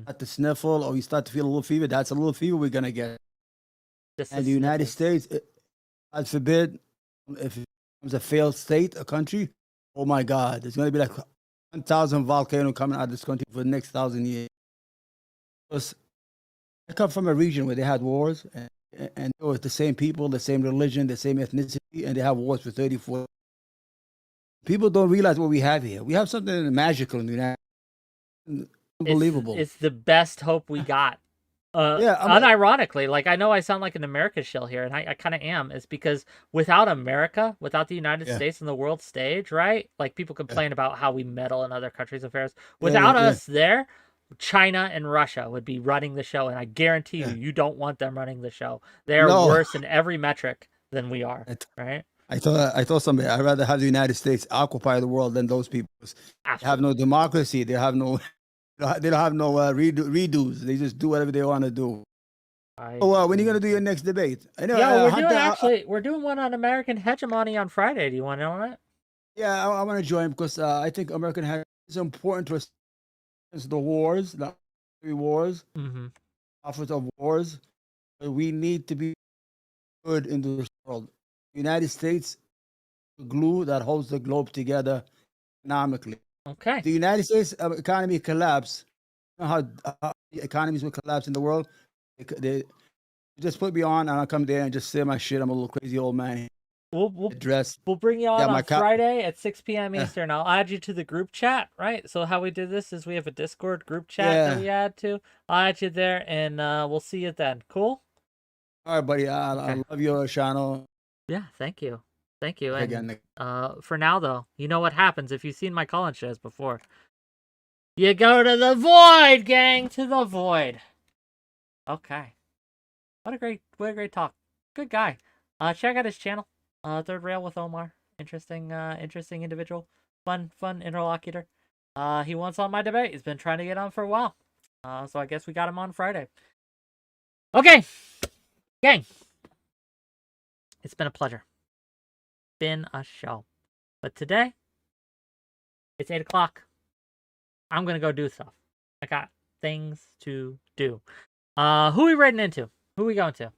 start to sniffle, or you start to feel a little fever, that's a little fever we're going to get. And the United States, God forbid, if it becomes a failed state, a country, oh my God, there's going to be like 1,000 volcanoes coming out of this country for the next 1,000 years. Because I come from a region where they had wars, and it was the same people, the same religion, the same ethnicity, and they have wars for 34. People don't realize what we have here. We have something magical in the United States. Unbelievable. It's the best hope we got. Yeah, I'm unironically, like I know I sound like an America shill here, and I kind of am. Is because without America, without the United Yeah. States on the world stage, right? Like people complain about how we meddle in other countries' affairs. Yeah, Without yeah, yeah. us there, China and Russia would be running the show, and I guarantee you, Yeah. you don't want them running the show. They are No. worse in every metric than we are, right? I told somebody I'd rather have the United States occupy the world than those people. They have Absolutely. no democracy. They have no. They don't have no redos. They just do whatever they want to do. Oh, when are you gonna do your next debate? I know. Yeah, we're Hunter, doing we're doing one on American hegemony on Friday. Do you want to know that? Yeah, I want to join because I think American is important to us. It's the wars, the wars, Mm-hmm. offers of wars. We need to be good in this world. United States, the glue that holds the globe together economically. Okay. The United States economy collapse. You know how economies will collapse in the world? They just put me on, and I'll come there and just say my shit. I'm a little crazy old man. We'll Dressed. We'll bring you on Yeah, my Friday at 6 p.m. Yeah. Eastern. I'll add you to the group chat, right? So how we do this is we have a Discord group chat that we add to. I'll add you there, and we'll see you then. Cool? All right, buddy. I love your channel. Yeah, thank you. Thank you. Again, And for now, though, you know what happens if you've seen my call-in shows before. You go to the void, gang, to the void. Okay. What a great talk. Good guy. Check out his channel. Third Rail with Omar. Interesting individual. Fun interlocutor. He wants on my debate. He's been trying to get on for a while. So I guess we got him on Friday. Okay. Gang. It's been a pleasure. Been a show. But today, it's 8 o'clock. I'm going to go do stuff. I got things to do. Who we raiding into? Who we going to?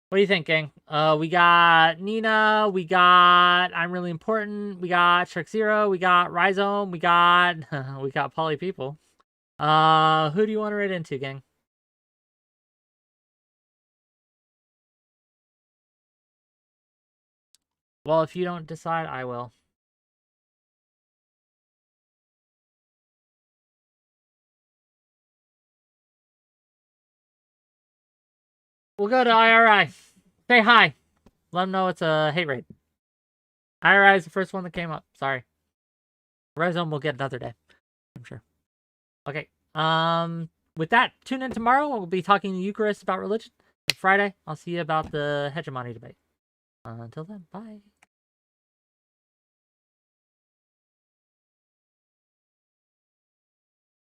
What do you think, gang? We got Nina, we got I'm Really Important, we got 𝕵𝖎𝖙, we got Rhizome, we got Poly People. Who do you want to raid into, gang? Well, if you don't decide, I will. We'll go to IRI. Say hi. Let them know it's a hate raid. IRI is the first one that came up. Sorry. Rhizome will get another day, I'm sure. Okay. With that, tune in tomorrow. We'll be talking to Eucharist about religion. And Friday, I'll see you about the hegemony debate. Until then, bye.